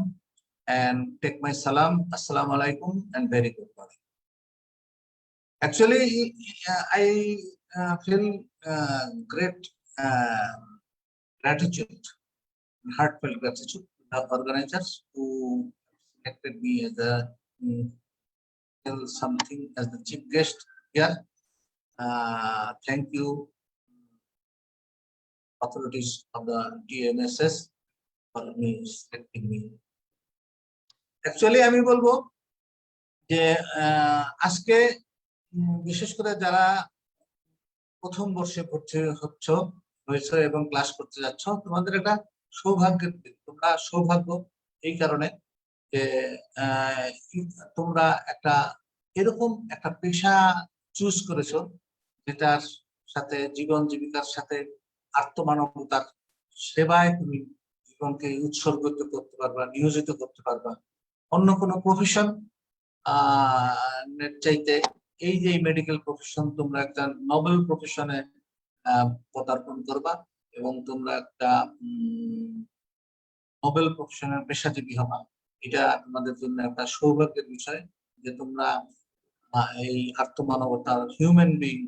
and take my salam, assalamu alaikum, and very good morning. Actually, I feel great gratitude, heartfelt gratitude to the organizers who selected me as a tell something as the chief guest here. Thank you, authorities of the TMSS, for selecting me. Actually, আমি বলবো যে আজকে বিশেষ করে যারা প্রথম বর্ষে ভর্তি হয়েছে এবং ক্লাস করতে যাচ্ছ, তোমাদের একটা সৌভাগ্যের দিন। তোমরা সৌভাগ্য এই কারণে যে তোমরা একটা এরকম একটা পেশা চুজ করেছো যেটার সাথে জীবন জীবিকার সাথে আত্মমানবতার সেবায় তুমি জীবনকে উৎসর্গিত করতে পারবা, নিয়োজিত করতে পারবা। অন্য কোনো প্রফেশন চাইতে এই যে মেডিকেল প্রফেশন, তোমরা একটা নোবেল প্রফেশনে পদার্পণ করবা এবং তোমরা একটা নোবেল প্রফেশনের পেশাজীবী হবা। এটা তোমাদের জন্য একটা সৌভাগ্যের বিষয় যে তোমরা এই আত্মমানবতার human being,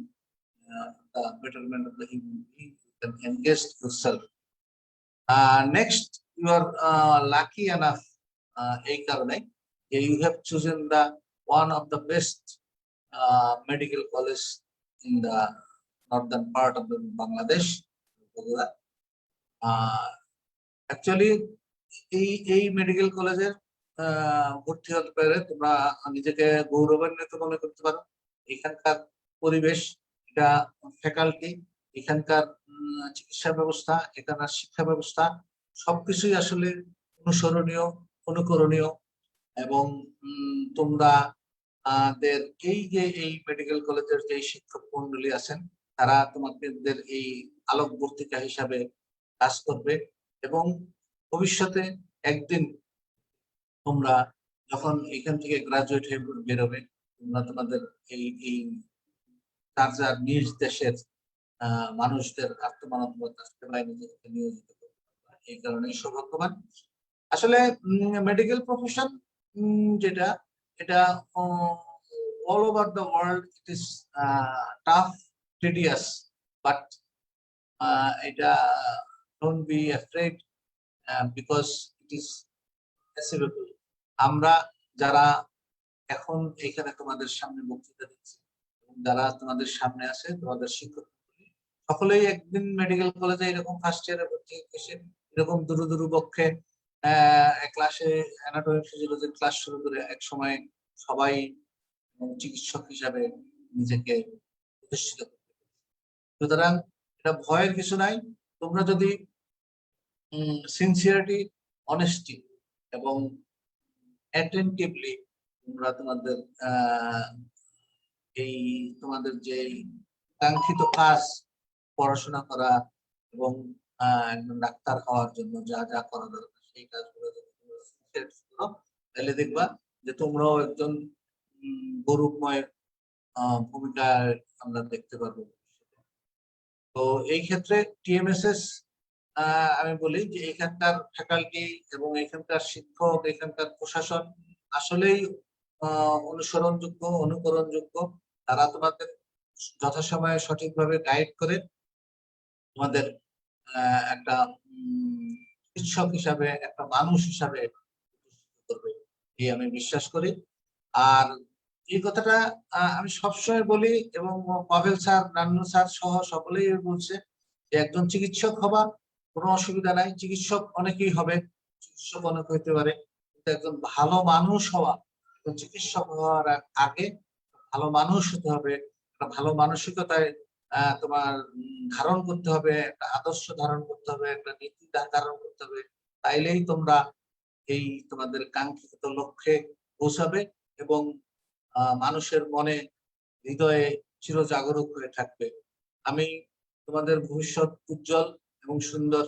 the betterment of the human being, you can engage yourself. Next, you are lucky enough এই কারণে you have chosen the one of the best medical college in the northern part of the Bangladesh. Actually, এই medical কলেজের ভর্তি হতে পারে তোমরা নিজেকে গৌরবান্বিত মনে করতে পারো। এখানকার পরিবেশ, এটা ফ্যাকাল্টি, এখানকার চিকিৎসা ব্যবস্থা, এখানকার শিক্ষা ব্যবস্থা সবকিছুই আসলে অনুসরণীয়, অনুকরণীয়। এবং তোমরা এই মেডিকেল কলেজের যে শিক্ষক মন্ডলী আছেন তারা তোমাদের এই আলোকবর্তিকা হিসাবে কাজ করবে এবং ভবিষ্যতে একদিন তোমরা যখন এখান থেকে গ্রাজুয়েট হয়ে বেরোবে, তোমরা তোমাদের এই তার নিজ দেশের মানুষদের আত্মমানবতার সেবায় নিজেকে নিয়োজিত করতে পারবে। এই কারণে সৌভাগ্যবান। আসলে মেডিকেল প্রফেশন যেটা, এটা all over the world it is tough, tedious, but এটা don't be afraid because it is achievable. আমরা যারা এখন এখানে তোমাদের সামনে বক্তৃতা দিচ্ছি, যারা তোমাদের সামনে আছে, তোমাদের শিক্ষক সকলেই একদিন মেডিকেল কলেজে এরকম ফার্স্ট ইয়ারে ভর্তি এসে এরকম দুরু পক্ষে ক্লাসে অ্যানাটমি ফিজিওলজির ক্লাস শুরু করে এক সময় সবাই চিকিৎসক হিসাবে নিজেকে প্রতিষ্ঠিত করতে পারে। সুতরাং এটা ভয়ের কিছু নাই। তোমরা যদি সিনসিয়ারিটি, অনেস্টি এবং অ্যাটেন্টিভলি তোমরা তোমাদের তোমাদের যে কাঙ্ক্ষিত কাজ, পড়াশোনা করা এবং একজন ডাক্তার হওয়ার জন্য যা যা করা দরকার সেই কাজগুলো যদি তোমরা তাহলে দেখবা যে তোমরাও একজন গৌরবময় ভূমিকায় আমরা দেখতে পারবো। তো এই ক্ষেত্রে টিএমএসএস আমি বলি যে এখানকার ফ্যাকাল্টি এবং এখানকার শিক্ষক, এখানকার প্রশাসন আসলেই অনুসরণযোগ্য, অনুকরণযোগ্য। তারা তোমাদের যথাসময়ে সঠিকভাবে গাইড করে তোমাদের একটা শিক্ষক হিসাবে, একটা মানুষ হিসাবে করবে, এই আমি বিশ্বাস করি। আর এই কথাটা আমি সবসময় বলি এবং পাভেল স্যার, নান্নু স্যার সহ সকলেই বলছে যে একজন চিকিৎসক হবা কোনো অসুবিধা নাই, চিকিৎসক অনেকেই হবে, চিকিৎসক অনেক হইতে পারে, কিন্তু একজন ভালো মানুষ হওয়া, একজন চিকিৎসক হওয়ার আগে ভালো মানুষ হতে হবে, একটা ভালো মানসিকতায় তোমার ধারণ করতে হবে, একটা আদর্শ ধারণ করতে হবে, একটা নীতি ধারণ করতে হবে। তাইলেই তোমরা এই তোমাদের কাঙ্ক্ষিত লক্ষ্যে পৌঁছাবে এবং মানুষের মনে, হৃদয়ে চিরজাগরুক হয়ে থাকবে। আমি তোমাদের ভবিষ্যৎ উজ্জ্বল এবং সুন্দর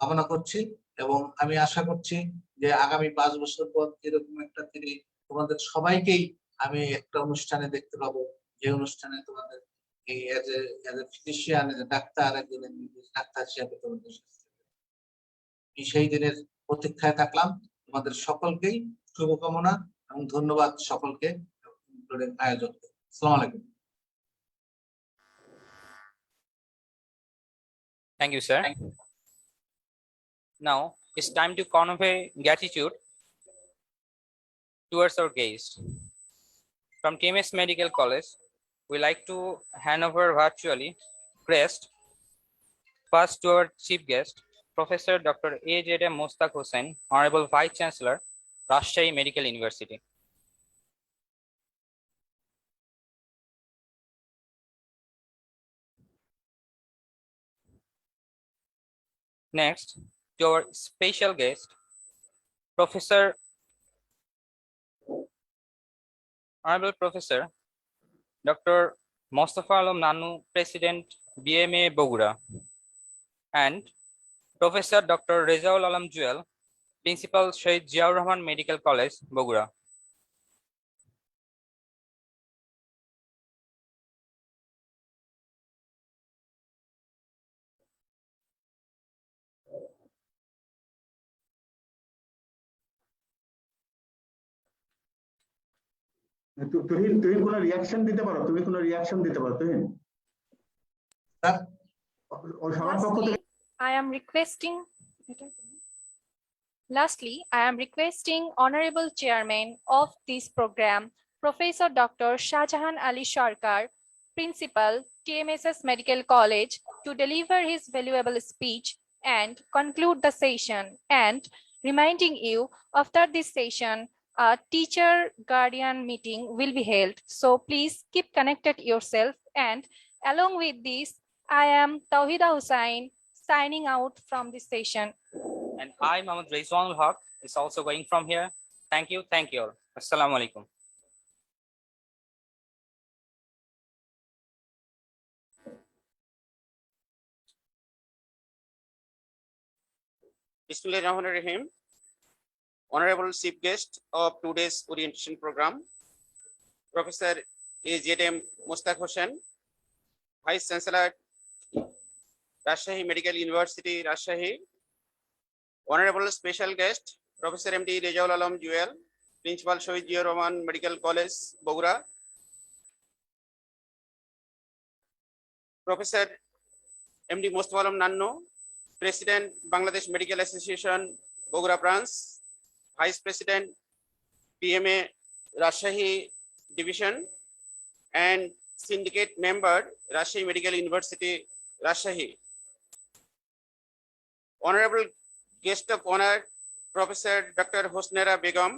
কামনা করছি এবং আমি আশা করছি যে আগামী 5 বছর পর এরকম একটা দিনে তোমাদের সবাইকেই আমি একটা অনুষ্ঠানে দেখতে পাবো, যে অনুষ্ঠানে তোমাদের এই as a physician, as a doctor, একজন ডাক্তার হিসাবে তোমাদের সেই দিনের প্রতীক্ষায় থাকলাম। তোমাদের সকলকেই শুভকামনা এবং ধন্যবাদ সকলকে, আয়োজককে। আসসালামু আলাইকুম। Thank you, sir. Now it's time to convey gratitude towards our guest. From TMS Medical College, we like to hand over virtually crest first to our chief guest, Professor Dr. A.J.M. Mostaq Hussain, Honorable Vice Chancellor, Rajshahi Medical University. Next, to our special guest, Honorable Professor Dr. Mostafa Alam Nanu, President, BMA Bogura, and Professor Dr. Rezaul Alam Jewel, Principal, Shahid Ziaur Rahman Medical College, Bogura. Tuhin Tuhin কোনো reaction দিতে পারো, তুমি কোনো reaction দিতে পারো তুহিন? ও সবার পক্ষ থেকে Lastly, I am requesting Honorable Chairman of this program, Professor Dr. Shahjahan Ali Sarkar, Principal, TMSS Medical College, to deliver his valuable speech and conclude the session. And reminding you, after this session, a teacher guardian meeting will be held. So please keep connected yourself. And along with this, I am Tawhida Hussain signing out from this session. And I, Mohammad Rizwanul Haq, is also going from here. Thank you all. Assalamu alaikum. Bismillahirrahmanirrahim. Honorable Chief Guest of today's orientation program, Professor A.J.M. Mostaq Hussain, Vice Chancellor, Rajshahi Medical University, Rajshahi. Honorable Special Guest, Professor M.D. Rezaul Alam Jewel, Principal, Shahid Ziaur Rahman Medical College, Bogura. Professor M.D. Mostafa Alam Nanu, President, Bangladesh Medical Association, Bogura Branch, Vice President, PMA, Rajshahi Division, and Syndicate Member, Rajshahi Medical University, Rajshahi. Honorable Guest of Honor, Professor Dr. Hosnera Begum,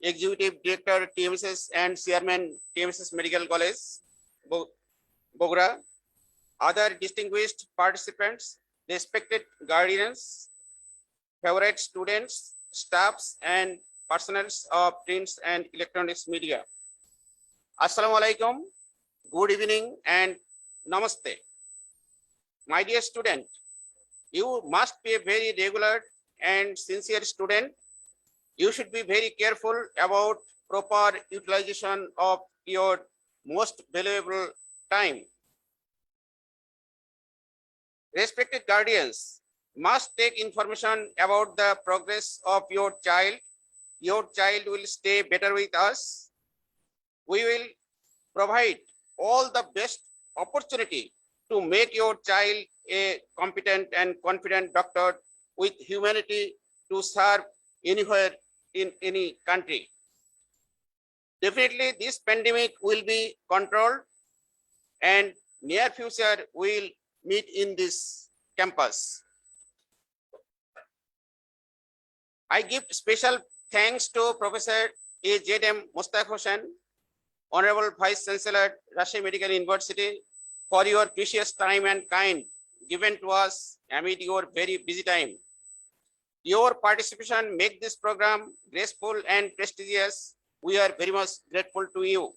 Executive Director, TMSS and Chairman, TMSS Medical College, Bogura. Other distinguished participants, respected guardians, favorite students, staffs, and personnel of prints and electronics media. Assalamu alaikum, good evening, and namaste. My dear student, you must be a very regular and sincere student. You should be very careful about proper utilization of your most valuable time. Respected guardians must take information about the progress of your child. Your child will stay better with us. We will provide all the best opportunity to make your child a competent and confident doctor with humanity to serve anywhere in any country. Definitely this pandemic will be controlled, and near future will meet in this campus. I give special thanks to Professor A.J.M. Mostaq Hussain, Honorable Vice Chancellor, Rajshahi Medical University, for your precious time and kind given to us amid your very busy time. Your participation make this program graceful and prestigious. We are very much grateful to you.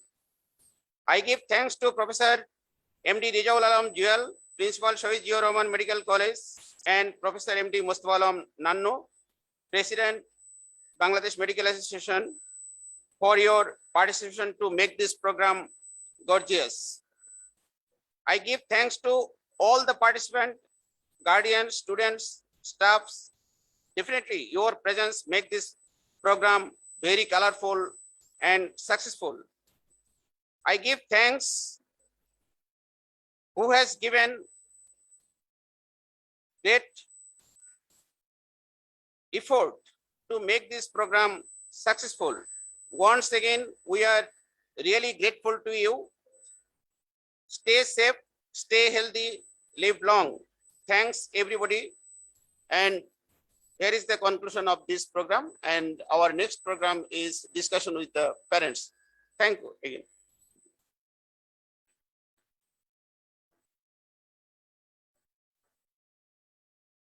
I give thanks to Professor M.D. Rezaul Alam Jewel, Principal, Shahid Ziaur Rahman Medical College, and Professor M.D. Mostafa Alam Nanu, President, Bangladesh Medical Association, for your participation to make this program gorgeous. I give thanks to all the participants, guardians, students, staffs. Definitely your presence make this program very colorful and successful. I give thanks who has given great effort to make this program successful. Once again, we are really grateful to you. Stay safe, stay healthy, live long. Thanks everybody. And here is the conclusion of this program. And our next program is discussion with the parents. Thank you again.